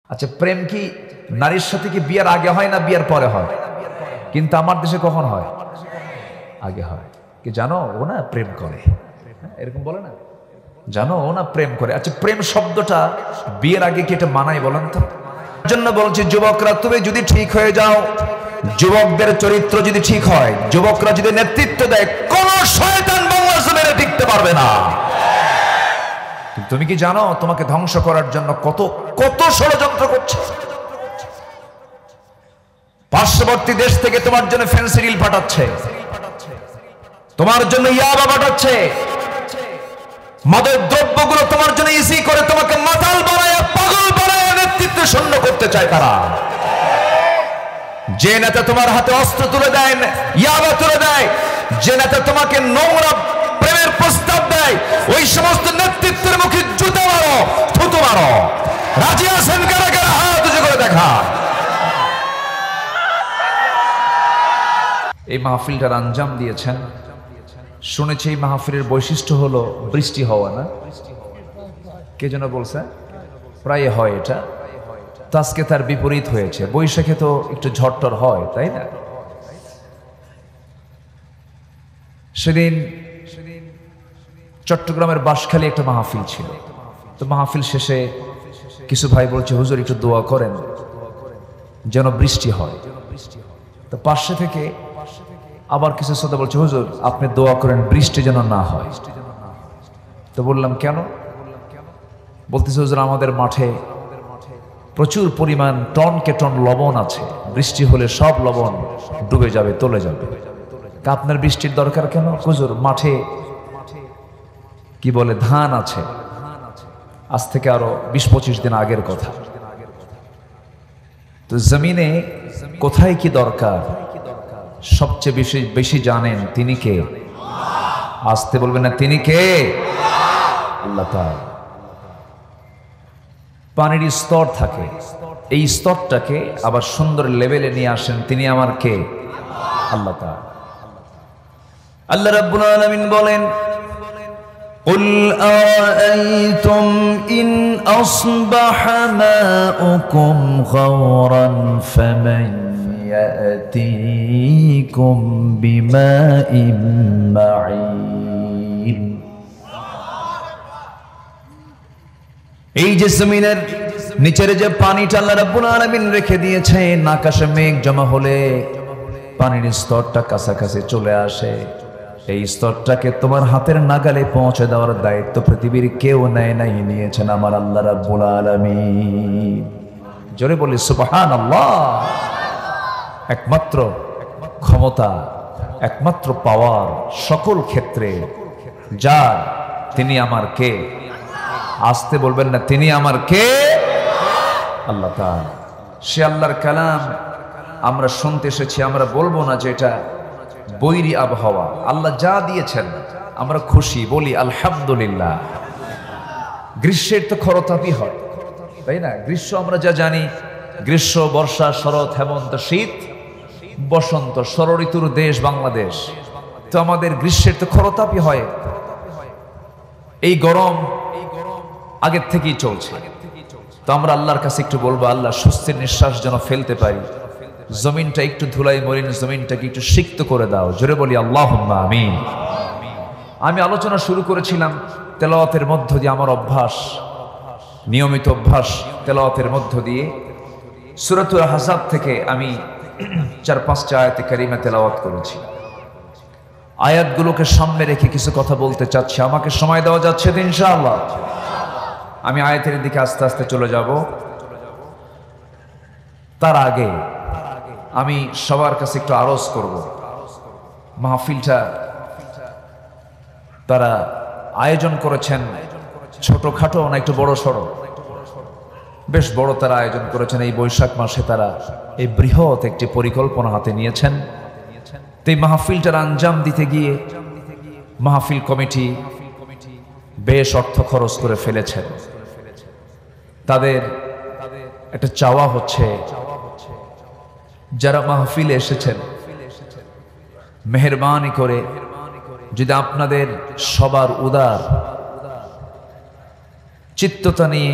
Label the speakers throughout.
Speaker 1: আচ্ছা, প্রেম কি নারীর সাথে কি বিয়ের আগে হয় না বিয়ের পরে হয়? কিন্তু আমার দেশে কখন হয়? আগে হয়। কি জানো, ও না প্রেম করে, এরকম বলে না, জানো ও না প্রেম করে। আচ্ছা, প্রেম শব্দটা বিয়ের আগে কি এটা মানায় বলেন তো? জন্য বলছি, যুবকরা তুমি যদি ঠিক হয়ে যাও, যুবকদের চরিত্র যদি ঠিক হয়, যুবকরা যদি নেতৃত্ব দেয়, কোন শয়তান বাংলাদেশে মেরে টিকতে পারবে না। তুমি কি জানো তোমাকে ধ্বংস করার জন্য কত কত ষড়যন্ত্র করছে? পার্শ্ববর্তী দেশ থেকে তোমার জন্য ফেন্সিডিল পাঠাচ্ছে, তোমার জন্য ইয়াবা পাঠাচ্ছে, মাদক দ্রব্যগুলো তোমার জন্য ইজি করে তোমাকে মাতাল বানায়, পাগল বানায়, নেতৃত্ব শূন্য করতে চায় তারা। যে নেতা তোমার হাতে অস্ত্র তুলে দেয়, ইয়াবা তুলে দেয়, যে নেতা তোমাকে নোংরা প্রেমের প্রস্তাব দেয়, ওই সমস্ত নেতৃত্বের মুখে জুতো মারো, থুতু মারো। রাজি আছেন কারা কারা? হাত উঁচু করে দেখা। এই মাহফিলটার আঞ্জাম দিয়েছেন, শুনেছি এই মাহফিলের বৈশিষ্ট্য হলো বৃষ্টি হওয়া, না? কে যেন বলছে প্রায় হয় এটা, তো আজকে তার বিপরীত হয়েছে। বৈশাখে তো একটু ঝড়টর হয়, তাই না? সেদিন চট্টগ্রামের বাঁশখালী একটা মাহফিল ছিল, তো মাহফিল শেষে কিছু ভাই বলছে, হুজুর একটু দোয়া করেন যেন বৃষ্টি হয়। তো পাশে থেকে আবার কিছু শ্রোতা বলছে, হুজুর আপনি দোয়া করেন বৃষ্টি যেন না হয়। তো বললাম কেন? বলতেছে, হুজুর আমাদের মাঠে প্রচুর পরিমাণ টনকে টন লবণ আছে, বৃষ্টি হলে সব লবণ ডুবে যাবে, তলে যাবে। আপনার বৃষ্টির দরকার কেন? হুজুর মাঠে কি বলে ধান আছে, আজ থেকে আরো 20-25 দিন আগের কথা। তো জমিনে কোথায় কি দরকার সবচেয়ে বেশি জানেন তিনি কে? আসতে বলবেন না, তিনি কে? আল্লাহ তাআলা। পানির স্তর থাকে, এই স্তরটাকে আবার সুন্দর লেভেলে নিয়ে আসেন, তিনি আমার কে? আল্লাহ তাআলা। আল্লাহ রাব্বুল আলামিন বলেন, قل أرأيتم إن أصبح ماؤكم غورا فمن يأتيكم بماء معين। এই যে জমিনের নিচের যে পানিটা আল্লাহ রাব্বুল আলামিন রেখে দিয়েছেন, আকাশে মেঘ জমা হলে পানির স্তরটা কাছাকাছি চলে আসে, এই স্তরটাকে তোমার হাতের নাগালে পৌঁছে দেওয়ার দায়িত্ব পৃথিবীর কেউ নেয় নাই, নিয়েছেন আমার আল্লাহ রাব্বুল আলামিন। জোরে বলি সুবহানাল্লাহ। একমাত্র ক্ষমতা, একমাত্র পাওয়ার সকল ক্ষেত্রে যার, তিনি আমার কে? আসতে বলবেন না, তিনি আমার কে? আল্লাহ তাআলা। সে আল্লাহর কালাম আমরা শুনতে এসেছি, আমরা বলবো না যে এটা বৈরী আবহাওয়া। আল্লাহ যা দিয়েছেন আমরা খুশি, বলি আলহামদুলিল্লাহ। গ্রীষ্মের তো খরতাপই হয়, তাই না? গ্রীষ্ম আমরা যা জানি, গ্রীষ্ম, বর্ষা, শরৎ, হেমন্ত, শীত, বসন্ত, ষড় ঋতুর দেশ বাংলাদেশ। তো আমাদের গ্রীষ্মের তো খরতাপই হয়। এই গরম আগের থেকেই চলছে, তো আমরা আল্লাহর কাছে একটু বলবো, আল্লাহ স্বস্তির নিঃশ্বাস যেন ফেলতে পারি, জমিনটা একটু ধুলাই মলিন, জমিনটাকে একটু সিক্ত করে দাও। জোরে বলি আল্লাহুম্মা আমিন। আমি আলোচনা শুরু করেছিলাম তেলাওয়াতের মধ্য দিয়ে, আমার অভ্যাস, নিয়মিত অভ্যাস, তেলাওয়াতের মধ্য দিয়ে সূরাতুল আহজাব থেকে আমি 4-5টা আয়াতে কারিমা তেলাওয়াত করেছি। আয়াতগুলোকে সামনে রেখে কিছু কথা বলতে চাচ্ছি, আমাকে সময় দেওয়া যাচ্ছে তো ইনশাআল্লাহ? আমি আয়াতের দিকে আস্তে আস্তে চলে যাব। তার আগে আমি সবার কাছে একটু আরজ করব, মাহফিলটা তারা আয়োজন করেছেন ছোটখাটো না একটু বড় সড়ো? বেশ বড় তারা আয়োজন করেছেন। এই বৈশাখ মাসে তারা এই বৃহৎ একটি পরিকল্পনা হাতে নিয়েছেন। তো এই মাহফিলটার আঞ্জাম দিতে গিয়ে মাহফিল কমিটি বেশ অর্থ খরচ করে ফেলেছেন। তাদের একটা চাওয়া হচ্ছে, যারা মাহফিলে এসেছেন মেহেরবানি করে যদি আপনাদের সবার উদার চিত্ততা নিয়ে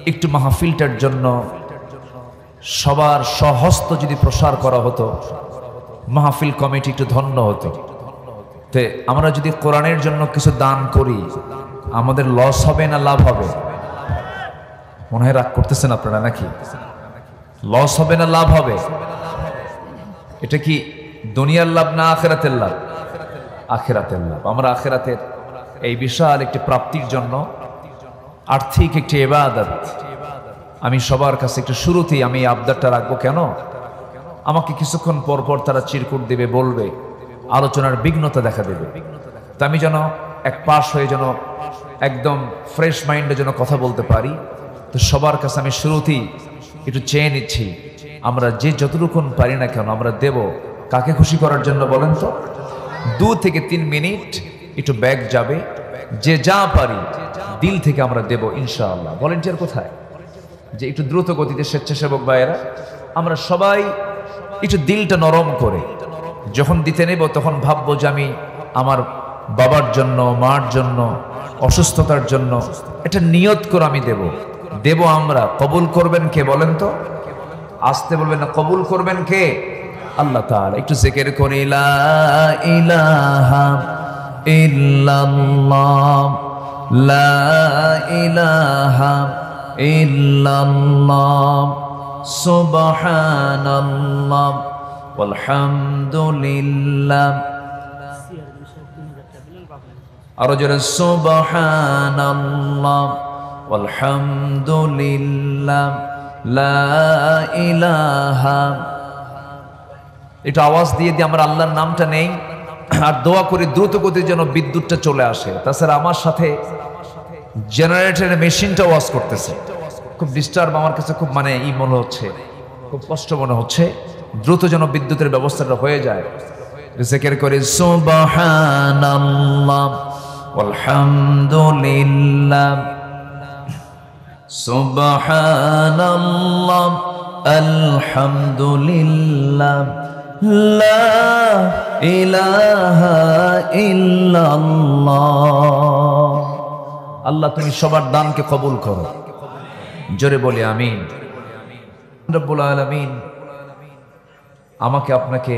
Speaker 1: একটু মাহফিলটার জন্য সবার সহস্ত যদি প্রসার করা হতো, মাহফিল কমিটি একটু ধন্য হতো। তে আমরা যদি কোরআনের জন্য কিছু দান করি, আমাদের লস হবে না লাভ হবে? মনে হয় রাগ করতেছেন আপনারা নাকি? লস হবে না লাভ হবে? এটা কি দুনিয়ার লাভ না আখিরাতের লাভ? আখিরাতের লাভ। আমরা আখিরাতের এই বিশাল একটি প্রাপ্তির জন্য আর্থিক একটি ইবাদত, আমি সবার কাছে একটু শুরুতেই আমি আবদারটা রাখবো। কেন? আমাকে কিছুক্ষণ পর পর তারা চিরকুট দেবে, বলবে, আলোচনার বিঘ্নতা দেখা দেবে। তা আমি যেন এক পাশ হয়ে যেন একদম ফ্রেশ মাইন্ডে যেন কথা বলতে পারি। তো সবার কাছে আমি শুরুতেই একটু চেয়ে নিচ্ছি, আমরা যে যতটুকুন পারি না কেন আমরা দেব। কাকে খুশি করার জন্য বলেন তো? 2 থেকে 3 মিনিট একটু ব্যাগ যাবে, যে যা পারি দিল থেকে আমরা দেব ইনশাআল্লাহ। ভলেন্টিয়ার কোথায়? যে একটু দ্রুত গতিতে স্বেচ্ছাসেবক ভাইয়েরা, আমরা সবাই একটু দিলটা নরম করে যখন দিতে নেব তখন ভাববো যে আমি আমার বাবার জন্য, মার জন্য, অসুস্থতার জন্য এটা নিয়ত করে আমি দেব। আমরা কবুল করবেন কে বলেন তো? আসতে বলবেন না, কবুল করবেন কে? আল্লাহ তাআলা। একটু জিকির করি, লা ইলাহা ইল্লাল্লাহ, লা ইলাহা ইল্লাল্লাহ, সুবহানাল্লাহ ওয়ালহামদুলিল্লাহ। আরো জোরে, সুবহানাল্লাহ ওয়ালহামদুলিল্লাহ, লা ইলাহা। এটা আওয়াজ দিয়ে আমরা আল্লাহর নামটা নেই আর দোয়া করি দ্রুত গতিতে যেন বিদ্যুৎটা চলে আসে। তাছাড়া আমার সাথে জেনারেটরের মেশিনটা ওয়াজ করতেছে, খুব ডিস্টার্ব আমার কাছে, খুব মানে মনে হচ্ছে, খুব কষ্ট মনে হচ্ছে। দ্রুত যেন বিদ্যুতের ব্যবস্থাটা হয়ে যায়। জিকির করে, সুবহানাল্লাহ ওয়ালহামদুলিল্লাহ, সুবহানাল্লাহ আলহামদুলিল্লাহ, লা ইলাহা ইল্লাল্লাহ। আল্লাহ তুমি সবার দানকে কবুল করো। জোরে বলি আমিন। রব্বুল আলামিন আমাকে আপনাকে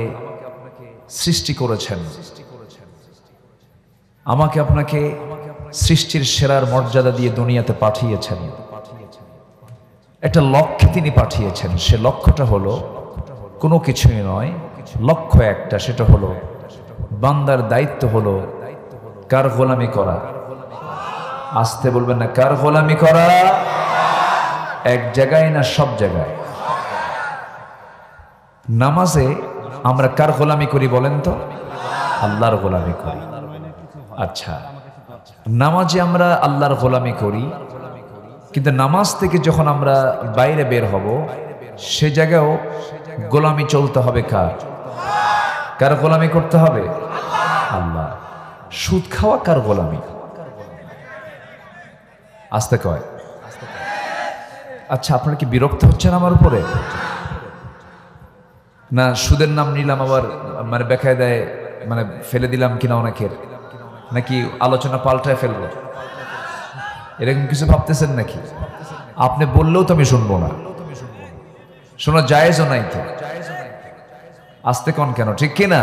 Speaker 1: সৃষ্টি করেছেন, আমাকে আপনাকে সৃষ্টির সেরার মর্যাদা দিয়ে দুনিয়াতে পাঠিয়েছেন। একটা লক্ষ্যে তিনি পাঠিয়েছেন। সে লক্ষ্যটা হলো কোনো কিছুই নয়, লক্ষ্য একটা, সেটা হলো বান্দার দায়িত্ব হলো কার গোলামি করা। আসতে বলবেন না, কার গোলামি করা? এক জায়গায় না সব জায়গায়? নামাজে আমরা কার গোলামি করি বলেন তো? আল্লাহর গোলামি করি। আচ্ছা, নামাজে আমরা আল্লাহর গোলামি করি, কিন্তু নামাজ থেকে যখন আমরা বাইরে বের হব সে জায়গায়ও গোলামি চলতে হবে কার? কার গোলামি করতে হবে? আল্লাহ। সুদ খাওয়া কার গোলামি? আসতে কয়। আচ্ছা, আপনারা কি বিরক্ত হচ্ছেন আমার উপরে? না সুদের নাম নিলাম আবার মানে বেকায়দায় মানে ফেলে দিলাম কিনা অনেকের, নাকি আলোচনা পাল্টায় ফেলবো, এরকম কিছু ভাবতেছেন নাকি? আপনি বললেও তো আমি শুনবো না, শোনা জায়েজও নাই তো। আসতে কোন কেন, ঠিক কিনা?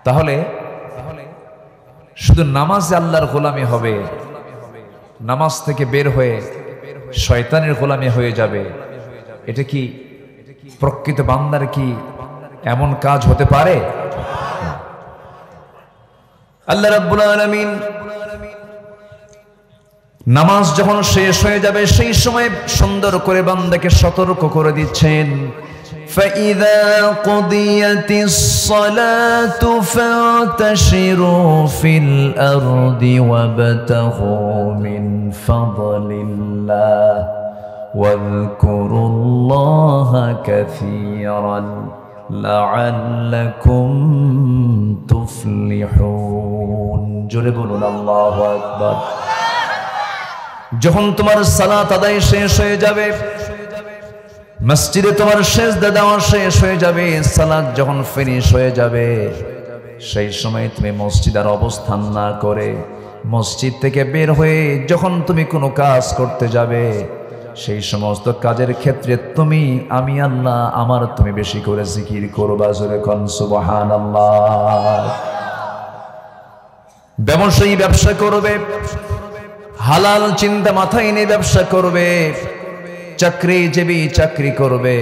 Speaker 1: তাহলে শুধু নামাজ আল্লাহর গোলামি হবে, নামাজ থেকে বের হয়ে শয়তানের গোলামি হয়ে যাবে, এটা কি প্রকৃত বান্দার কি এমন কাজ হতে পারে? আল্লাহ রাব্বুল আলামিন নামাজ যখন শেষ হয়ে যাবে সেই সময় সুন্দর করে বান্দাকে সতর্ক করে দিচ্ছেন, فَإِذَا قُضِيَتِ الصَّلَاةُ فَانتَشِرُوا فِي الْأَرْضِ وَابْتَغُوا مِنْ فَضْلِ اللَّهِ وَاذْكُرُوا اللَّهَ كَثِيرًا لَعَلَّكُمْ تُفْلِحُونَ। জোরে বলুন আল্লাহু আকবার। যখন তোমার সালাত আদায় শেষ হয়ে যাবে, মসজিদে তোমার সেজদা দেওয়া শেষ হয়ে যাবে, সালাত যখন ফিনিশ হয়ে যাবে, সেই সময় তুমি মসজিদে আর অবস্থান না করে মসজিদ থেকে বের হয়ে যখন তুমি কোনো কাজ করতে যাবে, সেই সমস্ত কাজের ক্ষেত্রে তুমি আমি আল্লাহ আমার তুমি বেশি করে জিকির করবা, জোরে কোন সুবহানাল্লাহ। ব্যবসায়ী ব্যবসা করবে, হালাল চিন্তা মাথায় এনে ব্যবসা করবে, চাকরিজীবী চাকরি করবে,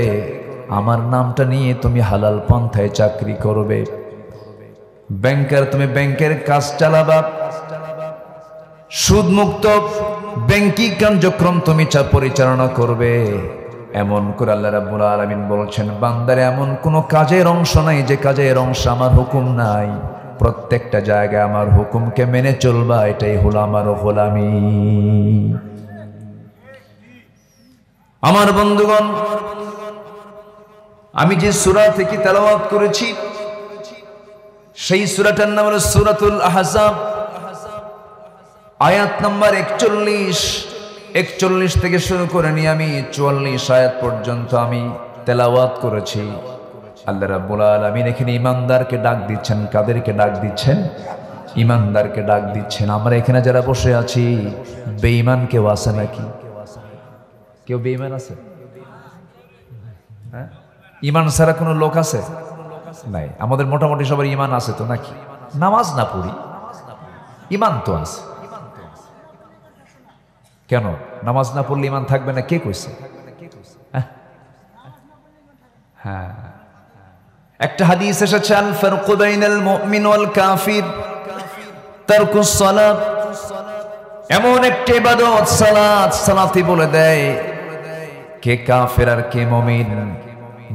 Speaker 1: আমার নামটা নিয়ে তুমি হালাল পন্থায় চাকরি করবে। ব্যাংকার তুমি ব্যাংকের কাজ চালাবা, সুদমুক্ত ব্যাংকিং কার্যক্রম তুমি পরিচালনা করবে। এমন করে আল্লাহ রাব্বুল আলামিন বলছেন, বান্দারে এমন কোন কাজের অংশ নাই যে কাজের অংশ আমার হুকুম নাই, প্রত্যেকটা জায়গায় আমার হুকুমকে মেনে চলবা, এটাই হলো আমার গোলামি। আমার বন্ধুগণ, আমি যে সূরা থেকে তেলাওয়াত করেছি সেই সূরাটার নাম হলো সূরাতুল আহজাব, আয়াত নাম্বার 41 থেকে শুরু করে নিয়ে আমি 44 আয়াত পর্যন্ত আমি তেলাওয়াত করেছি। আল্লাহ রাব্বুল আলামিন এখানে ঈমানদারকে ডাক দিচ্ছেন। কাদেরকে ডাক দিচ্ছেন? ঈমানদারকে ডাক দিচ্ছেন। আমরা এখানে যারা বসে আছি, বেঈমান কেউ আছে নাকি? কেউ বেঈমান আছে? হ্যাঁ, ঈমান ছাড়া কোনো লোক আছে? নাই। আমাদের মোটামুটি সবার ঈমান আছে তো নাকি? নামাজ না পড়ি, ঈমান তো আছে। কেন নামাজ না পড়লে ঈমান থাকবে না? কে কইছে? হ্যাঁ, একটা হাদিস এসেছে, আল ফারকু বাইনাল মুমিন ওয়াল কাফির তারকুস সালাত। এমন একটা ইবাদত সালাত, সালাতই বলে দেয় কে কাফের আর কে মুমিন।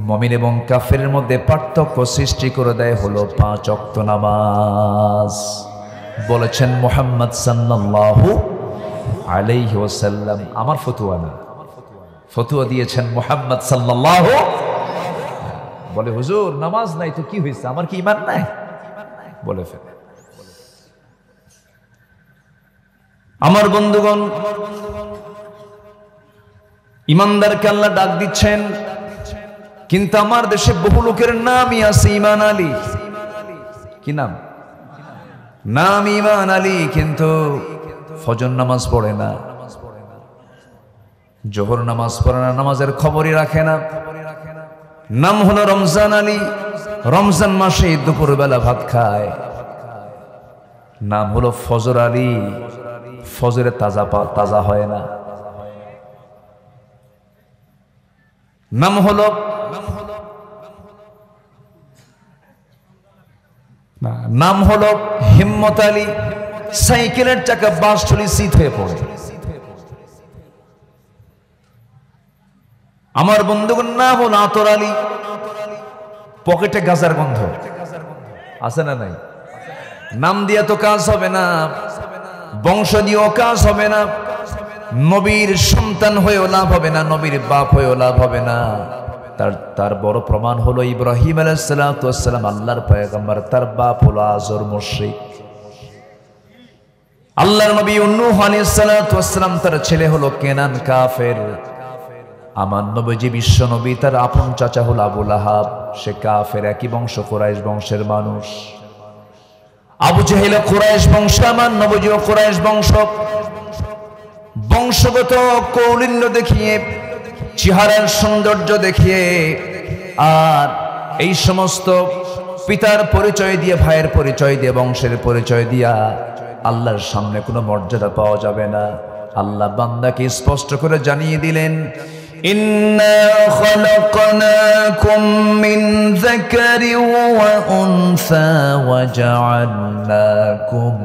Speaker 1: মুমিন এবং কাফেরের মধ্যে পার্থক্য সৃষ্টি করে দেয় হলো 5 ওয়াক্ত নামাজ। বলেছেন মুহাম্মদ সাল্লাল্লাহু আলাইহি ওয়াসাল্লাম। আমার ফতোয়া না, ফতোয়া দিয়েছেন মুহাম্মদ সাল্লাল্লাহু। বলে হুজুর নামাজ নাই তো কি হয়েছে, আমার কি ঈমান নাই? বলে ফেলে। আমার বন্ধুগণ, ঈমানদারকে আল্লাহ ডাক দিচ্ছেন, কিন্তু আমার দেশে বহু লোকের নামই আছে ঈমান আলী। কি নাম? নাম ঈমান আলী, কিন্তু ফজর নামাজ পড়ে না, জোহর নামাজ পড়ে না, নামাজের খবরই রাখে না। নাম হলো রমজান আলী, রমজান মাসে দুপুরবেলা ভাত খায়। নাম হলো ফজর আলী, ফজরে তাজা হয় না। নাম হলো হিম্মত আলী, সাইকেলের চাকা বাসটলি শীত হয়ে পড়ে। আমার বন্ধুগণ, নাম হলো আতর আলী, পকেটে গাজার গন্ধ আছে না নাই? নাম দিয়ে তো কাজ হবে না, বংশ দিয়েও কাজ হবে না, নবীর সন্তান হয়েও লাভ হবে না, নবীর বাপ হয়েও লাভ হবে না। তার বড় প্রমাণ হলো ইব্রাহিম আলাইহিস সালাতু ওয়াস সালাম, আল্লাহর পয়গম্বর, তার বাপ হলো আজর মুশরিক। আল্লাহর নবী নূহ আলাইহিস সালাতু ওয়াস সালাম, তার ছেলে হলো কেনান কাফের। আমার নবীজি বিশ্ব নবী, তার আপন চাচা হলো আবু লাহাব, সে কাফের, একই বংশ, কুরাইশ বংশের মানুষ। আবু জাহেল কুরাইশ বংশ, আমার নবীজিও কুরাইশ বংশ। বংশগত কৌলিন্য দেখিয়ে, চেহারার সৌন্দর্য দেখিয়ে, আর এই সমস্ত পিতার পরিচয় দিয়ে, ভাইয়ের পরিচয় দিয়ে, বংশের পরিচয় দিয়া আল্লাহর সামনে কোনো মর্যাদা পাওয়া যাবে না। আল্লাহ বান্দাকে স্পষ্ট করে জানিয়ে দিলেন, ইন্না খালাকনাকুম মিন যাকারিন ওয়া উনসা ওয়া জাআলনাকুম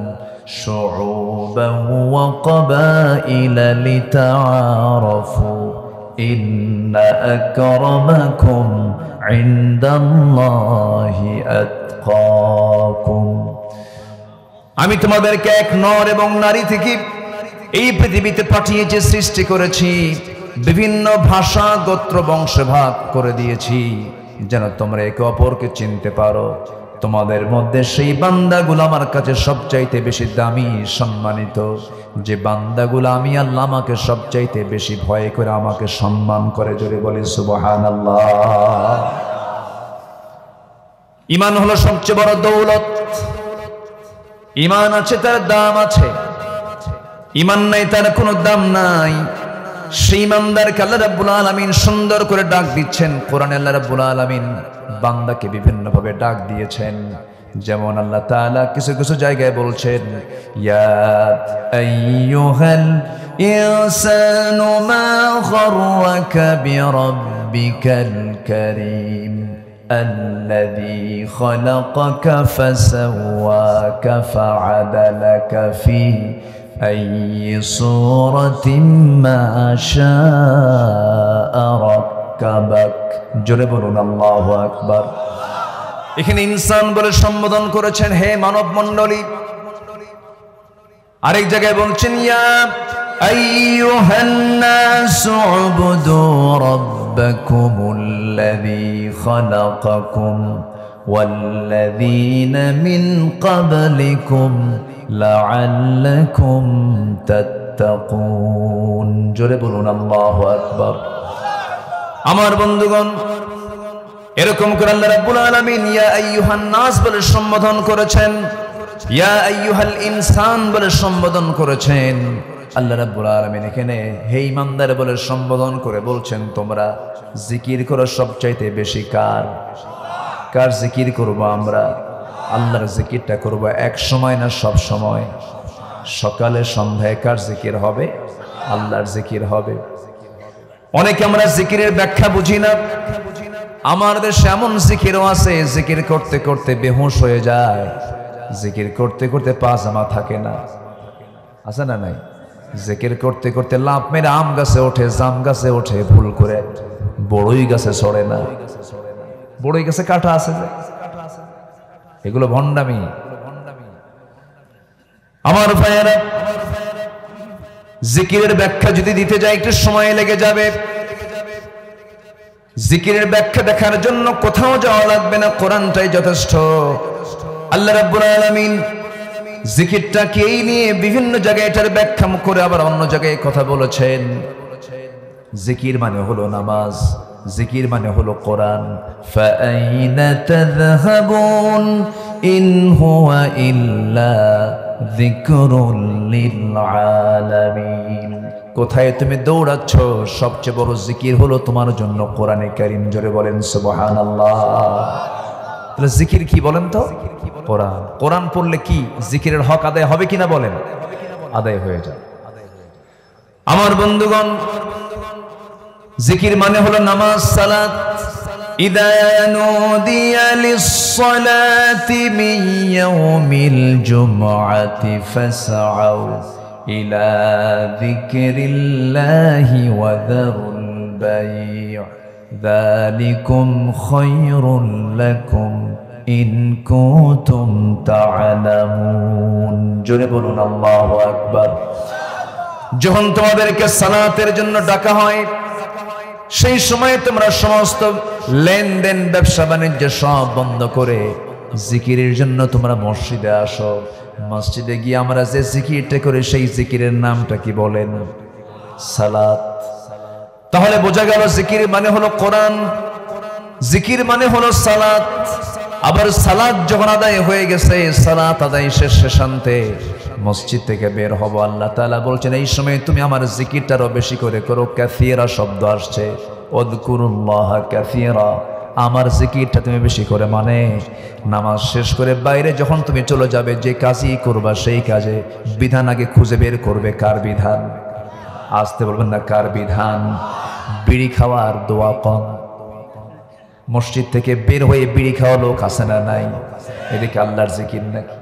Speaker 1: শুউবান ওয়া ক্বাবাইলা লিতাআরাফু ইন্না আকরামাকুম ইনদাল্লাহি আতকাকুম। আমি তোমাদেরকে এক নর এবং নারী থেকে এই পৃথিবীতে পাঠিয়েছি, সৃষ্টি করেছি, বিভিন্ন ভাষা, গোত্র, বংশ ভাগ করে দিয়েছি যেন তোমরা একে অপরকে চিনতে পারো। তোমাদের মধ্যে সেই বান্দাগুলো আমার কাছে সবচাইতে বেশি দামি, সম্মানিত, যে বান্দাগুলো আমি আল্লাহ আমাকে সবচাইতে বেশি ভয় করে আমাকে সম্মান করে। জোরে বলি সুবহানাল্লাহ। ঈমান হলো সবচেয়ে বড় দৌলত। ঈমান আছে, তার দাম আছে। ঈমান নাই, তার কোনো দাম নাই। সেই ঈমানদারকে আল্লাহ রাব্বুল আলামিন সুন্দর করে ডাক দিচ্ছেন। কোরআনে আল্লাহ রাব্বুল আলামিন বান্দাকে বিভিন্নভাবে ডাক দিয়েছেন। যেমন আল্লাহ তাআলা কিছু কিছু জায়গায় বলছেন, ইয়া আইয়ুহাল ইনসানু মা গাররাকা বিরাব্বিকাল কারীম الذي خلقك فسواك فعدلك في أي صورة ما شاء ركبك জোরে বলুন আল্লাহু আকবার। এখানে ইনসান বলে সম্বোধন করেছেন, হে মানব মণ্ডলী। আরেক জায়গায় বলছেন, ইয়া আইয়ুহান নাসু উবুদু রাব্বাকুমুল্লাযী খালাকাকুম ওয়াল্লাযীনা মিন ক্বাবলিকুম লাআল্লাকুম তাত্তাকুন। জোরে বলুন আল্লাহু আকবার। আমার বন্ধুগণ, এরকম করে আল্লাহ রাব্বুল আলামিন ইয়া আইয়ুহান নাস বলে সম্বোধন করেছেন, ইয়া আইয়ুহাল ইনসান বলে সম্বোধন করেছেন। আল্লাহ রাব্বুল আলামিন এখানে হে ঈমানদার বলে সম্বোধন করে বলছেন, তোমরা জিকির করো সবচাইতে বেশি কার? কার জিকির করব আমরা? আল্লাহর জিকিরটা করব এক সময় না সব সময়? সকালে সন্ধ্যায় কার জিকির হবে? আল্লাহর জিকির হবে। অনেকে আমরা জিকিরের ব্যাখ্যা বুঝি না। আমার দেশে এমন জিকিরও আছে, জিকির করতে করতে বেহুশ হয়ে যায়, জিকির করতে করতে পাজামা থাকে না। আছে না নাই? জিকির করতে করতে লাফ মেরে আম গাছে ওঠে, জাম গাছে ওঠে, ভুল করে বড়ই গাছে চড়ে না। বড়ই গাছে কাঁটা আছে যে, এগুলো ভণ্ডামি। আমার ভাইয়েরা, জিকিরের ব্যাখ্যা যদি দিতে যাই একটু সময় লেগে যাবে। জিকিরের ব্যাখ্যা দেখার জন্য কোথাও যাওয়া লাগবে না, কোরআনটাই যথেষ্ট। আল্লাহ রাব্বুল আলামিন জিকিরটাকেই নিয়ে বিভিন্ন জায়গায় এটার ব্যাখ্যা করে আবার অন্য জায়গায় কথা বলেছেন। জিকির মানে হলো নামাজ, জিকির মানে হলো কোরআন। ফাআইনা তাযহাবুন ইন হুয়া ইল্লা যিকরুল লিল আলামিন। কোথায় তুমি দৌড়াচ্ছ? সবচেয়ে বড় জিকির হলো তোমার জন্য কোরআনে কারীম। জোরে বলেন সুবহানাল্লাহ। তাহলে জিকির কি বলেন তো? কোরআন। কোরআন পড়লে কি জিকিরের হক আদায় হবে কিনা বলেন? আদায় হয়ে যায়। আমার বন্ধুগণ, জিকির মানে হলো নামাজ, সালাত। ইদা নুদিয়া লিস-সালাতি মিন ইয়াউমিল জুমআতি ফাসআউ ইলা যিকরিল্লাহি ওয়া যারুল বাই'। যালিকুম খায়রুল লাকুম ইন কুনতুম তা'লামুন। জোরে বলুন আল্লাহু আকবার। যখন তোমাদেরকে সালাতের জন্য ডাকা হয়, সেই সময় তোমরা সমস্ত লেনদেন, ব্যবসা বাণিজ্য সব বন্ধ করে জিকিরের জন্য তোমরা মসজিদে আসো। মসজিদে গিয়ে আমরা যে জিকিরটা করি সেই জিকিরের নামটা কি বলেন? সালাত। তাহলে বোঝা গেল জিকির মানে হলো কোরআন, জিকির মানে হলো সালাত। আবার সালাত যখন আদায় হয়ে গেছে, সালাত আদায় শেষান্তে মসজিদ থেকে বের হব, আল্লাহ তাআলা বলছেন এই সময় তুমি আমার জিকিরটারও বেশি করে করো। কাসীরা শব্দ আসছে, উযকুরুল্লাহ কাসীরা। আমার জিকিরটা তুমি বেশি করে মানে নামাজ শেষ করে বাইরে যখন তুমি চলে যাবে, যে কাজই করবা সেই কাজে বিধান আগে খুঁজে বের করবে। কার বিধান? আসতে বলবেন না কার বিধান? বিড়ি খাওয়ার দোয়া কম। মসজিদ থেকে বের হয়ে বিড়ি খাওয়া লোক আছে না নাই? এদিকে আল্লাহর জিকির নাকি?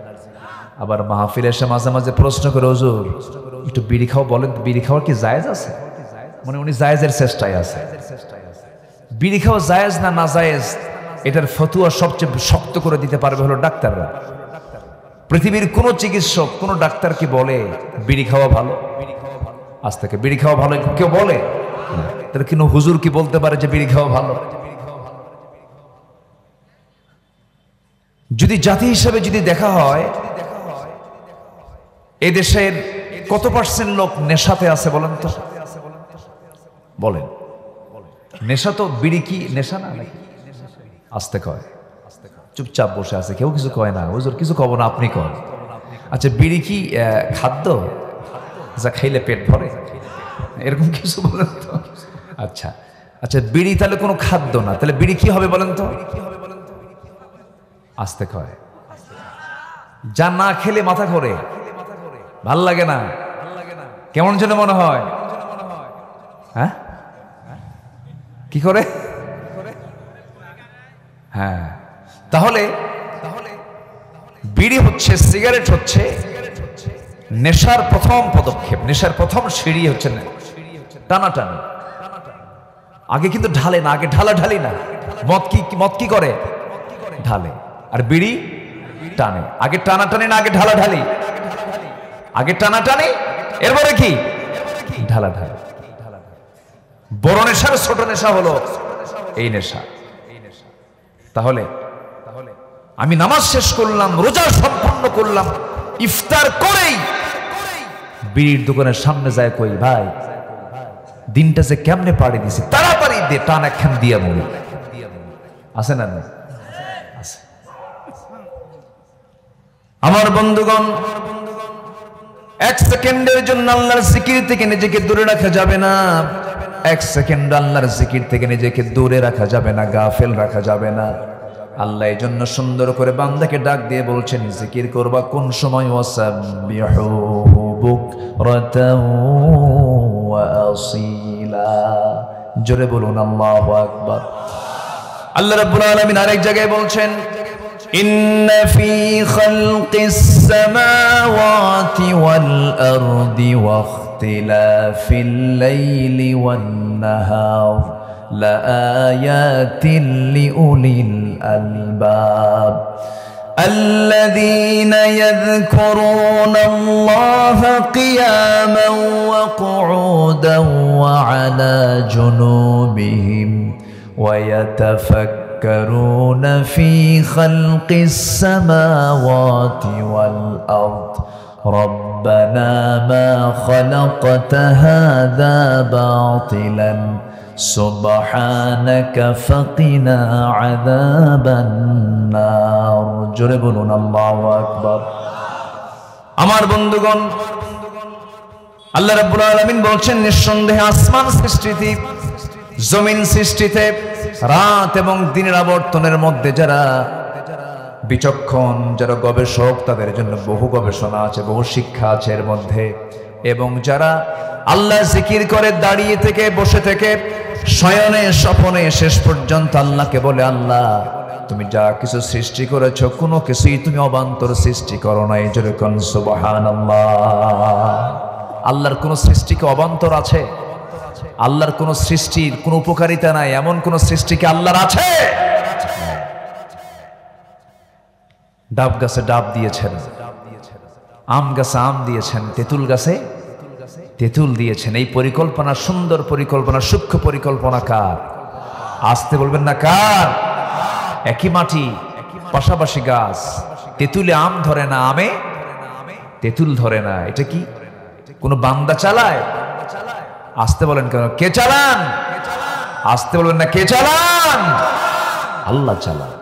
Speaker 1: আবার মাহফিলে এসে মাঝে মাঝে প্রশ্ন করে, হুজুর একটু বিড়ি খাও বলেন, বিড়ি খাওয়ার কি জায়েজ আছে? মানে উনি জায়েজের চেষ্টায় আছে। বিড়ি খাওয়া জায়েজ না না জায়েজ, এটার ফতোয়া সবচেয়ে শক্ত করে দিতে পারবে হলো ডাক্তাররা। পৃথিবীর কোন চিকিৎসক, কোন ডাক্তার কি বলে বিড়ি খাওয়া ভালো? আজ থেকে বিড়ি খাওয়া ভালো কেউ বলে? তাহলে কিন্তু হুজুর কি বলতে পারে যে বিড়ি খাওয়া ভালো? যদি জাতি হিসেবে যদি দেখা হয়, এই দেশের কত পার্সেন্ট লোক নেশাতে আছে বলেন তো? বলেন, নেশা তো বিড়ি কি নেশা না নাকি? আস্তে কয়, চুপচাপ বসে আছে, কেউ কিছু কয় না। হুজুর কিছু কব না, আপনি কন। আচ্ছা, বিড়ি কি খাদ্য? যা খাইলে পেট ভরে, এরকম কিছু বলেন তো। আচ্ছা আচ্ছা, বিড়ি তাহলে কোনো খাদ্য না, তাহলে বিড়ি কি হবে বলেন তো? আস্তে খায়, যা না খেলে মাথা ঘোরে, ভাল লাগে না, কেমন যেন মনে হয়। হ্যাঁ, কি করে? হ্যাঁ, তাহলে বিড়ি হচ্ছে, সিগারেট হচ্ছে নেশার প্রথম পদক্ষেপ, নেশার প্রথম সিঁড়ি হচ্ছে টানাটানি। আগে কিন্তু ঢালে না, আগে ঢালাঢালি না। মদ কি করে? ঢালে। আর বিড়ি টানে। আগে টানাটানি না, আগে ঢালাঢালি? আগে টানাটানি, এরপরে কি? ঢালাঢালি। বড় নেশার ছোট নেশা হলো এই নেশা। তাহলে আমি নামাজ শেষ করলাম, রোজা সম্পন্ন করলাম, ইফতার করেই বিড়ির দোকানের সামনে যায়, কই ভাই দিনটা যে কেমনে পাড়ি দিছি, তাড়াতাড়ি দে, টান একখান দিয়া বলি। আছে না? আছে। আমার বন্ধুগণ, এক সেকেন্ডের জন্য আল্লাহর জিকির থেকে নিজেকে দূরে রাখা যাবে না। এক সেকেন্ড আল্লাহর জিকির থেকে নিজেকে দূরে রাখা যাবে না, গাফেল রাখা যাবে না। আল্লাহ এই জন্য সুন্দর করে বান্দাকে ডাক দিয়ে বলছেন, জিকির করবা কোন সময়? ওয়াসাব্বিহুহু বুকরাতাও ওয়া আসীলা। জোরে বলুন আল্লাহু আকবার। আল্লাহ রাব্বুল আলামিন আরেক জায়গায় বলছেন, ইন্না ফী খালকিস সামাওয়াতি ওয়াল আরদি ওয়া ইখতিলাফিল লাইলি ওয়ান নাহার لآيات لأولي الألباب الذين يذكرون الله قياما وقعودا وعلى جنوبهم ويتفكرون في خلق السماوات والأرض ربنا ما خلقت هذا باطلا سبحانك فقنا عذاب النار। জোরে বলুন আল্লাহু আকবার। আমার বন্ধুগণ, আল্লাহ রাব্বুল আলামিন বলছেন, নিঃসন্দেহে আসমান সৃষ্টিতে, জমিন সৃষ্টিতে, রাত এবং দিনের আবর্তনের মধ্যে যারা বিচক্ষণ, যারা গবেষক, তাদের জন্য বহু গবেষণা আছে, বহু শিক্ষা আছে এর মধ্যে। এবং যারা আল্লাহ জিকির করে দাঁড়িয়ে থেকে, বসে থেকে, শয়নে স্বপনে, শেষ পর্যন্ত আল্লাহকে বলে, আল্লাহ তুমি যা কিছু সৃষ্টি করেছো কোনো কিছুই তুমি অবান্তর সৃষ্টি করো নাই। জোরে কোন সুবহানাল্লাহ। আল্লাহর কোন সৃষ্টিকে অবান্তর আছে? আল্লাহর কোন সৃষ্টির কোন উপকারিতা নাই, এমন কোন সৃষ্টিকে আল্লাহর আছে? ডাব গাছে ডাব দিয়েছেন, আম গাছে আম দিয়েছেন, তেঁতুল গাছে তেঁতুল দিয়েছেন। এই পরিকল্পনা, সুন্দর পরিকল্পনা, সূক্ষ্ম পরিকল্পনা কার? আসতে বলবেন না কার? একই মাটি, পাশাপাশি গাছ, তেঁতুলে আম ধরে না, আমে তেঁতুল ধরে না। এটা কি কোনো বান্দা চালায়? আসতে বলেন কেন? কে চালান? আসতে বলবেন না, কে চালান? আল্লাহ চালান।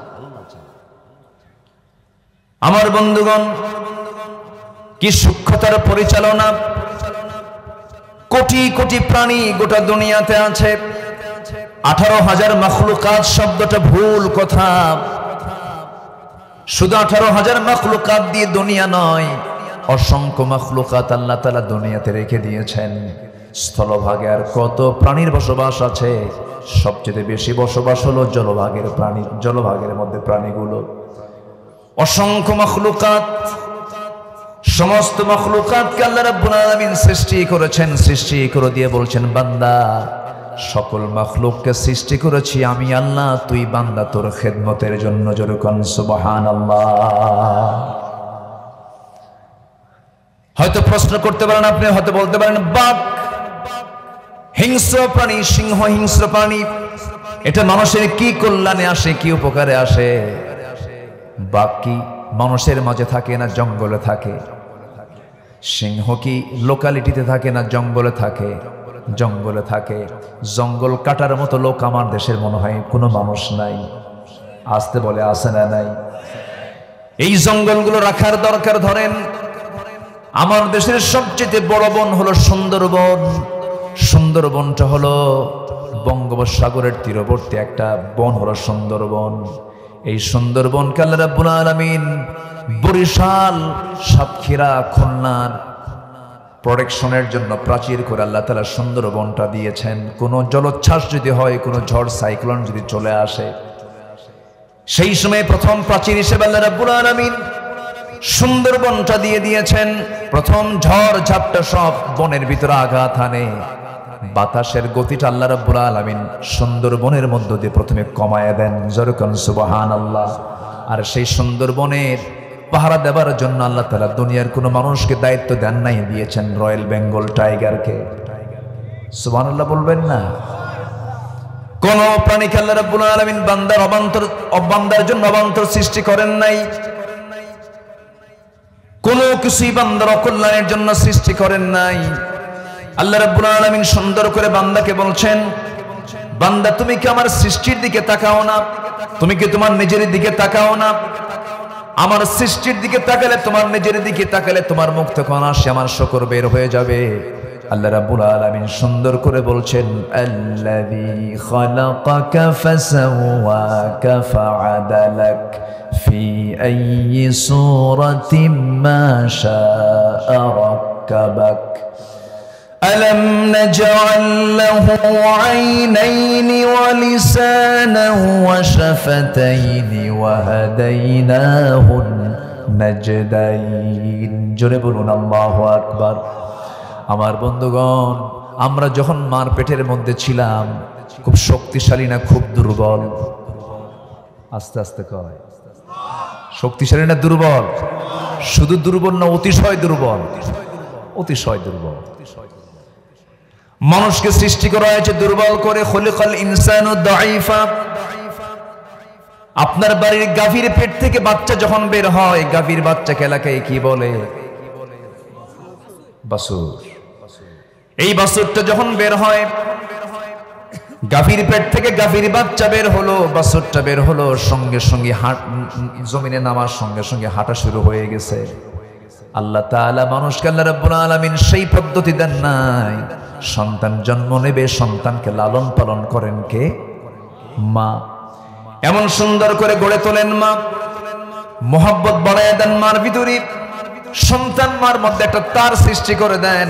Speaker 1: আমার বন্ধুগণ, কি সূক্ষ্মতার পরিচালনা! কোটি কোটি প্রাণী গোটা দুনিয়াতে আছে। 18,000 মাখলুকাত শব্দটা ভুল কথা। শুধু 18,000 মাখলুকাত দিয়ে দুনিয়া নয়, অসংখ্য মাখলুকাত আল্লাহ তাআলা দুনিয়াতে রেখে দিয়েছেন। স্থলভাগে আর কত প্রাণীর বসবাস আছে? সবচেয়ে বেশি বসবাস হলো জলভাগের প্রাণী, জলভাগের মধ্যে প্রাণীগুলো। অসংখ্য মাখলুকাত, সমস্ত মাখলুকাতকে আল্লাহ রাব্বুল আলামিন সৃষ্টি করেছেন। সৃষ্টি করে দিয়ে বলছেন, বান্দা সকল মাখলুককে সৃষ্টি করেছি আমি আল্লাহ, তুই বান্দা তোর খেদমতের জন্য। জোরে কোন সুবহানাল্লাহ। হয়তো প্রশ্ন করতে পারেন আপনি, হয়তো বলতে পারেন, বাঘ হিংস্র প্রাণী, সিংহ হিংস্র প্রাণী, এটা মানুষের কি কল্যাণে আসে, কি উপকারে আসে? বাঘ কি মানুষের মাঝে থাকে না জঙ্গলে থাকে? সিংহ কি লোকালিটিতে থাকে না জঙ্গলে থাকে? জঙ্গলে থাকে। জঙ্গল কাটার মতো লোক আমার দেশের মনে হয় কোনো মানুষ নাই। আসতে বলে, আছে না নাই? এই জঙ্গলগুলো রাখার দরকার। ধরেন আমার দেশের সবচেয়ে বড় বন হলো সুন্দরবন। সুন্দরবনটা হলো বঙ্গোপসাগরের তীরবর্তী একটা বন হলো সুন্দরবন। এই সুন্দরবনকে আল্লাহ রাব্বুল আলামিন বরিশাল, সাতক্ষীরা, খুলনার প্রোটেকশনের জন্য প্রাচীর করে আল্লাহ তাআলা সুন্দরবনটা দিয়েছেন। কোনো জলোচ্ছ্বাস যদি হয়, কোনো ঝড় সাইক্লোন যদি চলে আসে, সেই সময় প্রথম প্রাচীর হিসেবে আল্লাহ রাব্বুল আলামিন সুন্দরবনটা দিয়ে দিয়েছেন। প্রথম ঝড় ঝাপটা সব বনের ভিতরে আঘাত হানে, বাতাসের গতিটা আল্লাহ রাব্বুল আলামিন সুন্দরবনের মধ্য দিয়ে প্রথমে কমায় দেন। জোরকান সুবহানাল্লাহ। আর সেই সুন্দরবনের পাহারা দেবার জন্য আল্লাহ তাআলা দুনিয়ার কোনো মানুষকে দায়িত্ব দেন নাই, দিয়েছেন রয়্যাল বেঙ্গল টাইগারকে। সুবহানাল্লাহ বলবেন না? কোন প্রাণীকে আল্লাহ রাব্বুল আলামিন বান্দার জন্য অবান্তর সৃষ্টি করেন নাই। কোন কিছুই বান্দার অকল্যাণের জন্য সৃষ্টি করেন নাই। আল্লাহ রাব্বুল আলামিন সুন্দর করে বান্দাকে বলছেন, বান্দা তুমি কি আমার সৃষ্টির দিকে তাকাও না? তুমি কি তোমার নিজের দিকে তাকাও না? আমার সৃষ্টির দিকে তাকালে, তোমার নিজের দিকে তাকালে তোমার মুখ থেকে অনায়াসে আমার শুকর বের হয়ে যাবে। আল্লাহ রাব্বুল আলামিন সুন্দর করে বলছেন, আল্লাযী খালাকাকা ফাসাওয়াকা ফাআদালাক ফি আইয়ি সূরাতিন মা শাআ রাক্কাবাক ألم نجعل له عينين ولسانا وشفتين وهديناه النجدين জোরে বলুন আল্লাহু আকবার। আমার বন্ধুগণ, আমরা যখন মার পেটের মধ্যে ছিলাম, খুব শক্তিশালী না খুব দুর্বল? আস্তে আস্তে কয়, শক্তিশালী না দুর্বল? শুধু দুর্বল না, অতিশয় দুর্বল। অতিশয় দুর্বল। মানুষকে সৃষ্টি করা হয়েছে দুর্বল করে। খলিকাল ইনসানু দাঈফা। আপনার বাড়ির গাভীর পেট থেকে বাচ্চা যখন বের হয়, গাভীর বাচ্চাকে এলাকায় কি বলে? বাছুর। এই বাছুরটা যখন বের হয়, গাভীর পেট থেকে গাভীর বাচ্চা বের হলো, বাছুরটা বের হলো, সঙ্গে সঙ্গে জমিনে নামার সঙ্গে সঙ্গে হাঁটা শুরু হয়ে গেছে। আল্লাহ তাআলা মানুষকে, আল্লাহ রাব্বুল আলামিন সেই পদ্ধতি দেন নাই। সন্তান জন্ম নেবে, সন্তানকে লালন পালন করেন কে? মা। এমন সুন্দর করে গড়ে তোলেন মা, মোহাব্বত বাড়ায় দেন মার ভিতরে। সন্তান মার মধ্যে একটা তার সৃষ্টি করে দেন।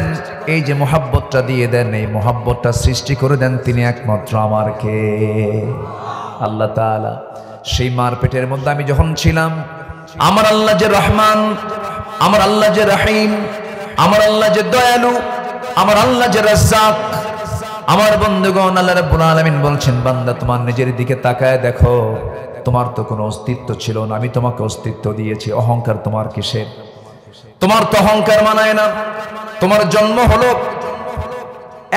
Speaker 1: এই যে মোহাব্বতটা দিয়ে দেন, এই মোহাব্বতটা সৃষ্টি করে দেন তিনি একমাত্র আমার কে? আল্লাহ তাআলা। সেই মার পেটের মধ্যে আমি যখন ছিলাম, আমার আল্লাহ যে রহমান, আমার আল্লাহ যে রহিম, আমার আল্লাহ যে দয়ালু, আমার আল্লাহ যে রাজ্জাক। আমার বন্ধুগণ, আল্লাহ রাব্বুল আলামিন বলছেন, বান্দা তোমার নিজের দিকে তাকায় দেখো, তোমার তো কোনো অস্তিত্ব ছিল না, আমি তোমাকে অস্তিত্ব দিয়েছি। অহংকার তোমার কিসের? তোমার তো অহংকার মানায় না। তোমার জন্ম হলো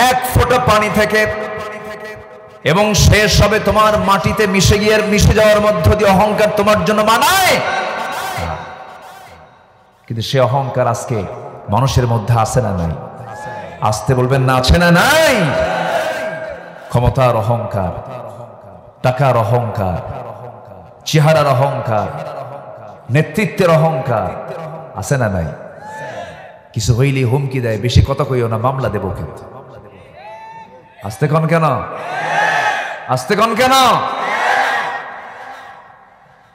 Speaker 1: এক ফোঁটা পানি থেকে, এবং শেষ হবে তোমার মাটিতে মিশে যাওয়ার মধ্য দিয়ে। অহংকার তোমার জন্য মানায়? কিন্তু সে অহংকার আজকে মানুষের মধ্যে আছে না নাই? আসতে বলবেন না, আছে না নাই? ক্ষমতার অহংকার, টাকার অহংকার, চেহারার অহংকার, নেতৃত্বের অহংকার আছে না নাই? কিছু হইলেই হুমকি দেয়, বেশি কথা কইও না, মামলা দেব কিন্তু। আসতে কন কেন? আসতে কন কেন?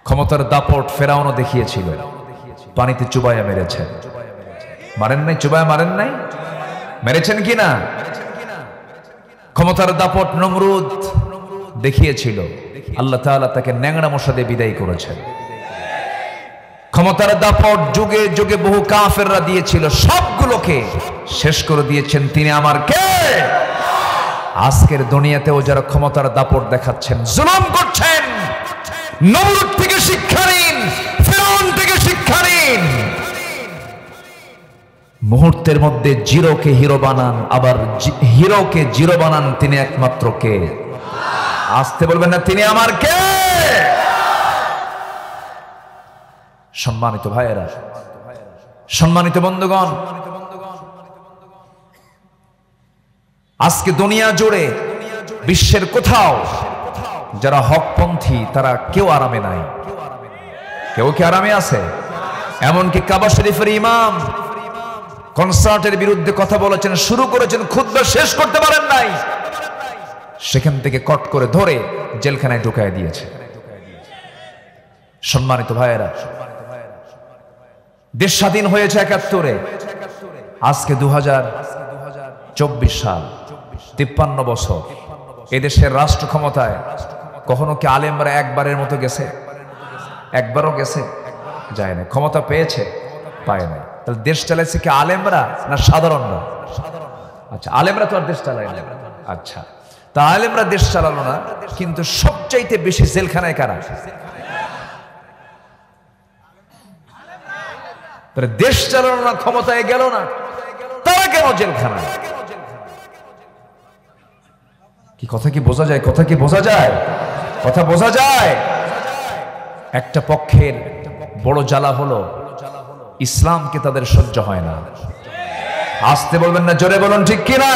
Speaker 1: ক্ষমতার দাপট ফেরাউনও দেখিয়েছিল, পানিতে চুবাইয়া মেরেছেন। মারেন নাই? চুবাইয়া মারেন নাই? মেরেছেন কি না? ক্ষমতার দাপট নমরুদ দেখিয়েছিল, আল্লাহ তাআলা তাকে ন্যাংরা মশা দিয়ে বিদায় করেছেন। ক্ষমতার দাপট যুগে যুগে বহু কাফেররা দিয়েছিল, সবগুলোকে শেষ করে দিয়েছেন তিনি আমার কে? আজকের দুনিয়াতেও যারা ক্ষমতার দাপট দেখাচ্ছেন, জুলুম করছেন, নমরুদ থেকে শিক্ষা নিন, ফিরআউন থেকে শিক্ষা নিন। মুহূর্তের মধ্যে জিরোকে হিরো বানান, আবার হিরোকে জিরো বানান তিনি একমাত্র কে? আসতে বলবেন না, তিনি আমার কে? সম্মানিত ভাইয়েরা, সম্মানিত বন্ধুগণ, আজকে দুনিয়া জুড়ে বিশ্বের কোথাও যারা হকপন্থী তারা কেউ আরামে নাই। কেউ কি আরামে আছে? এমনকি কাবা শরীফের ইমাম কনসার্টের বিরুদ্ধে কথা বলেছেন, শুরু করেছেন, খুতবা শেষ করতে পারেন নাই, সেখান থেকে কট করে ধরে জেলখানায় ঢুকায় দিয়েছে। সম্মানিত ভাইয়েরা, দেশ স্বাধীন হয়েছে ৭১-এ, আজকে ২০২৪ সাল, ৫৩ বছর। এদেশের রাষ্ট্র ক্ষমতায় কখনো কি আলেমরা একবারের মতো গেছে? একবারও গেছে? যায় না। ক্ষমতা পেয়েছে? পায় নাই। তাহলে দেশ চালাইছে কি আলেমরা না সাধারণরা? আচ্ছা, আলেমরা তো আর দেশ চালায় না। আচ্ছা, তা আলেমরা দেশ চালালো না, কিন্তু সবচাইতে বেশি জেলখানায় কারা? দেশ চালানো না, ক্ষমতায় গেল না, তারা কেন জেলখানায়? কি কথা কি বোঝা যায়? কথা কি বোঝা যায়? কথা বোঝা যায়? একটা পক্ষের বড় জ্বালা হলো ইসলামকে তাদের সহ্য হয় না। আসতে বলবেন না, জোরে বলুন ঠিক কিনা?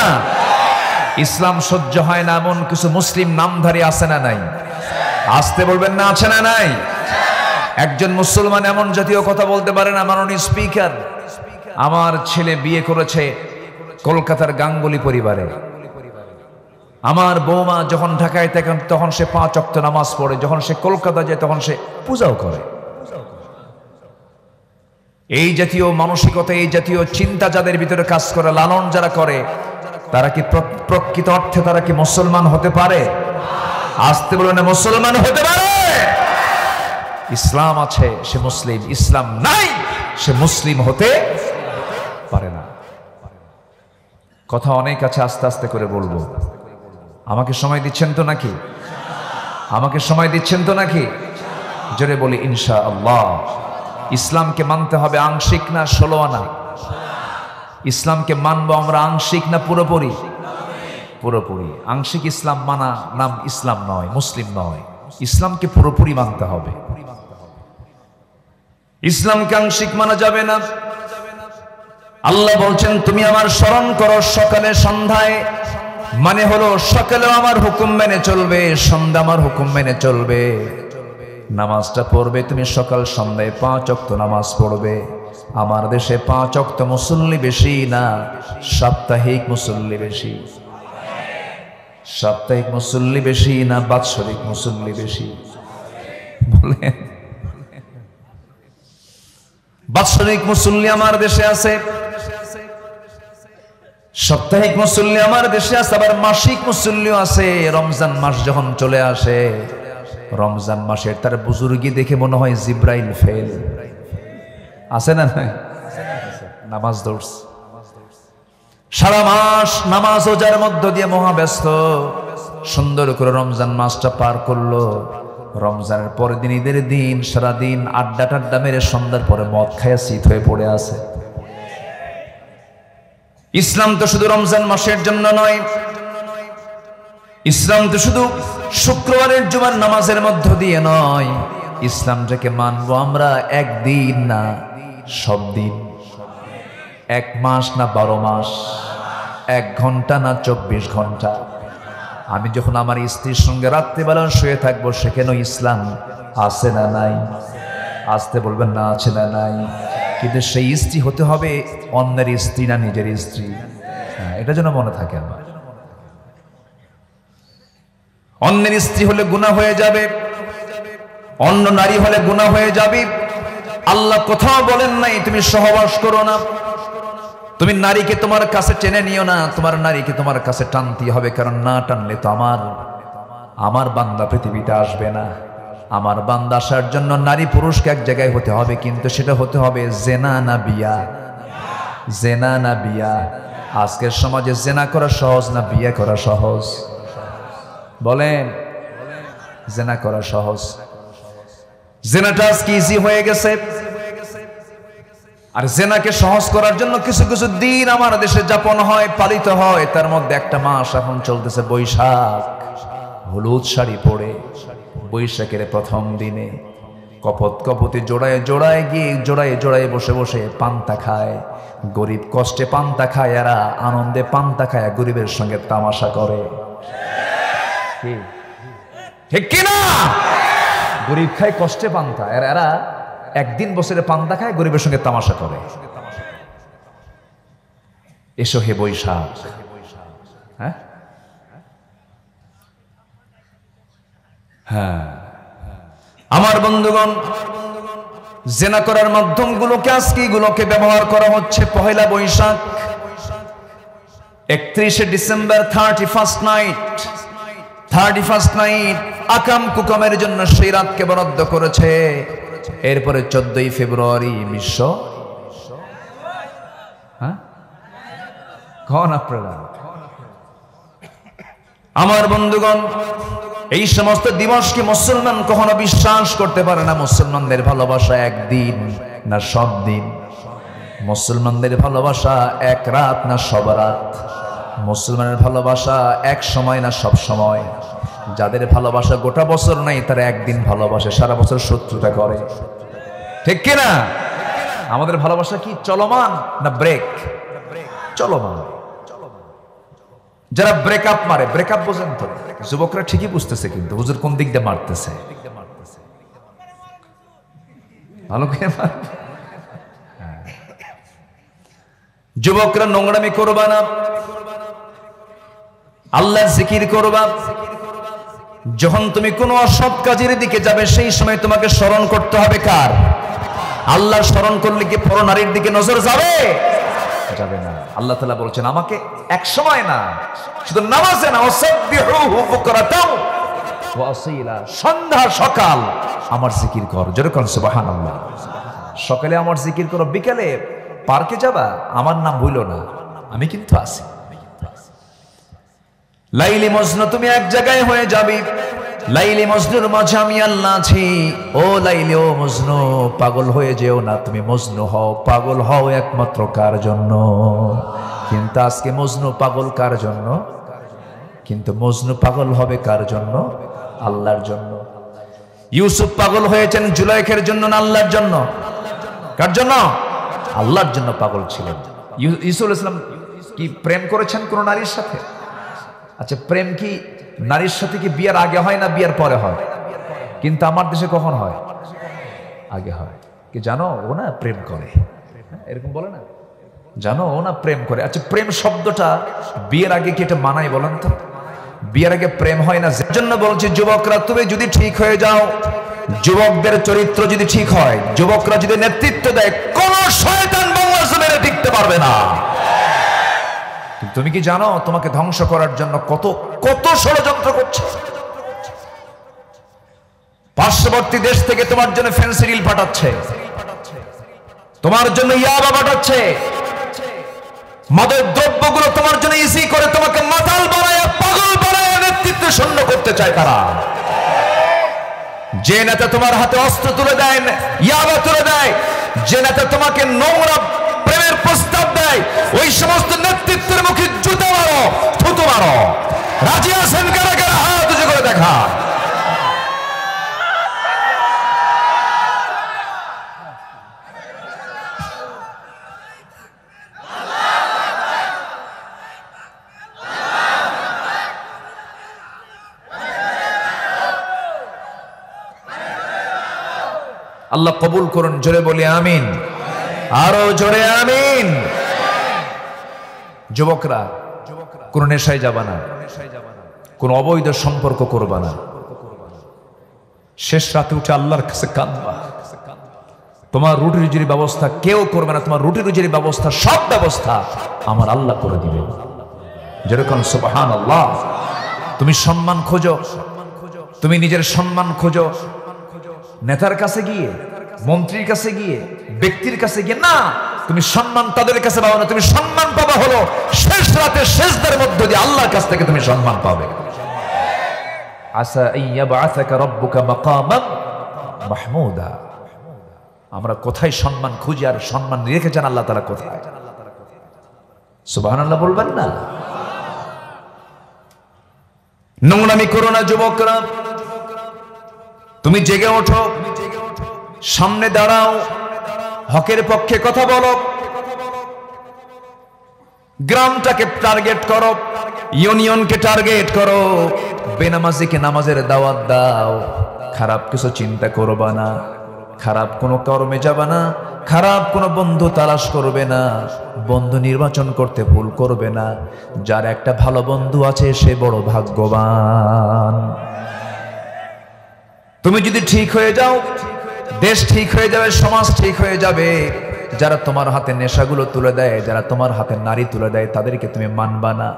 Speaker 1: ইসলাম সহ্য হয় না এমন কিছু মুসলিম নামধারী আছে না নাই? আসতে বলবেন না, আছে না নাই? একজন মুসলমান এমন জাতীয় কথা বলতে পারেন, মাননীয় স্পিকার, আমার ছেলে বিয়ে করেছে কলকাতার গাঙ্গুলি পরিবারে, আমার বৌমা যখন ঢাকায় থাকেন তখন সে ৫ ওয়াক্ত নামাজ পড়ে, যখন সে কলকাতা যায় তখন সে পূজাও করে। এই জাতীয় মানসিকতা, এই জাতীয় চিন্তা যাদের ভিতরে কাজ করে, লালন যারা করে, তারা কি প্রকৃত অর্থে তারা কি মুসলমান হতে পারে? আসতে বলে না, মুসলমান হতে পারে? ইসলাম আছে সে মুসলিম, ইসলাম নাই সে মুসলিম হতে পারে না। কথা অনেক আছে, আস্তে আস্তে করে বলবো। আমাকে সময় দিচ্ছেন তো নাকি? আমাকে সময় দিচ্ছেন তো নাকি? জোরে বলি ইনশাআল্লাহ। ইসলামকে মানতে হবে আংশিক না ১৬ আনা? ইসলামকে মানবো আমরা আংশিক না পুরোপুরি? পুরোপুরি। আংশিক ইসলাম মানা নাম ইসলাম নয়, মুসলিম নয়। ইসলামকে পুরোপুরি মানতে হবে। ইসলামকে আংশিক মানা যাবে না। আল্লাহ বলছেন, তুমি আমার স্মরণ করো সকালে সন্ধ্যায়, মানে হলো সকালেও আমার হুকুম মেনে চলবে, সন্ধ্যা আমার হুকুম মেনে চলবে। নামাজটা পড়বে তুমি সকাল সন্ধ্যায় ৫ ওয়াক্ত নামাজ পড়বে। আমার দেশে ৫ ওয়াক্ত মুসল্লি বেশি না, সাপ্তাহিক মুসল্লি বেশি। সাপ্তাহিক মুসল্লি বেশি না বাৎসরিক মুসল্লি বেশি? বলেন। বাৎসরিক মুসল্লি আমার দেশে আছে, সাপ্তাহিক মুসল্লি আমার দেশে আছে, আবার মাসিক মুসল্লিও আছে। রমজান মাস যখন চলে আসে, রমজান মাসের তার বুজুর্গি দেখে মনে হয় জিব্রাইল ফেল। আছে না নাই? নামাজ ধরছে, সারা মাস নামাজ রোজার মধ্য দিয়ে মহাব্যস্ত, সুন্দর করে রমজান মাসটা পার করলো। রমজানের পরের দিন, ঈদের দিন, সারাদিন আড্ডা টাড্ডা মেরে সন্ধ্যার পরে মদ খায়া শীত হয়ে পড়ে আছে। ইসলাম তো শুধু রমজান মাসের জন্য নয়, ইসলাম তো শুধু শুক্রবারের জুমার নামাজের মধ্য দিয়ে নয়। ইসলামটাকে মানবো আমরা একদিন না সব দিন, ১ মাস না ১২ মাস, ১ ঘন্টা না ২৪ ঘন্টা। আমি যখন আমার স্ত্রীর সঙ্গে রাত্রিবেলা শুয়ে থাকবো, সেখানেও ইসলাম আছে না নাই? আসতে বলবেন না, আছে না নাই? কিন্তু সেই স্ত্রী হতে হবে অন্যের স্ত্রী না নিজের স্ত্রী। এটা যেন মনে থাকে আমার। অন্যের স্ত্রী হলে গুনাহ হয়ে যাবে, অন্য নারী হলে গুনাহ হয়ে যাবে। আল্লাহ কোথাও বলেন নাই তুমি সহবাস করো না, তুমি নারীকে তোমার কাছে টেনে নিও না, তোমার নারীকে তোমার কাছে টানতে হবে, কারণ না টানলে তো আমার বান্দা পৃথিবীতে আসবে না। আমার বান্দা আসার জন্য নারী পুরুষকে এক জায়গায় হতে হবে, কিন্তু সেটা হতে হবে জেনা না বিয়া। জেনা না বিয়া? আজকের সমাজে জেনা করা সহজ না বিয়ে করা সহজ? বলেন। জেনা করা সহজ, জেনাটা আজকে ইজি হয়ে গেছে। আর জেনাকে সহজ করার জন্য কিছু কিছু দিন আমার দেশে যাপন হয়, পালিত হয়। তার মধ্যে একটা মাস এখন চলতেছে বৈশাখ। হলুদ শাড়ি পরে বৈশাখের প্রথম দিনে কপত কপতি জোড়ায় জোড়ায় গিয়ে জোড়ায় জোড়ায় বসে বসে পান্তা খায়। গরিব কষ্টে পান্তা খায়, এরা আনন্দে পান্তা খায়, গরিবের সঙ্গে তামাশা করে। ঠিক কিনা? গরিব খায় কষ্টে পান্তা, এরা একদিন বছরে পান্তা খায়, গরিবের সঙ্গে তামাশা করে। এসো হে বৈশাখ। হ্যাঁ হ্যাঁ আমার বন্ধুগণ, জেনা করার মাধ্যমগুলোকে আজকে এগুলোকে ব্যবহার করা হচ্ছে Pohela Boishakh, 31শে December 31st night আকাম কুকামের জন্য সেই রাতকে বরাদ্দ করেছে। এরপরে 14ই ফেব্রুয়ারি বিশ্ব আপনারা আমার বন্ধুগণ, এই সমস্ত দিবসকে মুসলমান কখনো বিশ্বাস করতে পারে না। মুসলমানদের ভালোবাসা একদিন না সব দিন, মুসলমানদের ভালোবাসা এক রাত না সব রাত, মুসলমানের ভালোবাসা এক সময় না সব সময়। যাদের ভালোবাসা গোটা বছর নাই তারা একদিন ভালোবাসে, সারা বছর শত্রুতা করে, ঠিক কিনা? আমাদের ভালোবাসা কি চলমান না ব্রেক? চলমান। যারা ব্রেকআপ মারে, ব্রেকআপ বোঝেন তো? যুবকরা ঠিকই বুঝতেছে, কিন্তু হুজুর কোন দিক দিয়ে মারতেছে, ভালো করে মারবে। যুবকরা নোংরামি করবা না, আল্লাহর জিকির করবা। যখন তুমি কোনো অসৎ কাজের দিকে যাবে সেই সময় তোমাকে স্মরণ করতে হবে কার? আল্লাহর স্মরণ করলে কি পরনারীর দিকে নজর যাবে? যাবে না। আল্লাহ তাআলা বলছেন আমাকে এক সময় না, শুধু নামাজে না, ওয়াসাব্বিহুহু বুকরাতাও ওয়া আসীলা, সন্ধ্যা সকাল আমার জিকির কর। জোরে কোন সুবহানাল্লাহ। সকালে আমার জিকির করো, বিকালে পার্কে যাবা আমার নাম ভুলো না, আমি কিন্তু আছি। লাইলি মজনু তুমি এক জায়গায় হয়ে যাবি, লাইলি মজনুর মাঝে আমি আল্লাহ আছি। ও লাইলি ও মজনু, পাগল হয়ে যেও না, তুমি মজনু হও। পাগল হও একমাত্র কার জন্য? কিন্তু আজকে মজনু পাগল কার জন্য? কিন্তু মজনু পাগল হবে কার জন্য? আল্লাহর জন্য। ইউসুফ পাগল হয়েছেন জুলাইখের জন্য না আল্লাহর জন্য? কার জন্য? আল্লাহর জন্য পাগল ছিলেন। ইউসুফ আলাইহিস সালাম কি প্রেম করেছেন কোন নারীর সাথে? আচ্ছা, প্রেম কি নারীর সাথে কি বিয়ের আগে হয় না বিয়ের পরে হয়? কিন্তু আমার দেশে কখন হয়? আগে হয়। কি জানো, ও না প্রেম করে, এরকম বলে না? জানো, ও না প্রেম করে। আচ্ছা, প্রেম শব্দটা বিয়ের আগে কি এটা মানায় বলেন তো? বিয়ের আগে প্রেম হয় না। যার জন্য বলছি যুবকরা, তুমি যদি ঠিক হয়ে যাও, যুবকদের চরিত্র যদি ঠিক হয়, যুবকরা যদি নেতৃত্ব দেয়, কোন শয়তান বাংলা জমিনে টিকতে পারবে না। তুমি কি জানো তোমাকে ধ্বংস করার জন্য কত কত ষড়যন্ত্র করছে? পার্শ্ববর্তী দেশ থেকে তোমার জন্য ফেন্সিডিল পাঠাচ্ছে, তোমার জন্য ইয়াবা পাঠাচ্ছে, মাদক দ্রব্যগুলো তোমার জন্য ইজি করে তোমাকে মাতাল বানায়, পাগল বানায়, নেতৃত্ব শূন্য করতে চায় তারা। যে নেতা তোমার হাতে অস্ত্র তুলে দেয়, ইয়াবা তুলে দেয়, যে নেতা তোমাকে নোংরা প্রেমের প্রস্তাব দেয়, ওই সমস্ত নেতৃত্বের মুখে জুতো মারো, থুতু মারো। রাজি আছেন কারা কারা? হাত উঁচু করে দেখা। আল্লাহ কবুল করুন। জোরে বলি আমিন, আরো জোরে আমিন। যুবকরা, কোন নেশায় যাবা না, কোন অবৈধ সম্পর্ক করবা না। শেষ রাতে উঠে আল্লাহর কাছে কাঁদবা। তোমার রুটি রুজির ব্যবস্থা কেউ করবে না, তোমার রুটি রুজির ব্যবস্থা, সব ব্যবস্থা আমার আল্লাহ করে দিবেন। যেরকম সুবহানাল্লাহ। তুমি সম্মান খোঁজো, তুমি নিজের সম্মান খোঁজো নেতার কাছে গিয়ে, মন্ত্রীর কাছে গিয়ে, ব্যক্তির কাছে গিয়ে না। তুমি সম্মান তাদের কাছে পাবে না, তুমি সম্মান পাবা হলো শেষ রাতে সেজদার মধ্য দিয়ে আল্লাহর কাছ থেকে তুমি সম্মান পাবে। আসা ইয়াবআসাকা রাব্বুকা মাকামান মাহমুদা। আমরা কোথায় সম্মান খুঁজি আর সম্মান রেখেছেন আল্লাহ তাআলা কোথায়? সুবহানাল্লাহ বলবেন না? নোংরামি করো না যুবকরা, তুমি জেগে ওঠো, সামনে দাঁড়াও, হকের পক্ষে কথা বলো, গ্রামটাকে টার্গেট করো, ইউনিয়নকে টার্গেট করো, বেনামাজিকে নামাজের দাওয়াত দাও। খারাপ কিছু চিন্তা করবা না, খারাপ কোনো কর্মে যাবা না, খারাপ কোনো বন্ধু তালাশ করবে না, বন্ধু নির্বাচন করতে ভুল করবে না। যার একটা ভালো বন্ধু আছে সে বড় ভাগ্যবান। তুমি যদি ঠিক হয়ে যাও, দেশ ঠিক হয়ে যাবে, সমাজ ঠিক হয়ে যাবে। যারা তোমার হাতে নেশাগুলো তুলে দেয়, যারা তোমার হাতে নারী তুলে দেয়, তাদেরকে তুমি মানবা না।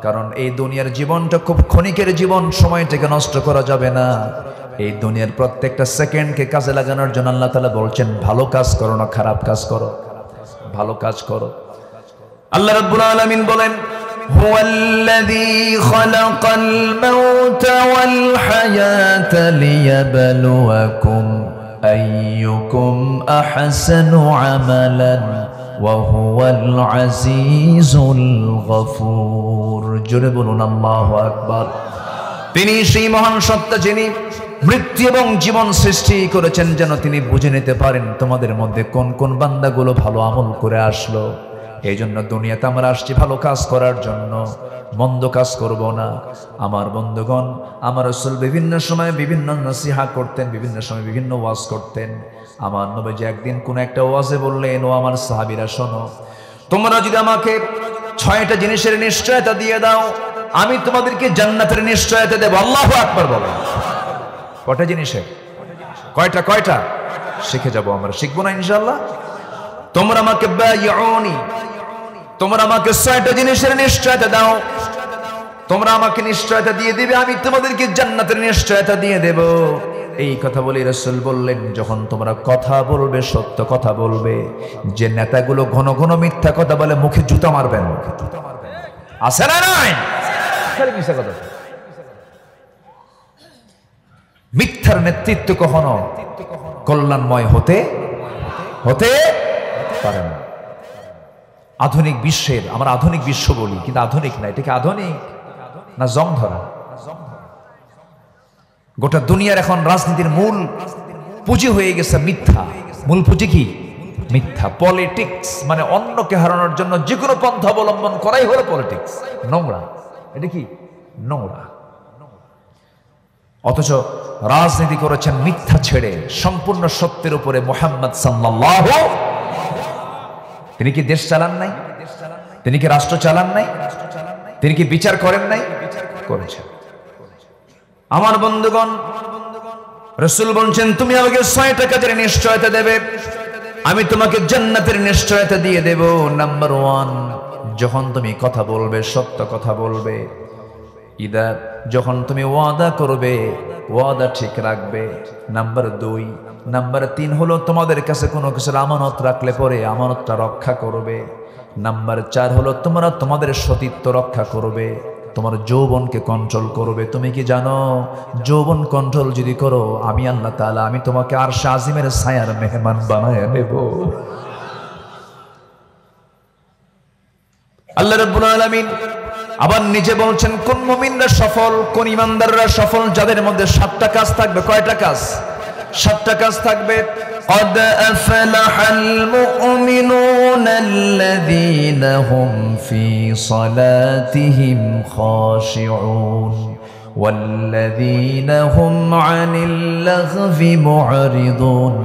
Speaker 1: কারণ এই দুনিয়ার জীবনটা খুব ক্ষণিকের জীবন, সময়টাকে নষ্ট করা যাবে না। এই দুনিয়ার প্রত্যেকটা সেকেন্ডকে কাজে লাগানোর জন্য আল্লাহ তাআলা বলছেন, ভালো কাজ করো না খারাপ কাজ করো, ভালো কাজ করো। আল্লাহ রাব্বুল আলামিন বলেন, হুয়াল্লাযী খালাকাল মাউতা ওয়াল হায়াতা লিয়াবলুয়াকুম আইয়ুকুম আহসানু আমালান ওয়া হুয়াল আজিজুল গফুর। জোরে বলুন আল্লাহু আকবার। তিনি সেই মহান সত্তা যিনি মৃত্যু এবং জীবন সৃষ্টি করেছেন যেন তিনি বুঝে নিতে পারেন তোমাদের মধ্যে কোন কোন বান্দাগুলো ভালো আমল করে আসলো। এই জন্য দুনিয়াতে আমরা আসছি ভালো কাজ করার জন্য, মন্দ কাজ করব না। আমার বন্ধুগণ, আমার রাসূল বিভিন্ন সময় বিভিন্ন নসিহা করতেন, বিভিন্ন সময় বিভিন্ন ওয়াজ করতেন। আমার নবীজি একদিন কোন একটা ওয়াজে বললেন, ও আমার সাহাবীরা শোনো, তোমরা যদি আমাকে 6টা জিনিসের নিশ্চয়তা দিয়ে দাও, আমি তোমাদেরকে জান্নাতের নিশ্চয়তা দেব। আল্লাহু আকবার বলেন। কয়টা জিনিসের? কয়টা? শিখে যাব আমরা, শিখবো না ইনশাআল্লাহ? তোমরা আমাকে বায়উনি, তোমরা আমাকে 6টা জিনিসের নিশ্চয়তা দাও, তোমরা আমাকে নিশ্চয়তা দিয়ে দিবে, আমি তোমাদেরকে জান্নাতের নিশ্চয়তা দিয়ে দেব। এই কথা বলে রাসূল বললেন, যখন তোমরা কথা বলবে, সত্য কথা বলবে, যে নেতাগুলো ঘন ঘন মিথ্যা কথা বলে মুখে জুতা মারবেন। আছে না নাই? মিথ্যার নেতৃত্ব কখনো কল্যাণময় হতে পারে না। আধুনিক বিশ্বের, আমরা আধুনিক বিশ্ব বলি, কিন্তু আধুনিক না। এটাকে আধুনিক না জং ধরা? গোটা দুনিয়ার এখন রাজনীতির মূল পুঁজি হয়ে গেছে মিথ্যা। মূল পুঁজি কি? মিথ্যা। পলিটিক্স মানে অন্যকে হারানোর জন্য যে কোনো পন্থা অবলম্বন করাই হলো পলিটিক্স। নোংরা। এটা কি? নোংরা। অথচ রাজনীতি করেছেন মিথ্যা ছেড়ে সম্পূর্ণ সত্যের উপরে। মুহাম্মদ সাল্লাল্লাহু, তিনি কি দেশ চালান নাই? তিনি কি রাষ্ট্র চালান নাই? তিনি কি বিচার করেন নাই? করেছেন। আমার বন্ধুগণ, রাসূল বলছেন, তুমি আমাকে 6টা কাজের নিশ্চয়তা দেবে, আমি তোমাকে জান্নাতের নিশ্চয়তা দিয়ে দেব। নাম্বার 1, যখন তুমি কথা বলবে সত্য কথা বলবে। যখন তুমি ওয়াদা করবে, ওয়াদা ঠিক রাখবে। নাম্বার 2, নাম্বার 3 হলো তোমাদের কাছে কোনো কিছুর আমানত রাখলে পরে আমানতটা রক্ষা করবে। নাম্বার 4 হলো তোমরা তোমাদের সতীত্ব রক্ষা করবে, তোমার যৌবনকে কন্ট্রোল করবে। তুমি কি জানো, যৌবন কন্ট্রোল যদি করো, আমি আল্লাহ তাআলা আমি তোমাকে আরশে আজিমের ছায়ার মেহমান বানায় নেব। আল্লাহ রাব্বুল আলামিন আবার নিজে বলছেন, কোন মুমিনরা সফল, কোন ইমানদাররা সফল, যাদের মধ্যে 7টা কাজ থাকবে। কয়টা কাজ? 7টা কাজ থাকবে। قد أفلح المؤمنون الذين هم في صلاتهم خاشعون والذين هم عن اللغو معرضون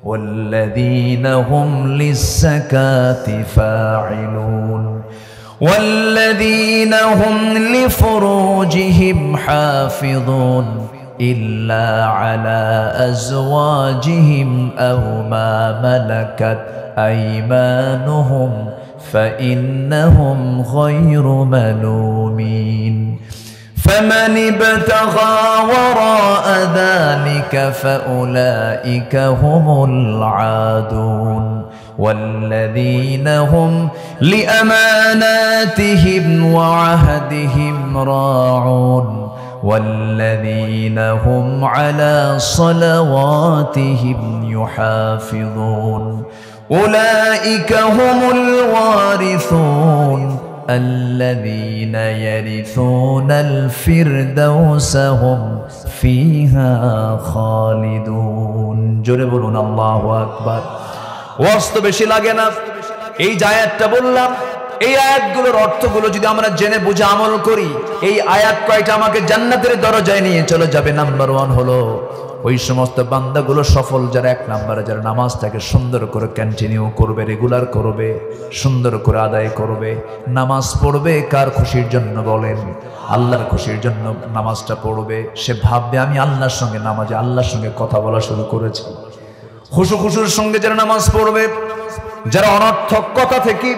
Speaker 1: والذين هم للزكاة فاعلون والذين هم لفروجهم حافظون إلا على أزواجهم أو ما ملكت أيمانهم فإنهم غير ملومين فمن ابتغى وراء ذلك فأولئك هم العادون والذين هم لأماناتهم وعهدهم راعون والذين هم على صلواتهم يحافظون أولئك هم الوارثون الذين يرثون الفردوس هم فيها خالدون جربون الله أكبر ওয়াস্ত বেশি লাগে না। এই যে আয়াতটা বললাম, এই আয়াতগুলোর অর্থগুলো যদি আমরা জেনে বুঝে আমল করি, এই আয়াত কয়টা আমাকে জান্নাতের দরজায় নিয়ে চলে যাবে। নাম্বার 1 হলো ওই সমস্ত বান্দাগুলো সফল যারা, এক নম্বরে যারা নামাজটাকে সুন্দর করে কন্টিনিউ করবে, রেগুলার করবে, সুন্দর করে আদায় করবে। নামাজ পড়বে কার খুশির জন্য বলেন? আল্লাহর খুশির জন্য নামাজটা পড়বে। সে ভাববে আমি আল্লাহর সঙ্গে নামাজে আল্লাহর সঙ্গে কথা বলা শুরু করেছি। খুশুর সঙ্গে যারা নামাজ পড়বে, যারা অনর্থক কথা থেকে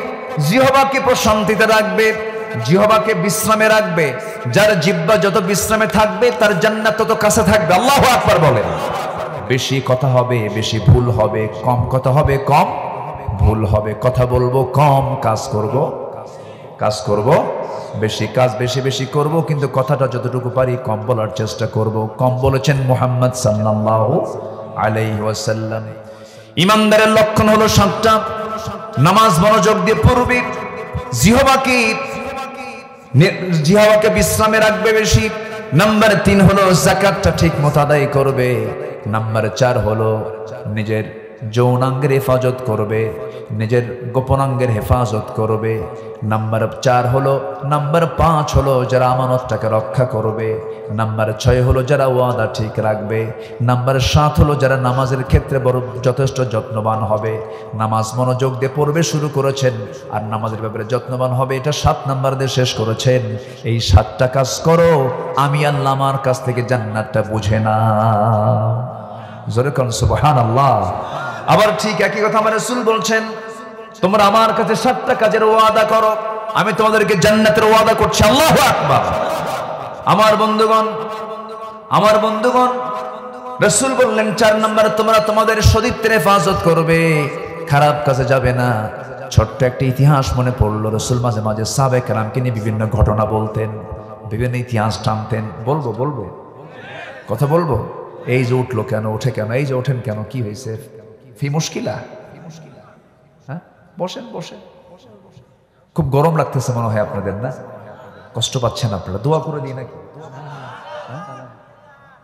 Speaker 1: জিহ্বাকে প্রশান্তিতে রাখবে, জিহ্বাকে বিশ্রামে রাখবে, যার জিহ্বা যত বিশ্রামে থাকবে তার জান্নাত তত কাছে থাকবে। আল্লাহু আকবার বলেন। বেশি কথা হবে বেশি ভুল হবে, কম কথা হবে কম ভুল হবে। কথা বলবো কম, কাজ করব বেশি, কাজ বেশি বেশি করব, কিন্তু কথাটা যতটুকু পারি কম বলার চেষ্টা করব। কম বলেছেন মুহাম্মদ সাল্লাল্লাহু আলাইহি ওয়াসাল্লাম। ইমানদারের লক্ষণ হলো 7টা। নামাজ মনোযোগ দিয়ে পড়বে, জিহ্বাকে বিশ্রামে রাখবে বেশি। নাম্বার 3 হলো যাকাতটা ঠিক মতো আদায় করবে। নাম্বার 4 হলো নিজের যৌনাঙ্গের হেফাজত করবে, নিজের গোপনাঙ্গের হেফাজত করবে। নাম্বার 5 হলো যারা আমানতটাকে রক্ষা করবে। নাম্বার 6 হলো যারা ওয়াদা ঠিক রাখবে। নাম্বার 7 হলো যারা নামাজের ক্ষেত্রে বড় যথেষ্ট যত্নবান হবে। নামাজ মনোযোগ দিয়ে পড়বে শুরু করেছেন, আর নামাজের ব্যাপারে যত্নবান হবে, এটা 7 নাম্বার দিয়ে শেষ করেছেন। এই 7টা কাজ করো, আমি আল্লাহ আমার কাছ থেকে জান্নাতটা বুঝে না। জোরে কোন সুবহানাল্লাহ। আবার ঠিক একই কথা আমার রাসূল বলছেন, তোমরা আমার কাছে 7টা কাজের ওয়াদা করো, আমি তোমাদেরকে জান্নাতের ওয়াদা করছি। আল্লাহু আকবার। আমার বন্ধুগণ রাসূল বললেন 4 নম্বরে তোমরা তোমাদের সতীত্বের হেফাজত করবে, খারাপ কাজে যাবে না। ছোট্ট একটা ইতিহাস মনে পড়লো, রাসূল মাঝে মাঝে সাহাবায়ে কেরামকে নিয়ে বিভিন্ন ঘটনা বলতেন, বিভিন্ন ইতিহাস টানতেন। বলবো কথা বলবো। এই যে উঠলো কেন, ওঠে কেন, এই যে ওঠেন কেন, কি হয়েছে, ফি মুশকিলা? হ্যাঁ, বসেন। খুব গরম লাগতেছে মনে হয় আপনাদের, না? কষ্ট পাচ্ছেন আপনারা? দোয়া করে দিই নাকি?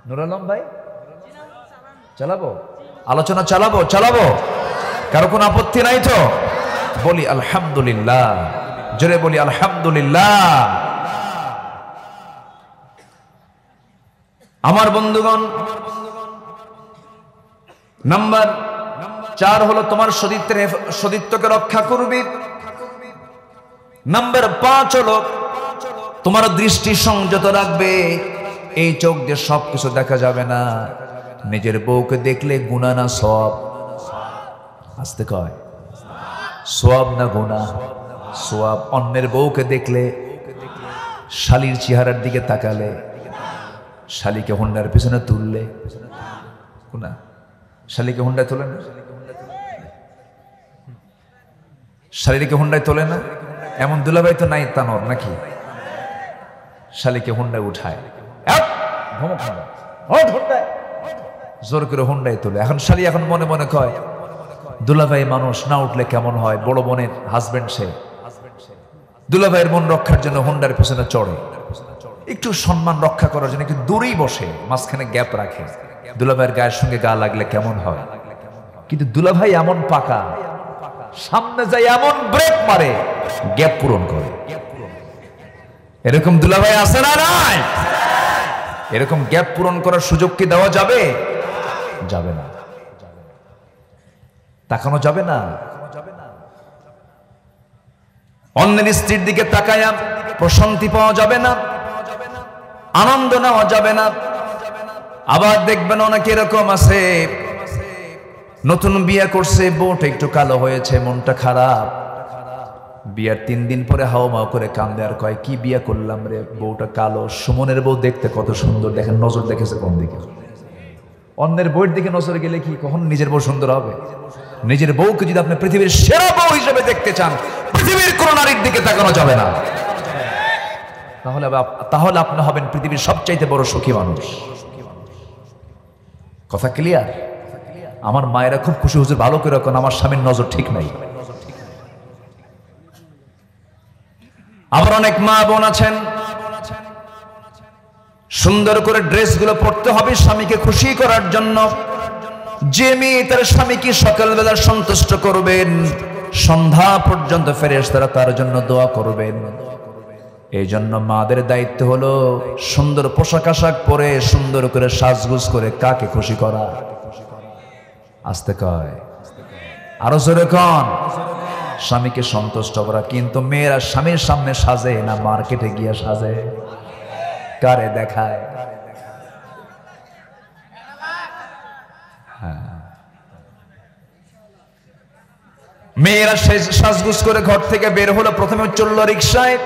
Speaker 1: নুর আলম ভাই, চালাবো আলোচনা, চালাবো। কারো কোনো আপত্তি নাই তো? বলি আলহামদুলিল্লাহ, জোরে বলি আলহামদুলিল্লাহ। আমার বন্ধুগণ, নাম্বার 4 হলো তোমার সতীত্বকে রক্ষা করবে। নাম্বার 5 হলো তোমার দৃষ্টি সংযত রাখবে। এই চোখ দিয়ে সবকিছু দেখা যাবে না। নিজের বউকে দেখলে গুনাহ না সওয়াব? আসতে কয়, সওয়াব না গুনাহ? সওয়াব। অন্যের বউকে দেখলে, শালীর চেহারার দিকে তাকালে, শালীকে হুন্ডার পিছনে তুললে, গুনাহ। শালীকে হুন্ডায় তোলে না? শালীকে হুন্ডায় তোলে না? এমন দুলাভাই তো নাই তানোর নাকি? শালীকে হুন্ডায় উঠায়, জোর করে হুন্ডায় তোলে। এখন শালী এখন মনে মনে কয়, দুলাভাই মানুষ না উঠলে কেমন হয়, বড় বোনের হাজবেন্ড সে, দুলাভাইয়ের মন রক্ষার জন্য হুন্ডার পিছনে চড়ে, একটু সম্মান রক্ষা করার জন্য একটু দূরেই বসে, মাঝখানে গ্যাপ রাখে। দুলাভাইয়ের গায়ের সঙ্গে গা লাগলে কেমন হয়? কিন্তু দুলাভাই এমন পাকা, সামনে যায় এমন ব্রেক মারে, গ্যাপ পূরণ করে। এরকম দুলাভাই আছে না নাই? এরকম গ্যাপ পূরণ করার সুযোগ কি দেওয়া যাবে? যাবে না, তাকানো যাবে না। অন্যের স্ত্রীর দিকে তাকায়া প্রশান্তি পাওয়া যাবে না, আনন্দ নেওয়া যাবে না। আবার দেখবেন অনেকে এরকম আছে, নতুন বিয়ে করছে, বউটা একটু কালো হয়েছে, মনটা খারাপ। বিয়ার 3 দিন পরে হাওমাও করে কান্দে আর কয়, কি বিয়ে করলাম রে, বউটা কালো। সুমনের বউ দেখতে কত সুন্দর, দেখেন নজর দেখেছে কোন দিকে? অন্যের বউয়ের দিকে নজর গেলে কি কখন নিজের বউ সুন্দর হবে? নিজের বউকে যদি আপনি পৃথিবীর সেরা বউ হিসেবে দেখতে চান, পৃথিবীর কোন নারীর দিকে তাকানো যাবে না। তাহলে আপনি হবেন পৃথিবীর সবচাইতে বড় সুখী মানুষ। কথা ক্লিয়ার? আমার মায়েরা খুব খুশি, হুজুর ভালো করে রাখুন, আমার স্বামীর নজর ঠিক নাই। আবার অনেক মা বোন আছেন, সুন্দর করে ড্রেসগুলো পরতে হবে স্বামীকে খুশি করার জন্য। যে মেয়ে তার স্বামীকে সকালবেলা সন্তুষ্ট করবেন, সন্ধ্যা পর্যন্ত ফেরেশতারা তার জন্য দোয়া করবেন। এই জন্য মাদের দায়িত্ব হলো সুন্দর পোশাক আশাক পরে সুন্দর করে সাজগুজ করে কাকে খুশি করা। আসতে কয়, আরো জোরে কন, স্বামীকে সন্তুষ্ট করা। কিন্তু মেয়েরা স্বামীর সামনে সাজে না মার্কেটে গিয়ে সাজে, কারে দেখায়। মেয়েরা সাজগুজ করে ঘর থেকে বের হলো, প্রথমে চললো রিক্সায়।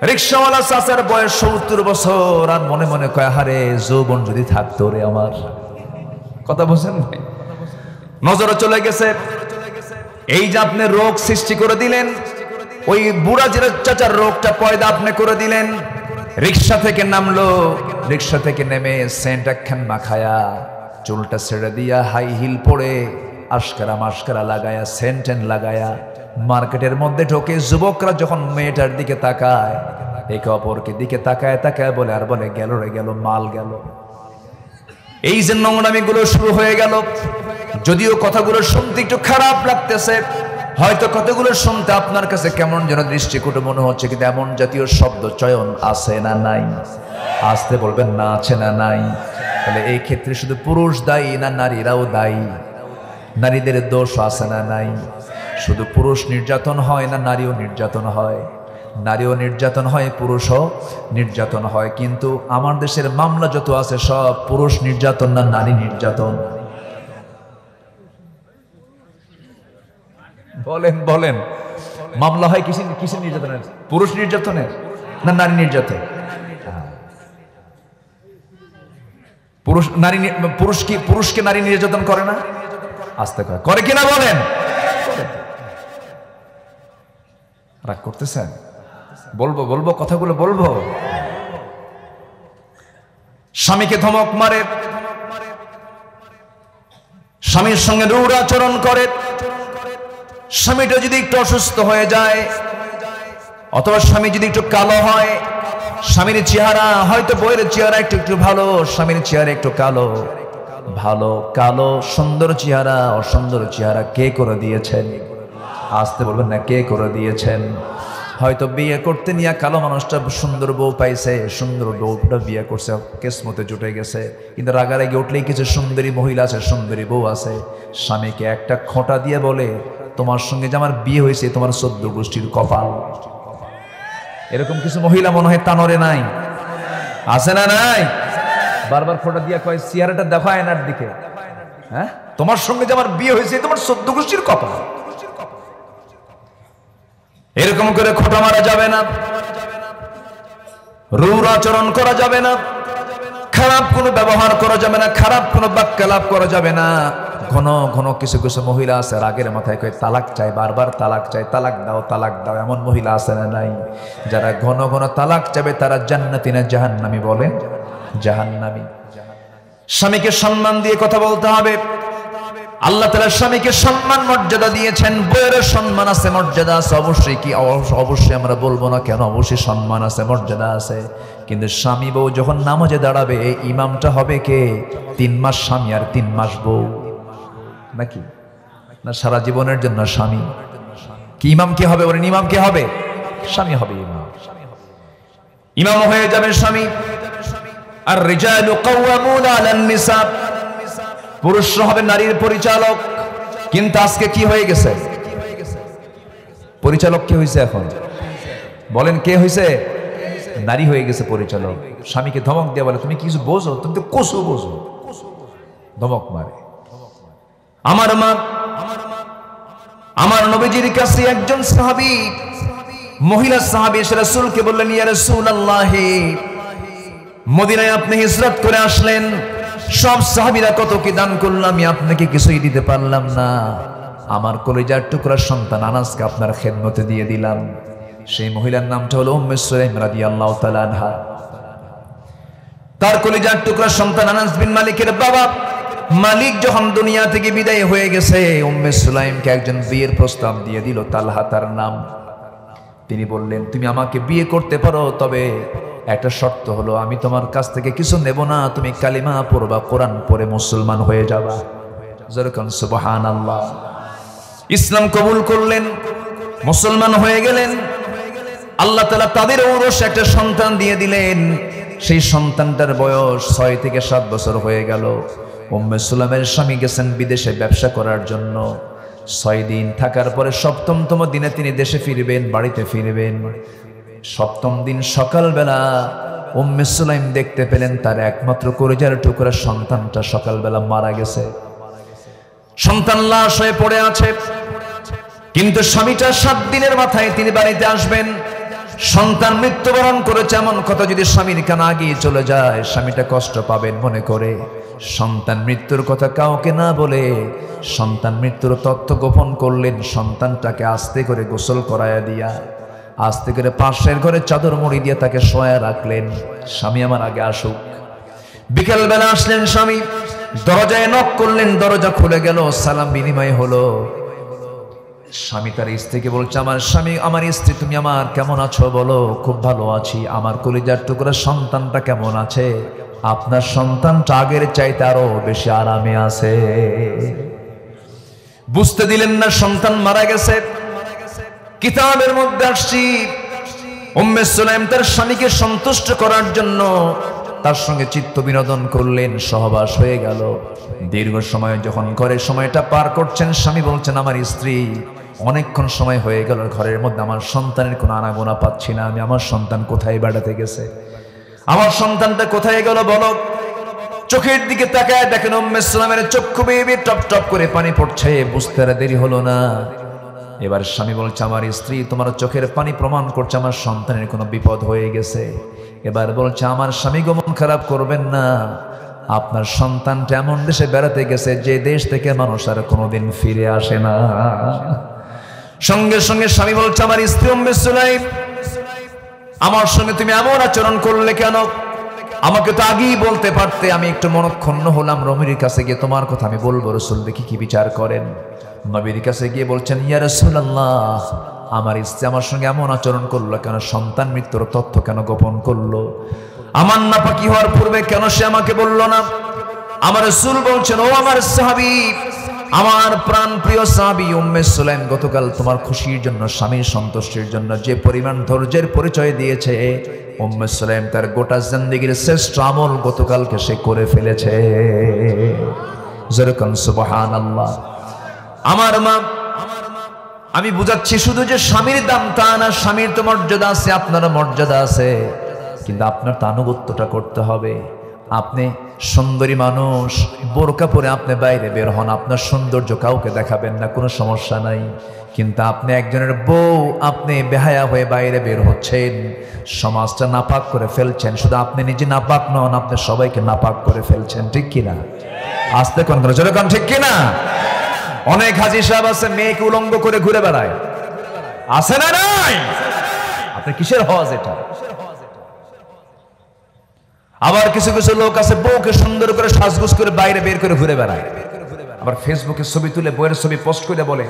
Speaker 1: রিক্সাওয়ালা চাচার বয়স 70 বছর, আর মনে মনে কয় হারে যৌবন যদি থাকতো রে আমার। কথা বুঝেন? নজরে চলে গেছে, এই যে আপনি রোগ সৃষ্টি করে দিলেন, ওই বুড়া চাচার রোগটা পয়দা আপনি করে দিলেন। রিক্সা থেকে নামলো, রিক্সা থেকে নেমে সেন্ট একখান মাখায়া, চুলটা ছেড়ে দিয়া, হাই হিল পরে, আশকারা মাস্কারা লাগায়া, সেন্টেন লাগায়া মার্কেটের মধ্যে ঢোকে। যুবকরা যখন মেয়েটার দিকে তাকায়, একে অপরকে দিকে তাকায় তাকায় বলে, আর বলে গেল রে গেল, মাল গেল। এই যে নোংরামিগুলো শুরু হয়ে গেল। যদিও কথাগুলো শুনতে একটু খারাপ লাগতেছে, হয়তো কথাগুলো শুনতে আপনার কাছে কেমন যেন দৃষ্টিকটু মনে হচ্ছে, কিন্তু এমন জাতীয় শব্দ চয়ন আছে না নাই? আসতে বলবেন না আছে না নাই? তাহলে এই ক্ষেত্রে শুধু পুরুষ দায়ী না নারীরাও দায়ী? নারীদের দোষ আছে না নাই? শুধু পুরুষ নির্যাতন হয় না নারীও নির্যাতন হয়? নারীও নির্যাতন হয়, পুরুষও নির্যাতন হয়। কিন্তু আমার দেশের মামলা যত আছে সব পুরুষ নির্যাতন না নারী নির্যাতন? বলেন বলেন, মামলা হয় কিসের নির্যাতনের? পুরুষ নির্যাতনের না নারী নির্যাতন? পুরুষকে নারী নির্যাতন করে না? আস্তে করে কিনা বলেন? রাগ করতেছেন? বলবো কথাগুলো বলবো। স্বামীকে ধমক মারে, স্বামীর সঙ্গে রূঢ় আচরণ করে। স্বামীটা যদি একটু অসুস্থ হয়ে যায়, অথবা স্বামী যদি একটু কালো হয়, স্বামীর চেহারা হয়তো বইয়ের চেহারা একটু ভালো, স্বামীর চেহারা একটু কালো, ভালো কালো সুন্দর চেহারা অসুন্দর চেহারা কে করে দিয়েছেন? আসতে বলবেন না, কে করে দিয়েছেন? হয়তো বিয়ে করতে নিয়ে কালো মানুষটা সুন্দর বউ পাইছে, সুন্দর বউটা বিয়ে করছে, কিসমতে জুটে গেছে। কিন্তু রাগারাগি উঠলেই কিছু সুন্দরী মহিলা আছে, সুন্দরী বউ আছে, স্বামীকে একটা খোঁটা দিয়ে বলে, তোমার সঙ্গে যে আমার বিয়ে হয়েছে তোমার 14 গোষ্ঠীর কপাল। এরকম কিছু মহিলা মনে হয় তানরে নাই? আছে না নাই? বারবার খোঁটা দিয়ে কয়, চেহারাটা দেখো আয়নার দিকে, হ্যাঁ তোমার সঙ্গে যে আমার বিয়ে হয়েছে তোমার 14 গোষ্ঠীর কপাল। এরকম করে খোঁটা মারা যাবে না, রূঢ় আচরণ করা যাবে না, খারাপ কোনো ব্যবহার করা যাবে না, খারাপ কোনো বাক্যালাপ করা যাবে না। ঘন ঘন কিছু কিছু মহিলা আছে রাগের মাথায় কয় তালাক চাই, বারবার তালাক চাই, তালাক দাও তালাক দাও। এমন মহিলা আছে না নাই? যারা ঘন ঘন তালাক চাবে তারা জান্নাতি না জাহান্নামী? বলেন জাহান্নামী। স্বামীকে সম্মান দিয়ে কথা বলতে হবে। আল্লাহ তাআলা স্বামীকে সম্মান মর্যাদা দিয়েছেন, বউয়ের সম্মান আছে, মর্যাদা আছে। অবশ্যই কি অবশ্যই আমরা বলবো না কেন, অবশ্যই সম্মান আছে, মর্যাদা আছে। কিন্তু স্বামী বউ যখন নামাজে দাঁড়াবে, এই ইমামটা হবে কে? 3 মাস স্বামী আর 3 মাস বউ, নাকি? না সারা জীবনের জন্য স্বামী? কি ইমাম কে হবে? বলেন ইমাম কে হবে? স্বামী হবে ইমাম। ইমাম হয়ে যাবে স্বামী। আর রিজালু কাওয়ামুনা আলান নিসা, পুরুষরা হবে নারীর পরিচালক। কিন্তু আজকে কি হয়ে গেছে? পরিচালক কে হয়েছে এখন? বলেন কে হয়েছে? নারী হয়ে গেছে পরিচালক। স্বামীকে ধমক দিয়ে বলে, তুমি কিছু বোঝো? তুমি তো কসু বোঝো। ধমক মারে। আমার মা, আমার নবীজির কাছে একজন সাহাবী, মহিলা সাহাবী এসে রাসূলকে বললেন, ইয়া রাসূলুল্লাহ, মদিনায় আপনি হিজরত করে আসলেন, সব সাহাবীরা কত কি দান করলাম, আমি আপনাকে কিছুই দিতে পারলাম না। আমার কলিজার টুকরা সন্তান আনাসকে আপনার খেদমতে দিয়ে দিলাম। সেই মহিলার নামটা হলো উম্মে সুলাইম রাদিয়াল্লাহু তাআলা আনহা। তার কলিজার টুকরা সন্তান আনাস বিন মালিকের বাবা মালিক যখন দুনিয়া থেকে বিদায় হয়ে গেছে, উম্মে সুলাইমকে একজন বিয়ের প্রস্তাব দিয়ে দিল, তালহা তার নাম। তিনি বললেন, তুমি আমাকে বিয়ে করতে পারো, তবে একটা শর্ত হলো, আমি তোমার কাছ থেকে কিছু নেব না, তুমি কালিমা পড়বা, কোরআন পড়ে মুসলমান হয়ে যাবা। যেরকম সুবহানাল্লাহ। ইসলাম কবুল করলেন, মুসলমান হয়ে গেলেন। আল্লাহ তাআলা তাদের ঔরসে একটা সন্তান দিয়ে দিলেন। সেই সন্তানটার বয়স 6 থেকে 7 বছর হয়ে গেল। উম্মে সুলাইমের স্বামী গেছেন বিদেশে ব্যবসা করার জন্য। 6 দিন থাকার পরে 7তম দিনে তিনি দেশে ফিরবেন, বাড়িতে ফিরবেন। 7ম দিন সকালবেলা উম্মে সুলাইম দেখতে পেলেন তার একমাত্র কলিজার টুকরা সন্তানটা সকালবেলা মারা গেছে। সন্তান লাশ হয়ে পড়ে আছে। কিন্তু স্বামীটা 7 দিনের মাথায় তিনি বাড়িতে আসবেন। সন্তান মৃত্যুবরণ করেছে এমন কথা যদি স্বামীর কানে আগিয়ে চলে যায়, স্বামীটা কষ্ট পাবেন মনে করে সন্তান মৃত্যুর কথা কাউকে না বলে সন্তান মৃত্যুর তথ্য গোপন করলেন। সন্তানটাকে আস্তে করে গোসল করায়া দিয়া আস্তে করে পাশের ঘরে চাদর মুড়ি দিয়ে তাকে শোয়া রাখলেন। স্বামী আমার আগে আসুক। বিকেলবেলা আসলেন স্বামী, দরজায় নক করলেন, দরজা খুলে গেল, সালাম বিনিময় হলো। স্বামী তার স্ত্রীকে বলছে, আমার স্বামী, আমার স্ত্রী তুমি আমার কেমন আছো বলো। খুব ভালো আছি। আমার কলিজার টুকরা সন্তানটা কেমন আছে? আপনার সন্তানটা আগের চাইতে আরো বেশি আরামে আছে। বুঝতে দিলেন না সন্তান মারা গেছে। কিতাবের মধ্যে আসছি উম্মে সুলাইম তার স্বামীকে সন্তুষ্ট করার জন্য তার সঙ্গে চিত্ত বিনোদন করলেন, সহবাস হয়ে গেল। দীর্ঘ সময় যখন ঘরে সময়টা পার করছেন, স্বামী বলছেন, আমার স্ত্রী অনেকক্ষণ সময় হয়ে গেল ঘরের মধ্যে আমার সন্তানের কোনো আনাগোনা পাচ্ছি না। আমি আমার সন্তান কোথায় বেড়াতে গেছে? আমার সন্তানটা কোথায় গেল বলো? চোখের দিকে তাকায় দেখেন উম্মে সুলাইমের চক্ষু বেয়ে টপ টপ করে পানি পড়ছে। বুঝতে আর দেরি হলো না। এবার স্বামী বলছে, আমার স্ত্রী তোমার চোখের পানি প্রমাণ করছে আমার সন্তানের কোনো বিপদ হয়ে গেছে। এবার বলছে, আমার স্বামী মন খারাপ করবেন না, আপনার সন্তানটা এমন দেশে বেড়াতে গেছে যে দেশ থেকে মানুষ আর কোনোদিন ফিরে আসে না। সঙ্গে সঙ্গে স্বামী বলছে, আমার স্ত্রী উম্মে সুলাইম, আমার সঙ্গে তুমি এমন আচরণ করলে কেন? আমাকে তো আগেই বলতে পারতে। আমি একটু মনক্ষুণ্ণ হলাম, নবীর কাছে গিয়ে তোমার কথা আমি বলবো, রাসূল দেখি কি বিচার করেন। নবীর কাছে গিয়ে বলছেন, ইয়া রাসূলুল্লাহ, আমার স্ত্রী আমার সঙ্গে এমন আচরণ করলো কেন? সন্তান মৃত্যুর তথ্য কেন গোপন করলো? আমার নাপাকি হওয়ার পূর্বে কেন সে আমাকে বলল না? আমার রাসূল বলছেন, ও আমার সাহাবী, আমার প্রাণ প্রিয় সাহাবী উম্মে সুলাইম গতকাল তোমার খুশির জন্য, স্বামীর সন্তুষ্টির জন্য যে পরিমাণ ধৈর্যের পরিচয় দিয়েছে, উম্মে সুলাইম তার গোটা জিন্দেগীর শ্রেষ্ঠ আমল গতকালকে সে করে ফেলেছে। যেরকম সুবহানাল্লাহ। আমার মা, আমি বুঝাচ্ছি শুধু যে স্বামীর দাম তা না, স্বামীর তো মর্যাদা আছে, আপনারও মর্যাদা আছে, কিন্তু আপনার তো আনুগত্যটা করতে হবে। আপনি সুন্দরী মানুষ, বোরকা পরে আপনি বাইরে বের হন, আপনার সৌন্দর্য কাউকে দেখাবেন না, কোনো সমস্যা নাই। কিন্তু আপনি একজনের বউ, আপনি বেহায়া হয়ে বাইরে বের হচ্ছেন, সমাজটা নাপাক করে ফেলছেন। শুধু আপনি নিজে নাপাক নন, আপনি সবাইকে নাপাক করে ফেলছেন। ঠিক কিনা? আস্তে কোন করে জোরে কোন, ঠিক কিনা? অনেক হাজী সাহেব আছে মেয়েকে উলঙ্গ করে ঘুরে বেড়ায়, আছে না নাই? আপনি কিসের হওয়াজ এটা? আবার কিছু কিছু লোক আছে বউকে সুন্দর করে সাজগোজ করে বাইরে বের করে ঘুরে বেড়ায়, আবার ফেসবুকে ছবি তুলে বউয়ের ছবি পোস্ট করে বলে,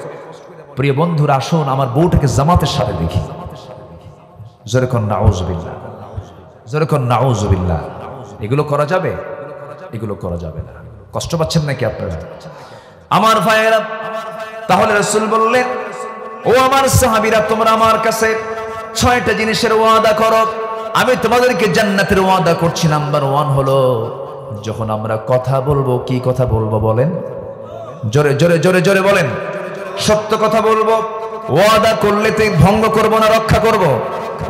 Speaker 1: প্রিয় বন্ধুরা আসুন আমার বউটাকে জামাতের সাথে দেখি। যেরকম নাউজুবিল্লাহ, যেরকম নাউজুবিল্লাহ। এগুলো করা যাবে? এগুলো করা যাবে না। কষ্ট পাচ্ছেন নাকি আপনারা? আমার ভাইয়েরা, তাহলে রাসূল বললেন, ও আমার সাহাবীরা, তোমরা আমার কাছে 6টা জিনিসের ওয়াদা করো, আমি তোমাদেরকে জান্নাতের ওয়াদা করছি। নাম্বার 1 হলো, যখন আমরা কথা বলবো, কি কথা বলবো বলেন? জোরে জোরে জোরে জোরে বলেন। সত্য কথা বলবো। ওয়াদা করলে তো ভঙ্গ করব না, রক্ষা করব?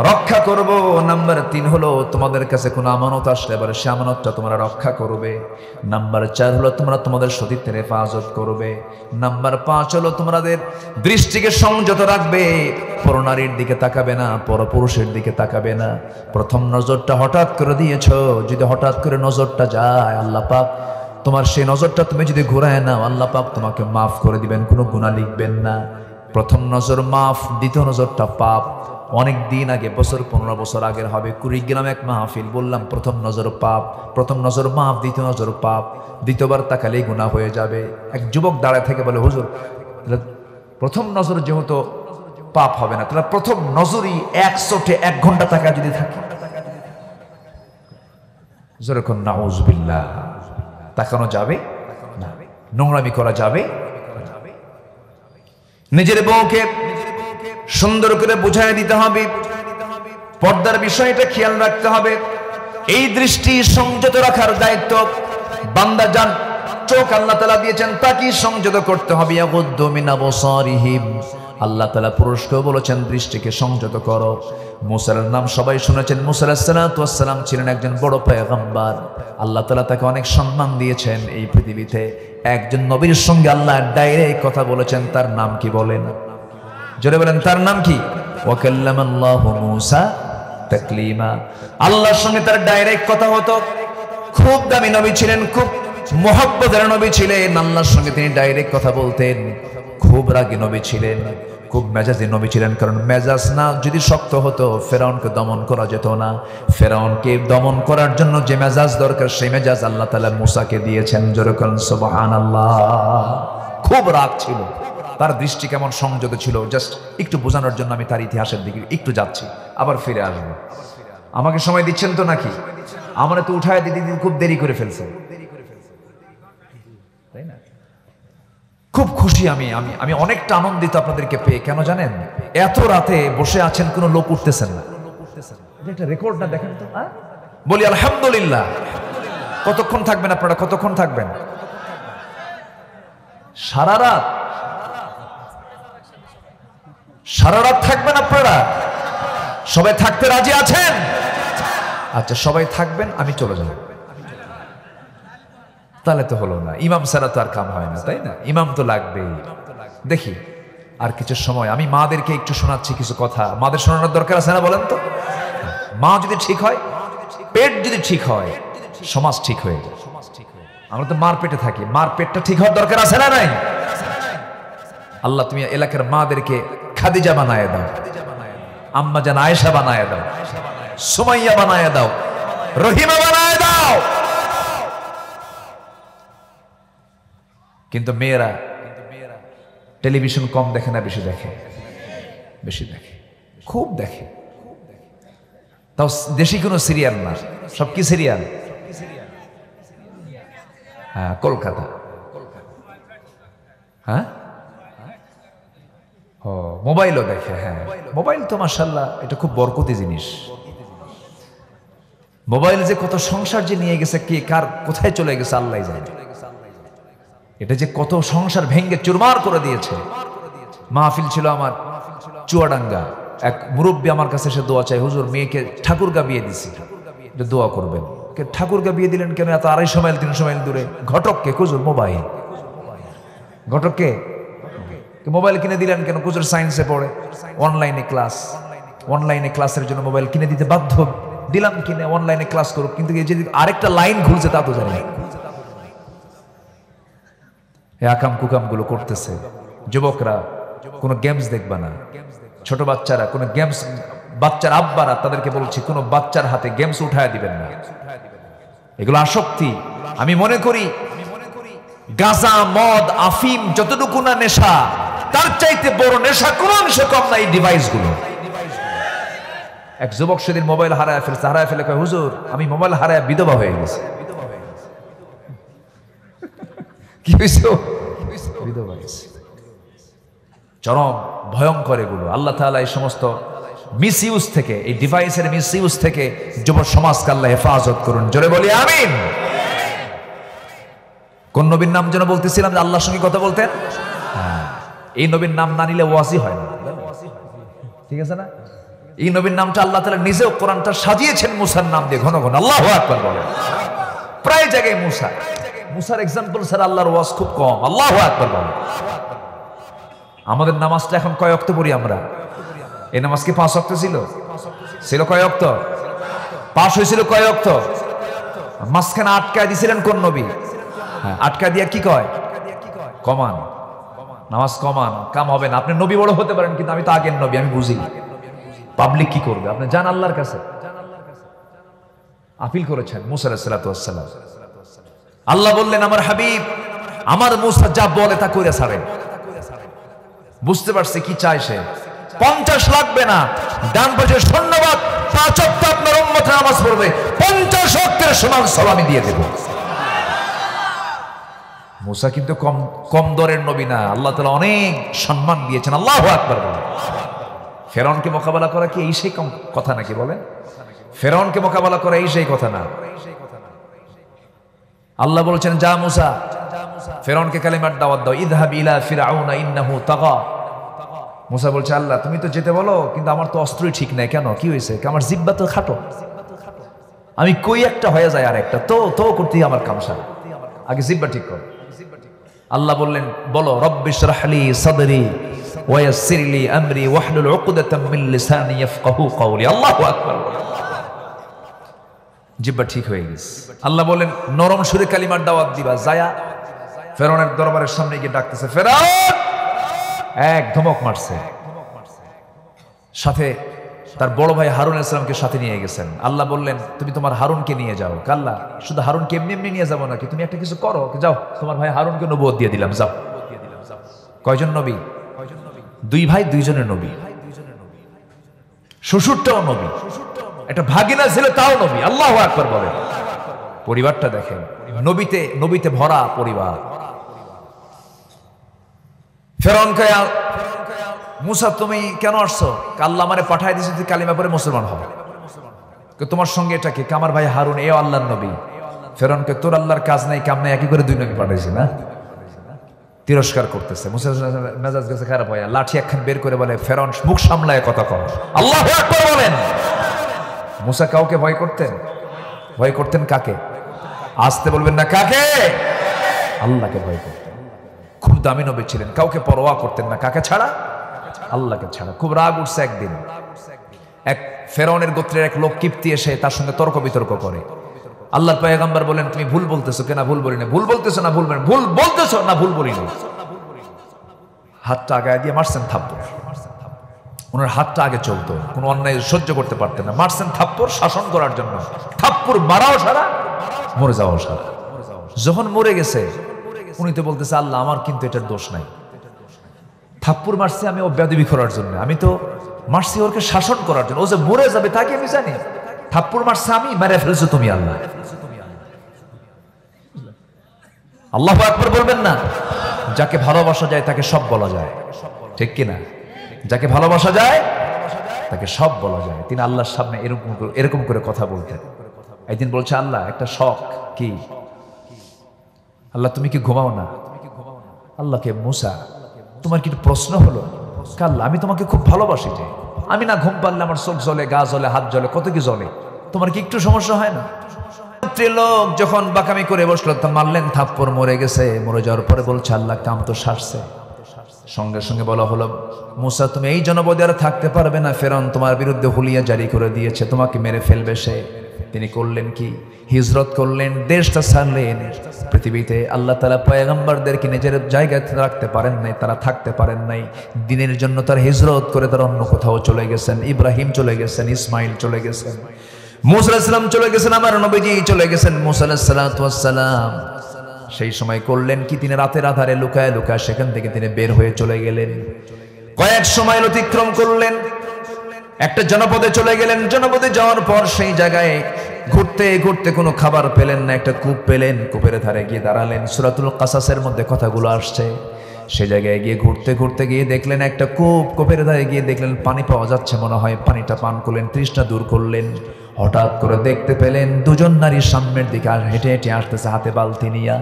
Speaker 1: রক্ষা করব। নাম্বার 3 হলো, তোমাদের কাছে কোনো আমানত আসলে এবার সে আমানতটা তোমরা রক্ষা করবে। নাম্বার 4 হলো, তোমরা তোমাদের সতীত্বের হেফাজত করবে। নাম্বার 5 হলো, তোমাদের দৃষ্টিকে সংযত রাখবে, পরনারীর দিকে তাকাবে না, পরপুরুষের দিকে তাকাবে না। প্রথম নজরটা হঠাৎ করে দিয়েছো, যদি হঠাৎ করে নজরটা যায়, আল্লাহ পাক তোমার সেই নজরটা তুমি যদি ঘুরায় নাও, আল্লাহ পাক তোমাকে মাফ করে দিবেন, কোনো গুনাহ লিখবেন না। প্রথম নজর মাফ, দ্বিতীয় নজরটা পাপ। অনেক দিন আগে, 15 বছর আগের হবে, কুড়িগ্রামে এক মাহফিল, বললাম প্রথম নজর পাপ, প্রথম নজর মাফ, দ্বিতীয় নজর পাপ, দ্বিতীয়বার তাকালেই গুনাহ হয়ে যাবে। এক যুবক দাঁড়ায় থেকে বলে, হুজুর প্রথম নজর যেহেতু পাপ হবে না, তাহলে প্রথম নজরই 1 ঘন্টা তাকায় যদি থাকে, যেরকম নাউজুবিল্লাহ, তাকানো যাবে না, নোংরামি করা যাবে। নিজের বউকে সুন্দর করে বুঝাই দিতে হবে, পর্দার বিষয়টা খেয়াল রাখতে হবে। এই দৃষ্টি সংযত রাখার দায়িত্ব বান্দা যার চোখ আল্লাহ তাআলা দিয়েছেন তাকে সংযত করতে হবে। ইয়াগুদ্দু মিন আবসারিহিম, আল্লাহ তাআলা পুরুষকেও বলেছেন দৃষ্টিকে সংযত করো। মুসার নাম সবাই শুনেছেন। মুসা আলাইহিস সালাতু ওয়াস সালাম ছিলেন একজন বড় পয়গম্বর। আল্লাহ তাআলা তাকে অনেক সম্মান দিয়েছেন। এই পৃথিবীতে একজন নবীর সঙ্গে আল্লাহ ডাইরেক্ট কথা বলেছেন, তার নাম কি বলেন? জোরে বলেন, তার নাম কি? ওয়া কাল্লামাল্লাহু মূসা তাকলিমা। আল্লাহর সঙ্গে তার ডাইরেক্ট কথা হতো। খুব দামি নবী ছিলেন, খুব মুহাব্বতের নবী ছিলেন। আল্লাহর সঙ্গে তিনি ডাইরেক্ট কথা বলতেন। খুব রাগী নবী ছিলেন, খুব মেজাজি নবী ছিলেন। কারণ মেজাজ না যদি শক্ত হতো ফেরাউনকে দমন করা যেত না। ফেরাউনকে দমন করার জন্য যে মেজাজ দরকার সেই মেজাজ আল্লাহ তাআলা মূসাকে দিয়েছেন। জোরে বলেন সুবহানাল্লাহ। খুব রাগ ছিল, তার দৃষ্টি কেমন সংযত ছিল, জাস্ট একটু বোঝানোর জন্য আমি তার ইতিহাসের দিকে একটু যাচ্ছি, আবার ফিরে আসবো। আমাকে সময় দিচ্ছেন তো নাকি? আমার তো উঠায় দিদি খুব দেরি করে ফেলছে, তাই না? খুব খুশি আমি আমি আমি অনেকটা আনন্দিত আপনাদেরকে পেয়ে। কেন জানেন? এত রাতে বসে আছেন, কোনো লোক উঠতেছেন না। এটা রেকর্ড না, দেখেন তো। বলি আলহামদুলিল্লাহ। কতক্ষণ থাকবেন আপনারা? কতক্ষণ থাকবেন? সারা রাত? সারা রাত থাকবেন আপনারা? সবাই থাকতে রাজি আছেন? আচ্ছা, সবাই থাকবেন, আমি চলে যাব। তাহলে তো হলো না, ইমাম ছাড়া তো আর কাম হয় না, তাই না? ইমাম তো লাগবেই। দেখি আর কিছু সময় আমি মাদেরকে একটু শোনাচ্ছি কিছু কথা। মাদের শোনানোর দরকার আছে না, বলেন তো? মা যদি ঠিক হয়, পেট যদি ঠিক হয়, সমাজ ঠিক হয়ে যায়। আমরা তো মার পেটে থাকি, মার পেটটা ঠিক হওয়ার দরকার আছে না নাই? আল্লাহ তুমি এলাকার মাদেরকে খাদিজা বানায় দাও, আম্মা জান আয়েশা বানায় দাও, সুমাইয়া বানায় দাও, রহিমা বানায় দাও। কিন্তু মেয়েরা টেলিভিশন কম দেখে না, বেশি দেখে? বেশি দেখে, খুব দেখে। তাও দেশি কোনো সিরিয়াল না, সব কি সিরিয়াল? হ্যাঁ, কলকাতা। হ্যাঁ, ও মোবাইলও দেখে। হ্যাঁ, মোবাইল তো মাশাআল্লাহ এটা খুব বরকতি জিনিস। মোবাইল যে কত সংসার যে নিয়ে গেছে, কে কার কোথায় চলে গেছে আল্লাহ জানে। এটা যে কত সংসার ভেঙ্গে চুরমার করে দিয়েছে। মাহফিল ছিল আমার চুয়াডাঙ্গা, এক মুরব্বী আমার কাছে এসে দোয়া চাই, হুজুর মেয়েকে ঠাকুরগা বিয়ে দিছি, দোয়া করবেন। ঠাকুরগা বিয়ে দিলেন কেন? এত 250 মাইল 300 মাইল দূরে। ঘটককে? হুজুর মোবাইল। ঘটককে মোবাইল কিনে দিলেন কেন? হুজুর সায়েন্সে পড়ে, অনলাইনে ক্লাস, অনলাইনে ক্লাসের জন্য মোবাইল কিনে দিতে বাধ্য। দিলাম কিনে, অনলাইনে ক্লাস করুক। কিন্তু এই যে আরেকটা লাইন খুলছে তা তো জানি না। আকাম কুকাম গুলো করতেছে। যুবকরা কোনো গেমস দেখবা না, ছোট বাচ্চারা কোনো গেমস, বাচ্চার আব্বারা তাদেরকে বলছি কোনো বাচ্চার হাতে গেমস উঠায় দিবেন না। এগুলো আসক্তি। আমি মনে করি গাঁজা, মদ, আফিম যতটুকু না নেশা, তার চাইতে বড় নেশা কোন অংশ কম না এই ডিভাইস গুলো। এক যুবক সেদিন মোবাইল হারায় ফেলছে, হারায় ফেলে কয়, হুজুর আমি মোবাইল হারায় বিধবা হয়ে গেছে। কি হয়েছে? বিধবা হয়েছে। চরম ভয়ঙ্কর এগুলো। আল্লাহ তাআলা এই সমস্ত মিস ইউজ থেকে, এই ডিভাইসের মিস ইউজ থেকে যুব সমাজকে আল্লাহ হেফাজত করুন। জোরে বলি আমিন। কোন নবীর নাম যেন বলতেছিলাম যে আল্লাহর সঙ্গে কথা বলতেন? এই নবীর নাম না নিলে ওয়াজি হয় না, ঠিক আছে না? এই নবীর নামটা আল্লাহ তাআলা নিজেও কোরআনটা সাজিয়েছেন মুসার নাম দিয়ে ঘন ঘন। আল্লাহু আকবার বলেন। প্রায় জায়গায় মুসা, মুসার এক্সাম্পল স্যার আল্লাহর ওয়াজ খুব কম। আল্লাহু আকবার বলেন। আমাদের নামাজটা এখন কয় ওয়াক্ত পড়ি আমরা? এই নামাজ কি 5 ওয়াক্ত ছিল? ছিল কয় ওয়াক্ত? পাস হয়েছিল কয় ওয়াক্ত? মাঝখানে আটকায় দিছিলেন কোন নবী? আটকা দিয়া কি কয়? কমান। নামাজ কমান, কাম হবে না। আপনি নবী বড় হতে পারেন, কিন্তু আমি তো আগের নবী, আমি বুঝি। পাবলিক কি করবে? আপনি যান আল্লাহর কাছে। আপিল করেছেন মুসা আলাইহিস সালাম। আল্লাহ বললেন আমার হাবিব, আমার মুসা যা বলে তা কইরা ছাড়েন। বুঝতে পারছে কি চায় সে। 50 লাগবে না, ডান পাশে ধন্যবাদ 5 ওয়াক্ত আপনার উম্মত নামাজ পড়বে, 50 ওয়াক্তের সমান সওয়াব আমি দিয়ে দেব। মুসা কিন্তু কম দরের নবী না, আল্লাহ তাআলা অনেক সম্মান দিয়েছেন। আল্লাহু আকবার বলেন। ফেরাউনকে মোকাবেলা করা কি এই সেই কথা নাকি বলেন? ফেরাউনকে মোকাবেলা করা এই সেই কথা না। আল্লাহ বলছেন, যা মুসা, ফেরাউনকে কালিমার দাওয়াত দাও। ইযহাব ইলা ফিরআউনা ইন্নাহু তাগা। মুসা বলছে, আল্লাহ তুমি তো যেতে বলো, কিন্তু আমার তো অস্ত্রই ঠিক নাই। কেন, কি হয়েছে? আমার জিহ্বা তো খাটো, আমি কই একটা হয়ে যায় আর একটা তো করতেই আমার কামসা, আগে জিহ্বা ঠিক কর। আল্লাহ বললেন, বলো রব্বিশরাহ লি সাদরি ওয়া ইয়াসসির লি আমরি ওয়াহলুল উকদাতাম মিন লিসানি ইয়াফকাহু কওলি। আল্লাহু আকবার। জিহ্বা ঠিক হয়ে গেছে। আল্লাহ বলেন, নরম সুরে কালিমার দাওয়াত দিবা। যায়া ফেরাউনের দরবারের সামনে গিয়ে ডাকতেছে, ফেরাউন! এক ধমক মারছে, সাথে তার বড় ভাই হারুন আলাইহিস সালামকে সাথে নিয়ে গেছেন। আল্লাহ বললেন, তুমি তোমার হারুনকে নিয়ে যাও। আল্লাহ, শুধু হারুনকে এমনি এমনি নিয়ে যাবো নাকি? তুমি একটা কিছু করো, যাও, তোমার ভাই হারুনকে নবুয়ত দিয়ে দিলাম, যাও। কয়জন নবী? দুই ভাই দুইজনের নবী, শ্বশুরটাও নবী, একটা ভাগিনা ছিল তাও নবী। আল্লাহু আকবার বলেন। পরিবারটা দেখেন, নবীতে ভরা পরিবার। ফেরাউন কয়া, মুসা তুমি কেন আসছো? আল্লাহ আমারে পাঠায় দিয়েছে, তুই কালিমা পড়ে মুসলমান হবে। তোমার সঙ্গে এটা কি? আমার ভাই হারুন, এ আল্লাহর নবী। ফেরাউনকে, তোর আল্লাহর কাজ নাই কাম নাই, একই করে দুই নবী পাঠাইছি না? তিরস্কার করতেছে। মুসা মেজাজ গেছে খারাপ হয়ে, লাঠি একখান বের করে বলে, ফেরাউন মুখ সামলায় কথা কর। আল্লাহু আকবার বলেন। মুসা কাউকে ভয় করতেন? ভয় করতেন কাকে? আসতে বলবেন না, কাকে? আল্লাহকে ভয় করতেন। খুব দামি নবী ছিলেন, কাউকে পরোয়া করতেন না। কাকে ছাড়া? আল্লাহকে ছাড়া। খুব রাগ উঠছে একদিন, এক ফেরাউনের গোত্রের এক লোক কিপ্তি এসে তার সঙ্গে তর্ক বিতর্ক করে। আল্লাহর পয়গম্বর বলেন, তুমি ভুল বলতেছো কেনা? ভুল বলি না। ভুল বলতেছো না? ভুল ভুল বলতেছো না? ভুল বলি না। হাতটা আগায় দিয়ে মারছেন থাপ্পড়। ওনার হাতটা আগে চলতো, কোনো অন্যায় সহ্য করতে পারতেন না। মারছেন থাপ্পড় শাসন করার জন্য। থাপ্পড় মারাও সারা, মরে যাওয়াও সারা। যখন মরে গেছে, উনি তো বলতেছে, আল্লাহ আমার কিন্তু এটার দোষ নাই। থাপ্পড় মারছি আমি ও বেয়াদবি করার জন্য, আমি তো মারছি ওকে শাসন করার জন্য। ও যে মরে যাবে তাকে আমি জানি। থাপ্পড় মারছে আমি, মেরে ফেলছো তুমি। আল্লাহ, আল্লাহু আকবার বলবেন না? যাকে ভালোবাসা যায় তাকে সব বলা যায়, ঠিক কিনা? যাকে ভালোবাসা যায় তাকে সব বলা যায়। তিনি আল্লাহর সামনে এরকম করে কথা বলতেন। একদিন বলছে, আল্লাহ একটা শখ কি? আল্লাহ তুমি কি ঘুমাও না? আল্লাহকে, মুসা তোমার কি প্রশ্ন হলো? আল্লাহ আমি তোমাকে খুব ভালোবাসি, যে আমি না ঘুম পারলে আমার চোখ জ্বলে, গা জ্বলে, হাত জ্বলে, কত কি জ্বলে। তোমার কি একটু সমস্যা হয় না? লোক যখন বাকামি করে বসলো, তা মারলেন থাপ্পড়, মরে গেছে। মরে যাওয়ার পরে বলছে, আল্লাহ কাম তো সারছে। সঙ্গে সঙ্গে বলা হলো, মুসা তুমি এই জনপদে আর থাকতে পারবে না, ফেরাউন তোমার বিরুদ্ধে হুলিয়া জারি করে দিয়েছে, তোমাকে মেরে ফেলবে সে। তিনি করলেন কি? হিজরত করলেন, দেশটা ছাড়লেন। পৃথিবীতে আল্লাহ তাআলা পয়গম্বরদেরকে নিজের জায়গায় রাখতে পারেন নাই, তারা থাকতে পারেন নাই। দিনের জন্য তার হিজরত করে তারা অন্য কোথাও চলে গেছেন। ইব্রাহিম চলে গেছেন, ইসমাইল চলে গেছেন, মুসা আলাইহিস সালাম চলে গেছেন, আমার নবীজি চলে গেছেন, মুসা আলাইহিস সালাম। সেই সময় করলেন কি? তিনি রাতের আধারে লুকায় লুকায় সেখান থেকে তিনি বের হয়ে চলে গেলেন। কয়েক সময় অতিক্রম করলেন, একটা জনপদে চলে গেলেন। জনপদে যাওয়ার পর সেই জায়গায় ঘুরতে ঘুরতে কোনো খাবার পেলেন না, একটা কূপ পেলেন। কূপের ধারে গিয়ে দাঁড়ালেন। সূরাতুল কাসাসের মধ্যে কথাগুলো আসছে। সেই জায়গায় গিয়ে ঘুরতে ঘুরতে গিয়ে দেখলেন একটা কূপ। কূপের ধারে গিয়ে দেখলেন পানি পাওয়া যাচ্ছে মনে হয়, পানিটা পান করলেন, তৃষ্ণা দূর করলেন। হঠাৎ করে দেখতে পেলেন দুজন নারী সামনের দিকে হেঁটে হেঁটে আসতেছে, হাতে বালতি নিয়া।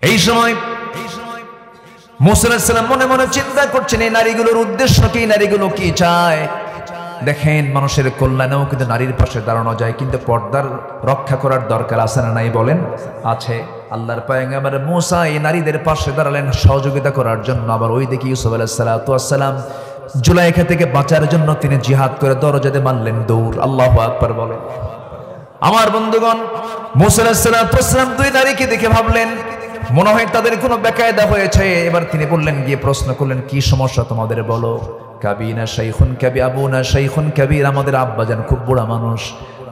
Speaker 1: এই সময় মুসা আলাইহিস সালাম মনে মনে চিন্তা করছেন, এই নারীগুলোর উদ্দেশ্য কি? নারীগুলো কি চায়? দেখেন, মানুষের কল্যাণেও কিন্তু নারীর পাশে দাঁড়ানো যায়, কিন্তু পর্দার রক্ষা করার দরকার আছে না নাই বলেন? আছে। আল্লাহর পয়গম্বর মুসা এই নারীদের পাশে দাঁড়ালেন সহযোগিতা করার জন্য। আবার ওই দিকে ইউসুফ আলাইহিস সালাম জুলাইখা থেকে বাঁচার জন্য তিনি জিহাদ করে দরজাতে মারলেন দৌড়। আল্লাহু আকবার বলেন। আমার বন্ধুগণ, মুসা আলাইহিস সালাম দুই নারীকে দেখে ভাবলেন মনে হয় তাদের কোনো বেকায়দা হয়েছে। এবার তিনি বললেন, গিয়ে প্রশ্ন করলেন, কি সমস্যা তোমাদের বলো? কাবিনা শাইখুন কাবি আবুনা শাইখুন কাবির, আমাদের আব্বাজান খুব বুড়া মানুষ,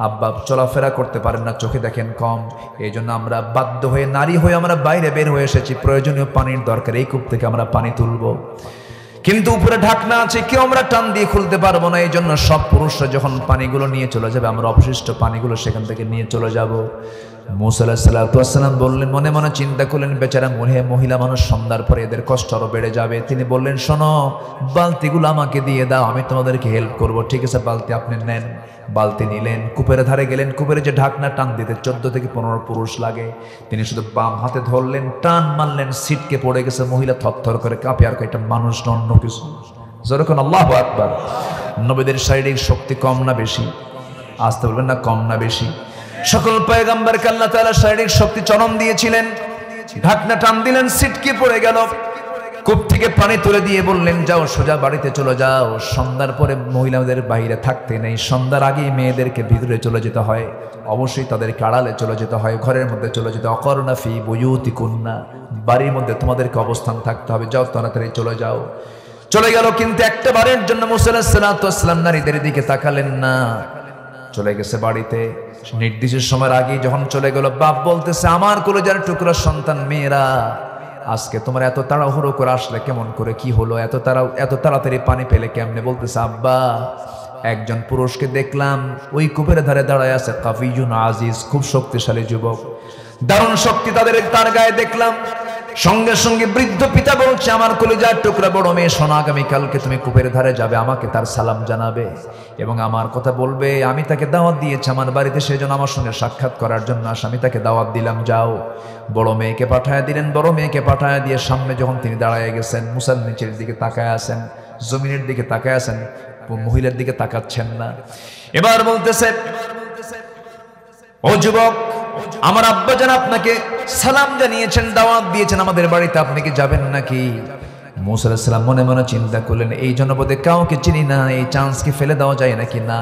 Speaker 1: আব্বা চলাফেরা করতে পারেন না, চোখে দেখেন কম। এই জন্য আমরা বাধ্য হয়ে নারী হয়ে আমরা বাইরে বের হয়ে এসেছি, প্রয়োজনীয় পানির দরকার, এই কূপ থেকে আমরা পানি তুলবো, কিন্তু উপরে ঢাকনা আছে, কেউ আমরা টান দিয়ে খুলতে পারবো না। এই জন্য সব পুরুষরা যখন পানিগুলো নিয়ে চলে যাবে, আমরা অবশিষ্ট পানিগুলো সেখান থেকে নিয়ে চলে যাব। মুসা আলাইহিস সালাতু ওয়াস সালাম বললেন, মনে মনে চিন্তা করলেন বেচারা মহিলা মানুষ, সন্ধ্যার পরে এদের কষ্ট আরো বেড়ে যাবে। তিনি বললেন, শোনো, বালতিগুলো আমাকে দিয়ে দাও, আমি তোমাদেরকে হেল্প করব। ঠিক আছে, বালতি আপনি নেন। বালতি নিলেন, কূপের ধারে গেলেন। কূপের যে ঢাকনা টান দিতে 14 থেকে 15 পুরুষ লাগে, তিনি শুধু বাম হাতে ধরলেন, টান মারলেন, ছিটকে পড়ে গেছে। মহিলা থরথর করে কাঁপে, আর এটা মানুষ না অন্য কিছু। যখন আল্লাহু আকবার। নবীদের শারীরিক শক্তি কম না বেশি? আসতে বলবেন না, কম না বেশি? সকল পয়গম্বরকে আল্লাহ তাআলা শারীরিক শক্তি চরম দিয়েছিলেন। ঢাকনা টান দিলেন, ছিটকে পড়ে গেল। কূপ থেকে পানি তুলে দিয়ে বললেন, যাও সোজা বাড়িতে চলে যাও। সন্ধ্যার পরে মহিলাদের বাইরে থাকতে নেই, সন্ধ্যার আগেই মেয়েদেরকে ভিতরে চলে যেতে হয়, অবশ্যই তাদেরকে আড়ালে চলে যেতে হয়, ঘরের মধ্যে চলে যেতে হয়। অকরনা ফি বুয়ুতিকুন্না, বাড়ির মধ্যে তোমাদেরকে অবস্থান থাকতে হবে, যাও তাড়াতাড়ি চলে যাও। চলে গেল, কিন্তু একটা বারের জন্য মুসা আলাইহিস সালাতু ওয়াস সালাম নারীদের দিকে তাকালেন না, চলে গেছে বাড়িতে। নির্দিষ্ট সময়ের আগে যখন চলে গেল, বাপ বলতেছে, আমার কলেজার টুকরা সন্তান মেয়েরা, আজকে তোমরা এত তাড়াহুড়ো করে আসলে কেমন করে, কি হলো, এত তাড়াতাড়ি পানি পেলে কেমনে? বলতেছে, আব্বা, একজন পুরুষকে দেখলাম ওই কূপের ধারে দাঁড়ায় আছে, কাফিয়ুন আজিজ, খুব শক্তিশালী যুবক, দারুণ শক্তি তার গায়ে দেখলাম। সঙ্গে সঙ্গে বৃদ্ধ পিতা বলছে, আমার কলিজার টুকরা বড় মেয়ে, শোনো, আগামীকালকে তুমি কূপের ধারে যাবে, আমাকে তার সালাম জানাবে এবং আমার কথা বলবে। আমি তাকে দাওয়াত দিয়েছি আমার বাড়িতে, সেজন্য আমার সঙ্গে সাক্ষাৎ করার জন্য আসে, আমি তাকে দাওয়াত দিলাম, যাও। বড় মেয়েকে পাঠায় দিলেন। বড় মেয়েকে পাঠায় দিয়ে সামনে যখন তিনি দাঁড়ায় গেছেন, মুসার নিচের দিকে তাকায় আছেন, জমিনের দিকে তাকায় আছেন, মহিলার দিকে তাকাচ্ছেন না। এবার বলতেছে, ও যুবক, আমার আব্বা জান আপনাকে সালাম জানিয়েছেন, দাওয়াত দিয়েছেন আমাদের বাড়িতে, আপনি কি যাবেন নাকি? মুসা আলাইহিস সালাম মনে মনে চিন্তা করলেন, এই জনপদে কাউকে চিনি না, এই চান্স কি ফেলে দেওয়া যায় নাকি? না,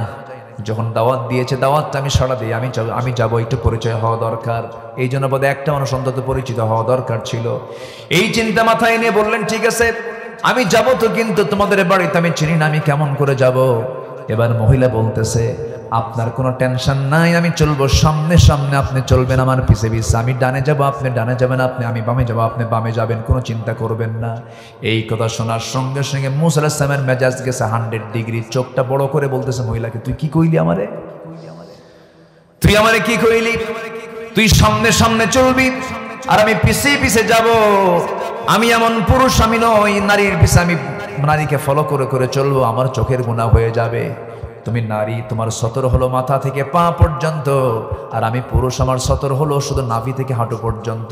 Speaker 1: যখন দাওয়াত দিয়েছে, দাওয়াতটা আমি সাড়া দিই, আমি যাবো, একটু পরিচয় হওয়া দরকার, এই জনপদে একটা মানুষ অন্তত পরিচিত হওয়া দরকার ছিল। এই চিন্তা মাথায় নিয়ে বললেন, ঠিক আছে, আমি যাব তো, কিন্তু তোমাদের বাড়িতে আমি চিনি না, আমি কেমন করে যাব? এবার মহিলা বলতেছে, আপনার কোনো টেনশন নাই, আমি চলবো সামনে সামনে, আপনি চলবেন আমার পিছে পিছে, আমি ডানে যাব, আপনি ডানে যাবেন, আমি বামে যাব, আপনি বামে যাবেন, কোনো চিন্তা করবেন না। এই কথা শোনার সঙ্গে সঙ্গে মুসা আলাইহিস সালামের মেজাজ গেছে 100 ডিগ্রি। চোখটা বড় করে বলতেছে মহিলাকে, তুই কি কইলি আমারে? তুই আমারে কি কইলি? তুই সামনে সামনে চলবি আর আমি পিছে পিছে যাব। আমি এমন পুরুষ আমি নই, নারীর পিছে আমি নারীকে ফলো করে করে চলবো, আমার চোখের গুনাহ হয়ে যাবে। তুমি নারী, তোমার সতর হলো মাথা থেকে পা পর্যন্ত, আর আমি পুরুষ, আমার সতর হলো শুধু নাভি থেকে হাঁটু পর্যন্ত।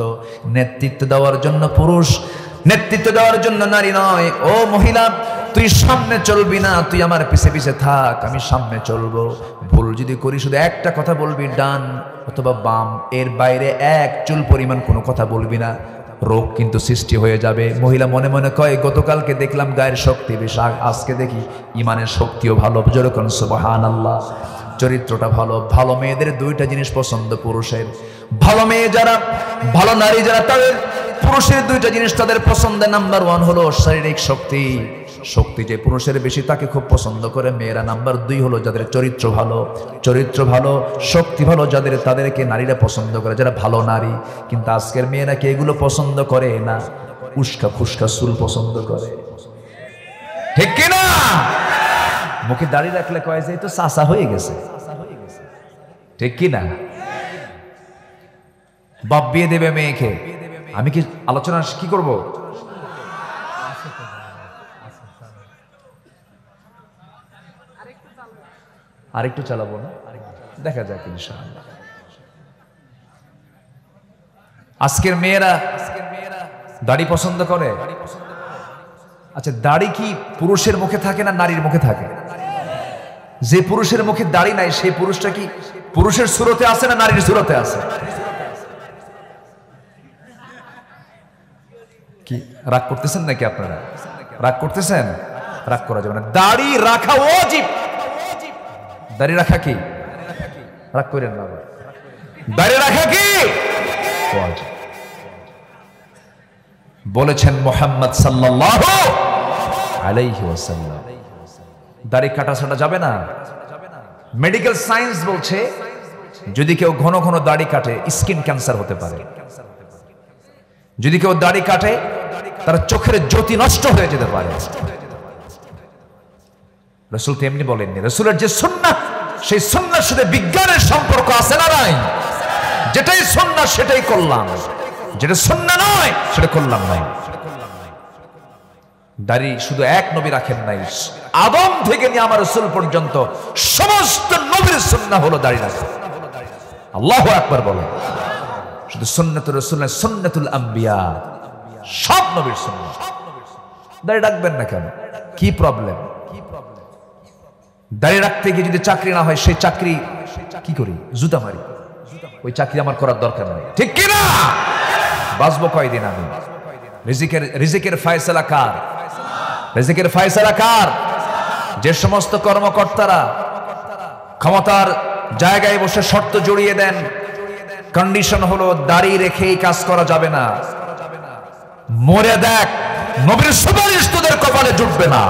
Speaker 1: নেতৃত্ব দেওয়ার জন্য পুরুষ, নেতৃত্ব দেওয়ার জন্য নারী নয়। ও মহিলা, তুই সামনে চলবি না, তুই আমার পিছে পিছে থাক, আমি সামনে চলবো। ভুল যদি করি শুধু একটা কথা বলবি, ডান অথবা বাম, এর বাইরে এক চুল পরিমাণ কোনো কথা বলবি না, রোগ কিন্তু সৃষ্টি হয়ে যাবে। মহিলা মনে মনে কয়, গতকালকে দেখলাম গায়ের শক্তি বেশ, আজকে দেখি ইমানের শক্তিও ভালো। যেরকম সুবহানাল্লাহ, চরিত্রটা ভালো। ভালো মেয়েদের দুইটা জিনিস পছন্দ পুরুষের, ভালো মেয়ে যারা, ভালো নারী যারা, তাদের পুরুষের দুইটা জিনিস তাদের পছন্দ। নাম্বার 1 হলো শারীরিক শক্তি, শক্তি যে পুরুষের বেশি তাকে খুব পছন্দ করে মেয়েরা। নাম্বার 2 হলো যাদের চরিত্র ভালো, চরিত্র ভালো, শক্তি ভালো যাদের, তাদেরকে নারীরা পছন্দ করে, যারা ভালো নারী। কিন্তু আজকের মেয়েরা কি এগুলো পছন্দ করে না? উস্কা ফুসকা চুল পছন্দ করে, ঠিক কিনা? মুখে দাড়ি রাখলে কয় যে তো চাচা হয়ে গেছে, ঠিক কিনা? বাপ বিয়ে দেবে মেয়েকে, আমি কি আলোচনা কি করব? আরেকটু চালাবো না, দেখা যাক ইনশাআল্লাহ। আজকের মেয়েরা দাড়ি পছন্দ করে। আচ্ছা, দাড়ি কি পুরুষের মুখে থাকে না নারীর মুখে থাকে? যে পুরুষের মুখে দাড়ি নাই সেই পুরুষটা কি পুরুষের সুরতে আছে না নারীর সুরতে আছে? কি রাগ করতেছেন নাকি আপনারা? রাগ করতেছেন? রাগ করা যাবে না, দাড়ি রাখা ওয়াজিব। দাড়ি রাখা কি? রাগ করেন না, দাড়ি রাখা কি ওয়াজিব। বলেছেন মুহাম্মদ সাল্লাল্লাহু আলাইহি ওয়াসাল্লাম, দাড়ি কাটা ছাড়া যাবে না। মেডিকেল সায়েন্স বলছে যদি কেউ ঘন ঘন দাড়ি কাটে স্কিন ক্যান্সার হতে পারে। যদি কেউ দাড়ি কাটে তার চোখের জ্যোতি নষ্ট হয়ে যেতে পারে। রাসূল তো এমনি বলেননি, রাসূলের যে সুন্নাহ সেই সুন্নাহর সাথে বিজ্ঞানের সম্পর্ক আছে না নাই? যেটাই সুন্নাহ সেটাই করলাম, যেটা সুন্নাহ নয় সেটা করলাম নাই। দাড়ি শুধু এক নবী রাখেন নাই, আদম থেকে নিয়ে আমার রাসূল পর্যন্ত সমস্ত নবীর সুন্নাহ হলো দাড়ি রাখা। আল্লাহু আকবার বলেন। শুধু সুন্নাতুর রাসূল না, সুন্নাতুল আম্বিয়া, সব নবীর সুন্নাহ। দাড়ি রাখবেন না কেন? কি প্রবলেম? দাড়ি রাখতে গিয়ে যদি চাকরি না হয়, সেই চাকরি কি করি? জুতা মারি। ওই চাকরি আমার করার দরকার নেই, ঠিক কি না? বাঁচবো কয়দিন আমি? রিজিকের ফয়সালা কার? রিজিকের ফয়সালা কার? যে সমস্ত কর্মকর্তারা ক্ষমতার জায়গায় বসে শর্ত জড়িয়ে দেন, কন্ডিশন হলো দাড়ি রেখেই কাজ করা যাবে না, মরে দেখ নবীর সুপারিশ তোদের কপালে জুটবে না।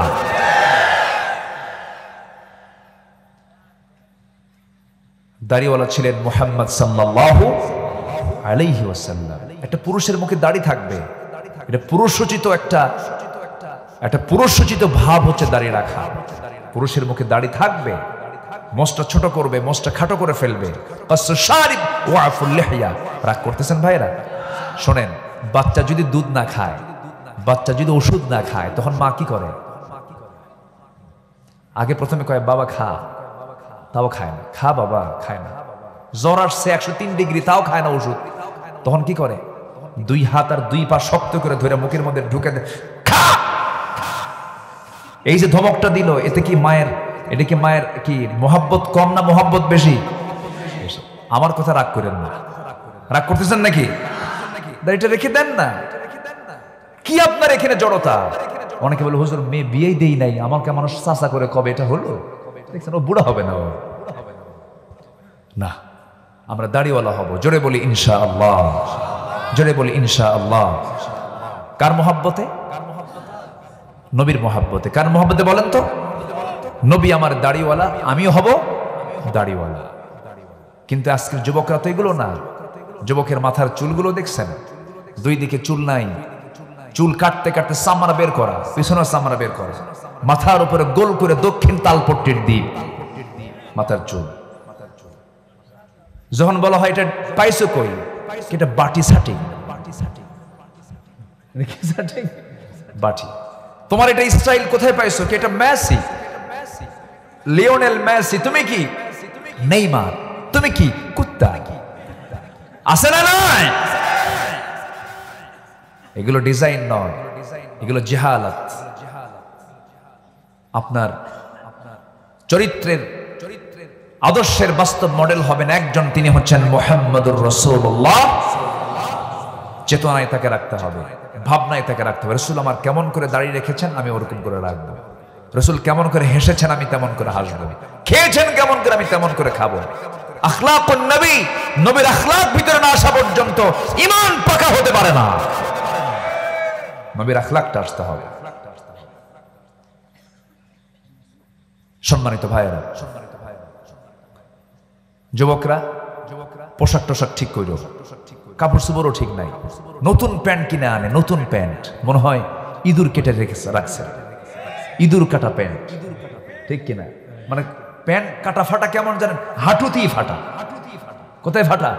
Speaker 1: দাড়িওয়ালা ছিলেন মুহাম্মদ সাল্লাল্লাহু আলাইহি ওয়াসাল্লাম। একটা পুরুষের মুখে দাড়ি থাকবে, এটা পুরুষোচিত একটা পুরুষোচিত ভাব হচ্ছে দাড়ি রাখা। পুরুষের মুখে দাড়ি থাকবে, মোচটা ছোট করবে, মোচটা খাটো করে ফেলবে। রাগ করতেছেন ভাইরা? শোনেন, বাচ্চা যদি দুধ না খায়, বাচ্চা যদি ওষুধ না খায়, তখন মা কি করে? আগে প্রথমে কয় বাবা খা, তাও খায় না। খা বাবা, খায় না। জ্বর আসছে 103 ডিগ্রি, তাও খায় না ওষুধ। তখন কি করে? দুই হাত আর দুই পা শক্ত করে ধরে মুখের মধ্যে ঢুকে দেয়, খা। এই যে ধমকটা দিল, এতে কি মায়ের, এটা কি মায়ের কি মোহাব্বত কম না মোহাব্বত বেশি? আমার কথা রাগ করেন না। রাগ করতেছেন নাকি? দাড়িটা রেখে দেন না। কি আপনার এখানে জড়তা? অনেকে বলে হুজুর মেয়ে বিয়েই দেই নাই, আমাকে মানুষ চাচা করে কবে এটা হলো? দেখছেন, ও বুড়া হবে না। না, আমরা দাড়িওয়ালা হব। জোরে বলি ইনশাআল্লাহ, জোরে বলি ইনশাআল্লাহ। কার মোহাব্বতে? নবীর মোহাব্বতে। কার মোহাব্বতে বলেন তো? নবী আমার দাড়িওয়ালা, আমিও হব দাড়িওয়ালা। কিন্তু আজকের যুবকরা তো এগুলো না। যুবকের মাথার চুলগুলো দেখছেন, দুই দিকে চুল নাই, চুল কাটতে কাটতে চামড়া বের করা, পিছনে চামড়া বের করা, মাথার উপরে গোল করে দক্ষিণ তালপট্টির দ্বীপ মাথার চুল। যখন বলা হয় এটা পাইছো কই, এটা বাটি সাটিং। বাটি। তোমার এটা স্টাইল কোথায় পাইছো? কি এটা মেসি, লিওনেল মেসি। তুমি কি নেইমার? তুমি কি কুত্তা? আছে না নাই? এগুলো ডিজাইন নয়, এগুলো জাহালাত। আপনার চরিত্রের আদর্শের বাস্তব মডেল হবেন একজন, তিনি হচ্ছেন মুহাম্মদুর রাসূলুল্লাহ। চেতনায় তাকে রাখতে হবে, ভাবনায় তাকে রাখতে হবে। রাসূল আমার কেমন করে দাঁড়িয়ে রেখেছেন, আমি ওরকম করে রাখবো। রাসূল কেমন করে হেসেছেন, আমি তেমন করে হাসবো। খেয়েছেন কেমন করে, আমি তেমন করে খাবো। আখলাকুন নবী, নবীর আখলাক ভিতরে না আসা পর্যন্ত ঈমান পাকা হতে পারে না। নবীর আখলাকটা আসতে হবে। সম্মানিত ভাইয়েরা, যুবকরা পোশাক টোশাক ঠিক করো, কাপড় চোপড়ও ঠিক নাই। নতুন প্যান্ট কিনে আনে, নতুন প্যান্ট, মনে হয় ইঁদুর কেটে রাখছে, ইঁদুর কাটা প্যান্ট, ঠিক কিনা? মানে প্যান্ট কাটা ফাটা কেমন জানেন? হাঁটুতেই ফাটা। কোথায় ফাটা?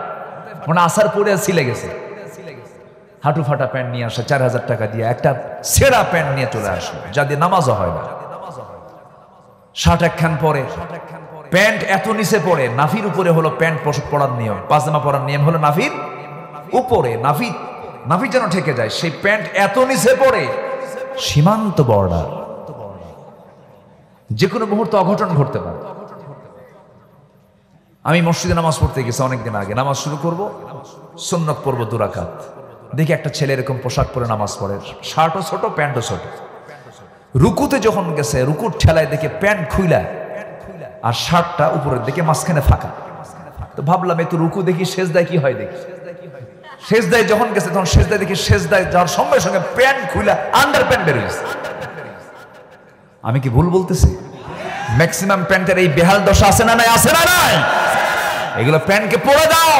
Speaker 1: মানে আসার পরে ছিলে গেছে। হাঁটু ফাটা প্যান্ট নিয়ে আসে 4000 টাকা দিয়ে, একটা ছেঁড়া প্যান্ট নিয়ে চলে আসে, যা দিয়ে নামাজও হয় না। শার্ট একখান পরে, প্যান্ট এত নিচে পড়ে, নাভির উপরে হলো প্যান্ট পরার নিয়ম, পাজামা পরার নিয়ম হলো নাভির উপরে, নাভি যেন ঠেকে যায়, সেই প্যান্ট এত নিচে পড়ে, সীমান্ত বর্ডার, যে কোনো মুহূর্তে অঘটন ঘটতে পারে। আমি মসজিদে নামাজ পড়তে গেছি অনেকদিন আগে, নামাজ শুরু করব, সুন্নত পড়বো 2 রাকাত। দেখি একটা ছেলে এরকম পোশাক পরে নামাজ পড়ে, শার্টও ছোট, প্যান্টও ছোট। রুকুতে যখন গেছে, রুকুর ঠেলায় দেখে প্যান্ট খুইলা আর শার্টটা উপরের দিকে, মাঝখানে ফাঁকা। তো ভাবলাম একটু রুকু দেখি, সেজদায় কি হয় দেখি। সেজদায় যখন গেছে, তখন সেজদায় দেখি, সেজদায় যাওয়ার সঙ্গে সঙ্গে প্যান্ট খুইলা আন্ডার প্যান্ট বের হয়েছে। আমি কি ভুল বলতেছি? ম্যাক্সিমাম প্যান্টের এই বেহাল দশা আছে না নাই? আছে না নাই? এগুলো প্যান্টকে পরে দাও।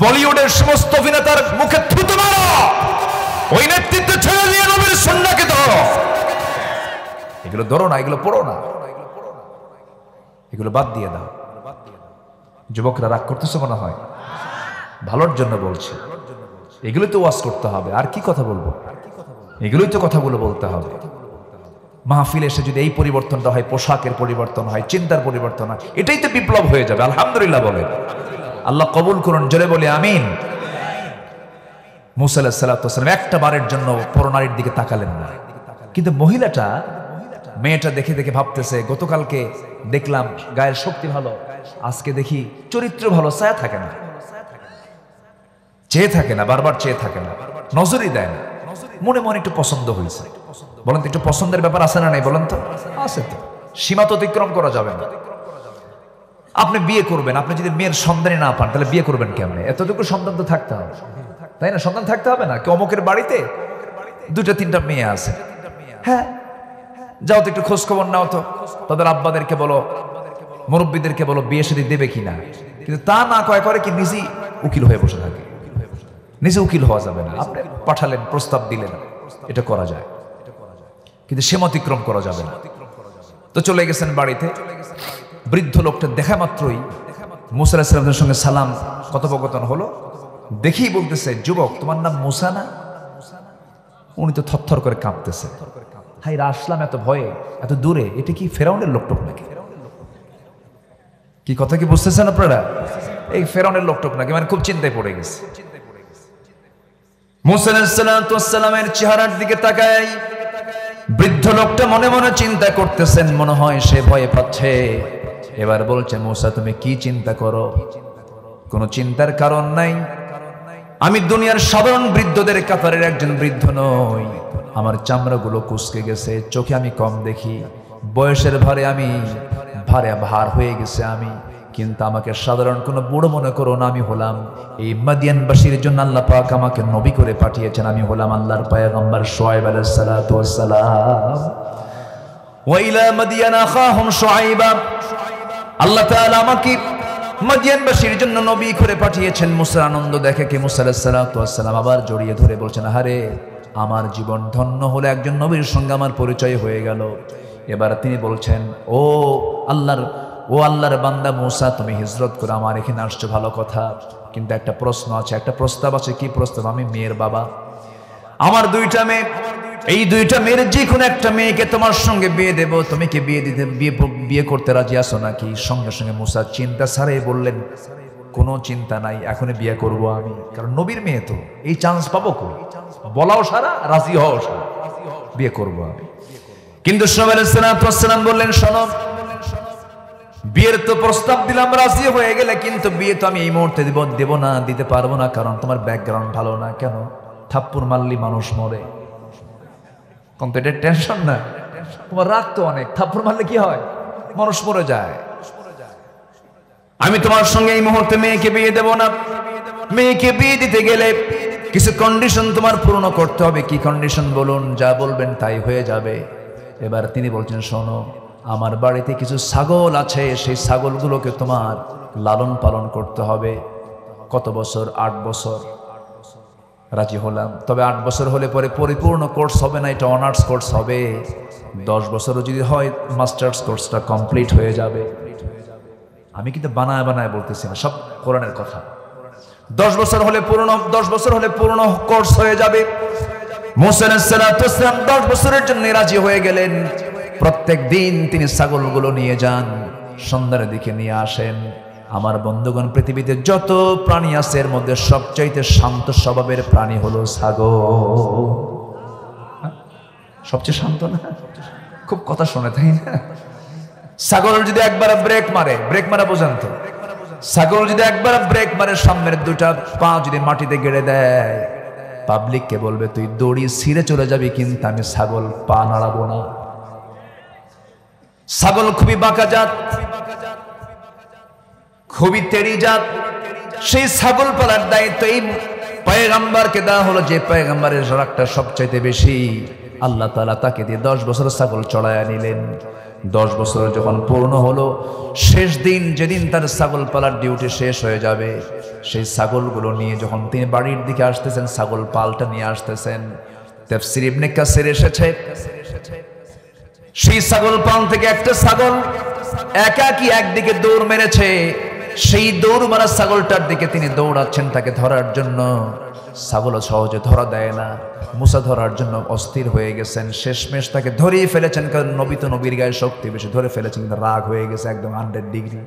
Speaker 1: বলিউডের সমস্ত অভিনেতার মুখে থুতু মারো, ওই নেতৃত্ব ছেড়ে দিয়ে নবীর সুন্নাহকে ধরো। এগুলো ধরো না, এগুলো পড়ো না, এগুলো বাদ দিয়ে দাও। যুবকরা রাগ করতেছে মনে হয়, ভালোর জন্য বলছে। এগুলোই তো ওয়াজ করতে হবে, আর কি কথা বলবো? এগুলোই তো কথাগুলো বলতে হবে। মাহফিল এসে যদি এই পরিবর্তনটা হয়, পোশাকের পরিবর্তন হয়, চিন্তার পরিবর্তন হয়, এটাই তো বিপ্লব হয়ে যাবে। আলহামদুলিল্লাহ বলে, আল্লাহ কবুল করুন, জোরে বলি আমিন। মুসা আলাইহিস সালাতু ওয়াস সালাম একটা বারের জন্য পরনারীর দিকে তাকালেন না, কিন্তু মহিলাটা, মেয়েটা দেখে দেখে ভাবতেছে, গতকালকে দেখলাম গায়ের শক্তি ভালো, আজকে দেখি চরিত্র ভালো, ছায়া থাকে না, চেয়ে থাকে না, বারবার চেয়ে থাকে না, নজরই দেয় না, মনে মনে একটু পছন্দ হয়েছে। বলেন তো, একটু পছন্দের ব্যাপার আছে না নাই? বলেন তো, আছে তো। সীমা তো অতিক্রম করা যাবে না। আপনি বিয়ে করবেন, আপনি যদি মেয়ের সন্তানই না পান তাহলে বিয়ে করবেন কেমনে? এতটুকু সন্তান তো থাকতে হবে, তাই না? সন্তান থাকতে হবে না? কি অমুকের বাড়িতে 2-3টা মেয়ে আছে, হ্যাঁ যাও তো একটু খোঁজ খবর নাও তো, তাদের আব্বাদেরকে বলো, মুরব্বীদেরকে বলো বিয়ে শাদী দেবে কিনা। কিন্তু তা না কয় করে কি, নিজেই উকিল হয়ে বসে থাকে। নিজে উকিল হওয়া যাবে না, আপনি পাঠালেন, প্রস্তাব দিলেন, এটা করা যায়, কিন্তু সীমাতিক্রম করা যাবে না। তো চলে গেছেন বাড়িতে। বৃদ্ধ লোকটা দেখা মাত্রই মুসা আলাইহিস সালামের সঙ্গে সালাম কথোপকথন হলো, দেখেই বলতেছে, যুবক তোমার নাম মুসা না? উনি তো থরথর করে কাঁপতেছে, হাই রা, আসলাম এত ভয়ে, এত দূরে, এটা কি ফেরাউনের লোকটোক নাকি? কি কথা কি বুঝতেছেন আপনারা? এই ফেরাউনের লোকটোক নাকি? মানে খুব চিন্তায় পড়ে গেছে। মুসা আলাইহিস সালামের চেহারার দিকে তাকায় বৃদ্ধ লোকটা মনে মনে চিন্তা করতেছেন, মনে হয় সে ভয়ে পাচ্ছে। এবার বলছে, মুসা তুমি কি চিন্তা করো? কোনো চিন্তার কারণ নাই। আমি দুনিয়ার সাধারণ বৃদ্ধদের কাতারের একজন বৃদ্ধ নই। আমার চামড়াগুলো কুঁচকে গেছে, চোখে আমি কম দেখি, বয়সের ভারে আমি ভার হয়ে গেছে আমি, কিন্তু আমাকে সাধারণ কোনো বুড়ো মনে করো না। আমি হলাম এই মাদিয়ানবাসীর জন্য আল্লাহ পাক আমাকে নবী করে পাঠিয়েছেন। আমি হলাম আল্লাহর পয়গম্বর শুআয়ব আলাইহিস সালাতু ওয়াস সালাম। ওয়া ইলা মাদিয়ান আখাহুম শুআয়বা, আল্লাহ তাআলা আমাকে মাদিয়ানবাসীর জন্য নবী করে পাঠিয়েছেন। মুসার আনন্দ দেখে কি মুসা আলাইহিস সালাতু ওয়াস সালাম আবার জড়িয়ে ধরে বলছেন, আরে আমার জীবন ধন্য হলো, একজন নবীর সঙ্গে আমার পরিচয় হয়ে গেল। এবার তিনি বলছেন, ও আল্লাহর বান্দা মুসা, তুমি হিজরত করে আমার এখানে আসছো, ভালো কথা, কিন্তু একটা প্রশ্ন আছে, একটা প্রস্তাব আছে। কি প্রস্তাব? আমি মেয়ের বাবা, আমার 2টা মেয়ে, এই 2টা মেয়ের যে কোনো একটা মেয়েকে তোমার সঙ্গে বিয়ে দেব, তুমি কি বিয়ে করতে রাজি আছো নাকি? সঙ্গে সঙ্গে মুসা চিন্তা ছাড়াই বললেন, কোনো চিন্তা নাই, এখনই বিয়ে করব আমি, কারণ নবীর মেয়ে তো, এই চান্স পাবো কই? বলাও সারা, রাজি হও সারা, বিয়ে করব আমি। কিন্তু শুআয়ব আলাইহিস সালাম বললেন, শোনো, বিয়ের তো প্রস্তাব দিলাম, রাজি হয়ে গেলে, কিন্তু বিয়ে তো আমি এই মুহূর্তে দেব না, দিতে পারবো না, কারণ তোমার ব্যাকগ্রাউন্ড ভালো না। কেন? থাপ্পড় মারলি মানুষ মরে, কম তো এটা টেনশন না? তোমার রাগ তো অনেক, থাপ্পড় মারলে কি হয়? মানুষ মরে যায়। আমি তোমার সঙ্গে এই মুহূর্তে মেয়েকে বিয়ে দেব না। মেয়েকে বিয়ে দিতে গেলে কিছু কন্ডিশন তোমার পূর্ণ করতে হবে। কি কন্ডিশন বলুন? যা বলবেন তাই হয়ে যাবে। এবার তিনি বলছেন, শোনো, আমার বাড়িতে কিছু ছাগল আছে, সেই ছাগলগুলোকে তোমার লালন পালন করতে হবে। কত বছর? 8 বছর। রাজি হলাম, তবে 8 বছর হলে পরে পরিপূর্ণ কোর্স হবে না, এটা অনার্স কোর্স হবে। 10 বছরও যদি হয়, মাস্টার্স কোর্সটা কমপ্লিট হয়ে যাবে। আমি কিন্তু বানায় বানায় বলতেছি না, সব কোরআনের কথা। 10 বছর হলে পূর্ণ কোর্স হয়ে যাবে। মুসা আলাইহিস সালাতু ওয়াস সালাম 10 বছরের জন্য রাজি হয়ে গেলেন। প্রত্যেক দিন তিনি ছাগলগুলো নিয়ে যান, সন্ধ্যার দিকে নিয়ে আসেন। আমার বন্ধুগণ, পৃথিবীতে যত প্রাণী আছে এর মধ্যে সবচাইতে শান্ত স্বভাবের প্রাণী হলো ছাগল। সবচেয়ে শান্ত না? খুব কথা শোনে, তাই না? ছাগল যদি একবার ব্রেক মারা বোঝেন তো, ছাগল যদি একবার ব্রেক মারে, সামনের 2টা পা যদি মাটিতে গেড়ে দেয়, পাবলিককে বলবে তুই দড়ি ছিঁড়ে চলে যাবি, কিন্তু আমি ছাগল পা নাড়াবো না। ছাগল খুবই বাঁকা জাত, খুবই তেড়ি জাত। সেই ছাগল পালার দায়িত্ব এই পয়গম্বরকে দেওয়া হলো, যে পয়গম্বরের রাগটা সবচাইতে বেশি। আল্লাহ তাআলা তাকে দিয়ে 10 বছর ছাগল চড়াইয়া নিলেন। 10 বছর যখন পূর্ণ হলো, শেষ দিন যেদিন তার ছাগল পালার ডিউটি শেষ হয়ে যাবে, সেই ছাগলগুলো নিয়ে যখন তিনি বাড়ির দিকে আসতেছেন, ছাগল পালটা নিয়ে আসতেছেন, তাফসীর ইবনে কাসির এসেছে, সেই ছাগল পাল থেকে একটা ছাগল একাকী একদিকে দৌড় মেরেছে, সেই দৌড় মারা ছাগলটার দিকে তিনি দৌড়াচ্ছেন তাকে ধরার জন্য। ছাগলও সহজে ধরা দেয় না। মুসা ধরার জন্য অস্থির হয়ে গেছেন, শেষমেশ তাকে ধরেই ফেলেছেন, কারণ নবী তো নবীর গায়ে শক্তি বেশি, ধরে ফেলেছেন। কিন্তু রাগ হয়ে গেছে একদম 100 ডিগ্রি,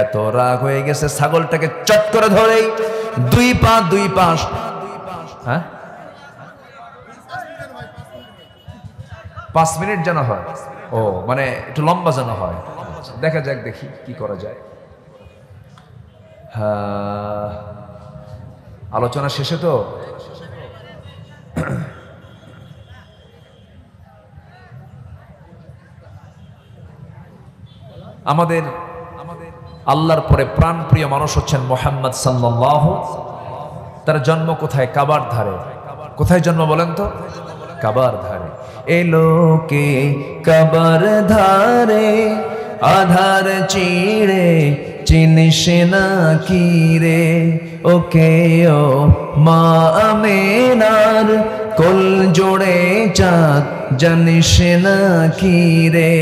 Speaker 1: এত রাগ হয়ে গেছে ছাগলটাকে চট করে ধরেই দুই পা হ্যাঁ 5 মিনিট যেন হয়, ও মানে একটু লম্বা যেন হয়, দেখা যাক দেখি কি করা যায়। হ্যাঁ আলোচনা শেষে তো আমাদের আল্লাহর পরে প্রাণপ্রিয় মানুষ হচ্ছেন মুহাম্মদ সাল্লাল্লাহু। তার জন্ম কোথায়? কাবার ধারে। কোথায় জন্ম বলেন তো? কাবার ধারে। এলোকে কাবার ধারে আধার চিড়ে চিনিস না কি রে, ওকে ও মা আমেনার কোল জোড়ে চাঁদ জানিস না কি রে,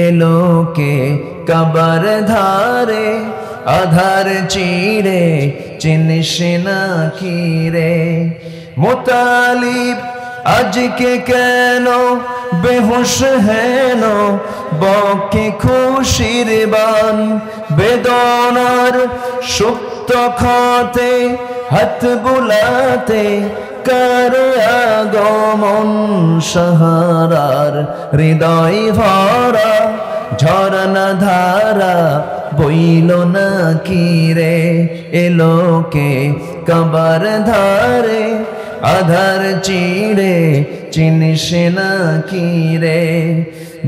Speaker 1: এলোকে কাবার ধারে আধার চিড়ে চিনিস না কি রে। মুতালিব আজকে কেন বেহুশ হেন, বকে খুশির বান বেদনার সুপ্ত খাতে হাত বুলাতে কার আগমন সাহারার হৃদয় ভরা ঝরনা ধারা বইল না কি রে, এলোকে কাবার ধারে আধার চিড়ে চিনিস না কি রে।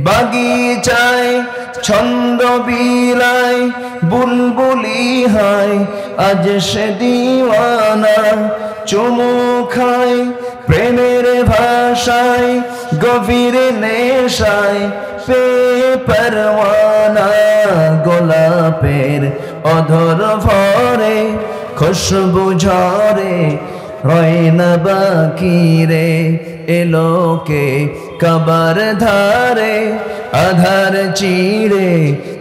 Speaker 1: বাগিচায় ছন্দ বিলায় বুলবুলি হায় আজ সে দিওয়ানা, চুমু খায় প্রেমের ভাষায় গভীর নেশায় পে পরওয়ানা, গোলাপের অধর ভরে খুশবু ঝরে রয় না বাকি রে, এলোকে কাবার ধারে আধার চিড়ে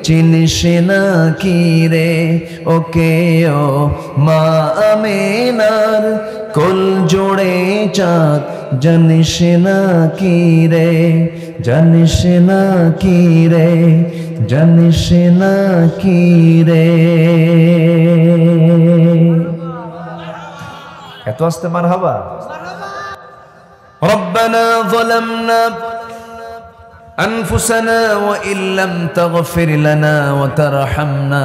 Speaker 1: চিনিস না কি রে, ওকে ও মা আমেনার কোল জোড়ে চাঁদ জানিস না কি রে, জানিস না কি রে, জানিস না কি রে। এত আস্তে মারহাবা। রব্বানা যালামনা আনফুসানা ওয়া ইল্লাম তাগফির লানা ওয়া তারহামনা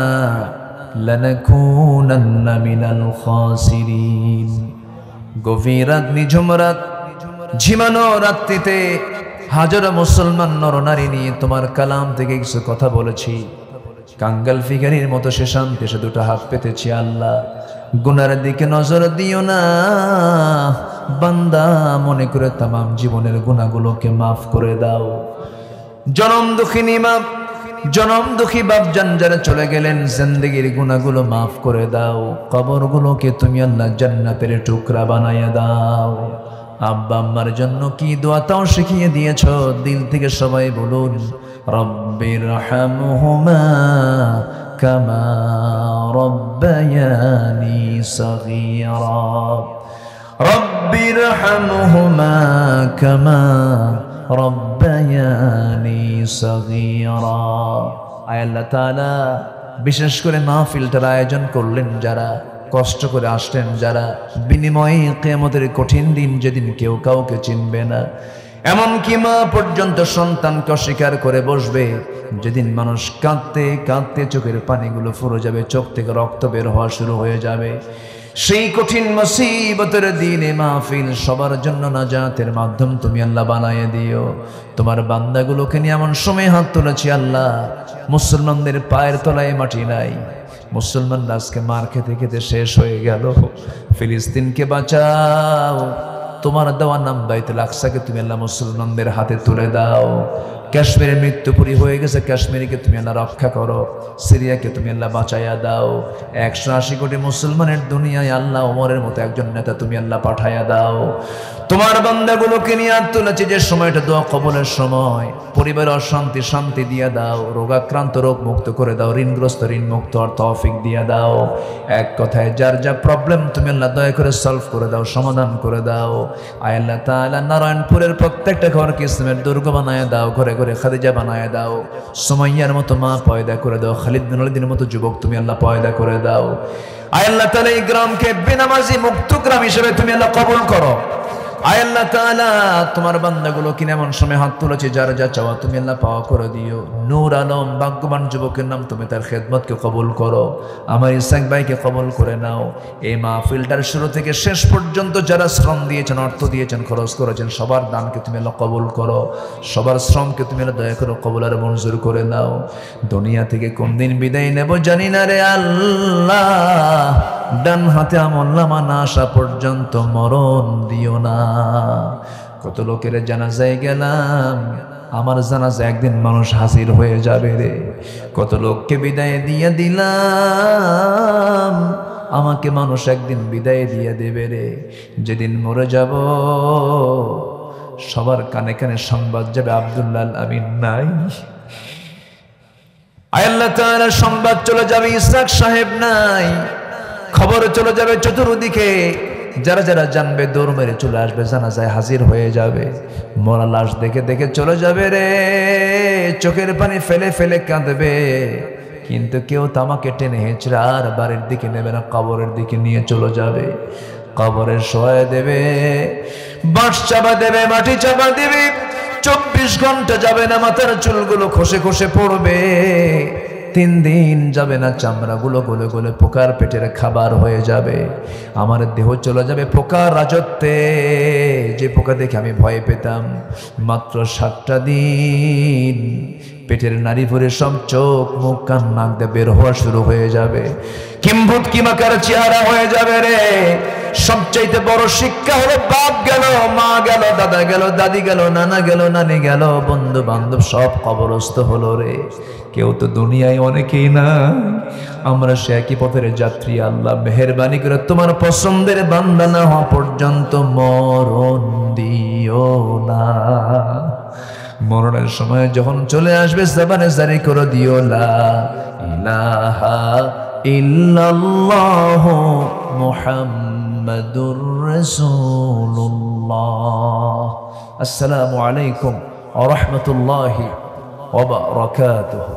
Speaker 1: লানাকুনান্না মিনাল খাসিরিন। গভীর রাত, নিঝুম রাত, ঝিমানো রাত্রিতে হাজারো মুসলমান নরনারী নিয়ে তোমার কালাম থেকে কিছু কথা বলেছি। কাঙ্গাল ফিগারির মতো সে শান্তি সে দুটো হাত পেতেছি। আল্লাহ গুনার দিকে নজর দিও না, বান্দা মনে করে তামাম জীবনের গুনাহগুলোকে মাফ করে দাও। জনম দুঃখিনী মা, জনম দুঃখী বাপ জান যারা চলে গেলেন, জিন্দেগির গুনাহগুলো মাফ করে দাও। কবরগুলোকে তুমি আল্লাহ জান্নাতের টুকরা বানাইয়া দাও। আব্বা আম্মার জন্য কি দোয়া তাও শিখিয়ে দিয়েছ, দিল থেকে সবাই বলুন রব্বিরহামহুমা কামা রব্বায়ানি সগীরা, রব্বিরহামহুমা কামা রব্বায়ানি সগীরা। আয় আল্লাহ তাআলা, বিশেষ করে মাহফিলটার আয়োজন করলেন যারা, কষ্ট করে আসলেন যারা, বিনিময়ে কিয়ামতের কঠিন দিন যেদিন কেউ কাউকে চিনবে না, এমনকি মা পর্যন্ত সন্তানকে অস্বীকার করে বসবে, যেদিন মানুষ কাঁদতে কাঁদতে চোখের পানিগুলো ফুরে যাবে, চোখ থেকে রক্ত বের হওয়া শুরু হয়ে যাবে, সেই কঠিন মুসিবতের দিনে মাহফিল সবার জন্য নাজাতের মাধ্যম তুমি আল্লাহ বানায়ে দিও। তোমার বান্দাগুলোকে নিয়ে এমন সময় হাত তুলেছি আল্লাহ, মুসলমানদের পায়ের তলায় মাটি নাই। মুসলমানরা আজকে মার খেতে খেতে শেষ হয়ে গেল। ফিলিস্তিনকে বাঁচাও, তোমার দেওয়া নাম বাইতুল আকসাকে তুমি আল্লাহ মুসলমানদের হাতে তুলে দাও। কাশ্মীরের মৃত্যুপুরী হয়ে গেছে, কাশ্মীরকে তুমি আল্লাহ রক্ষা করো, সিরিয়াকে তুমি আল্লাহ বাঁচাইয়া দাও। 180 কোটি মুসলমানের দুনিয়ায় আল্লাহ ওমরের মতো একজন নেতা তুমি আল্লাহ পাঠাইয়া দাও। তোমার বান্দাগুলোকে নিয়ে হাত তুলেছি, যে সময়টা দোয়া কবুলের সময়, পরিবারে অশান্তি শান্তি দিয়ে দাও, রোগাক্রান্ত রোগ মুক্ত করে দাও, ঋণগ্রস্ত ঋণ মুক্ত আর তৌফিক দিয়ে দাও। এক কথায় যার যা প্রবলেম তুমি আল্লাহ দয়া করে সলভ করে দাও, সমাধান করে দাও। আয় আল্লাহ তাআলা নারায়ণপুরের প্রত্যেকটা ঘরকে ইসলামের দুর্গ বানায় দাও, ঘরে ঘরে খাদিজা বানায় দাও, সুমাইয়ার মতো মা পয়দা করে দাও, খালিদ বিন ওয়ালিদের মতো যুবক তুমি আল্লাহ পয়দা করে দাও। আয় আল্লাহ তাআলা এই গ্রামকে বেনামাজি মুক্ত গ্রাম হিসেবে তুমি আল্লাহ কবুল করো। আয় আল্লাহ তাআলা তোমার বান্দাগুলো কিনে এমন সময় হাত তুলেছে, যার যা চাওয়া তুমি আল্লাহ পাওয়া করে দিও। নূর আলম ভাগ্যবান যুবকের নাম, তুমি তার খেদমতকে কবুল করো। আমার ইসাক ভাইকে কবুল করে নাও। এই মাহফিলটার শুরু থেকে শেষ পর্যন্ত যারা শ্রম দিয়েছেন, অর্থ দিয়েছেন, খরচ করেছেন, সবার দানকে তুমি আল্লাহ কবুল করো, সবার শ্রমকে তুমি আল্লাহ দয়া করো, কবুল আর মঞ্জুর করে নাও। দুনিয়া থেকে কোন দিন বিদায় নেব জানি না রে আল্লাহ, ডান হাতে আমলনামা না আসা পর্যন্ত মরণ দিও না। কত লোকের জানাজায় গেলাম, আমার জানাজা একদিন মানুষ হাজির হয়ে যাবে রে। কত লোককে বিদায় দিয়ে দিলাম, আমাকে মানুষ একদিন বিদায় দিয়ে দেবে রে। যেদিন মরে যাব সবার কানে কানে সংবাদ যাবে আব্দুল্লাহ আল আমিন নাই। আয় আল্লাহ তাআলা সংবাদ চলে যাবে ইসহাক সাহেব নাই, খবর চলে যাবে চতুর্দিকে। যারা যারা জানবে দৌড় মেরে চলে আসবে, জানাজায় হাজির হয়ে যাবে। মরা লাশ দেখে দেখে চলে যাবে রে, চোখের পানি ফেলে ফেলে কাঁদবে, কিন্তু কেউ তামাকে টেনে হেঁচড়ার বাড়ির দিকে নেবে না, কবরের দিকে নিয়ে চলে যাবে। কবরের শোয়া দেবে, বাঁশ চাপা দেবে, মাটি চাপা দেবে, 24 ঘন্টা যাবে না, মাথার চুলগুলো খসে খসে পড়বে। 3 দিন যাবে না, চামড়াগুলো গলে গলে পোকার পেটের খাবার হয়ে যাবে। আমার দেহ চলে যাবে পোকার রাজত্বে। যে পোকা দেখে আমি ভয় পেতাম, মাত্র 7টা দিন পেটের নাড়ি ভরে সব চোখ মুখ কান নাক দিয়ে বের হওয়া শুরু হয়ে যাবে। কিম্ভূত কিমাকার চেহারা হয়ে যাবে রে। সবচাইতে বড় শিক্ষা হলো, বাপ গেল, মা গেল, দাদা গেল, দাদি গেল, নানা গেল, নানি গেল, বন্ধু বান্ধব সব কবরস্থ হলো রে। কেউ তো দুনিয়ায় অনেকেই না, আমরা সে একই পথের যাত্রী। আল্লাহ মেহেরবানি করে তোমার পছন্দের বান্দা না হওয়া পর্যন্ত মরণ দিও না। মরণের সময় যখন চলে আসবে জবানে জারি করে দিও লা ইলাহা ইল্লাল্লাহু মুহাম্মাদুর রাসূলুল্লাহ। আসসালামু আলাইকুম ওয়া রাহমাতুল্লাহি ওয়া বারাকাতুহু।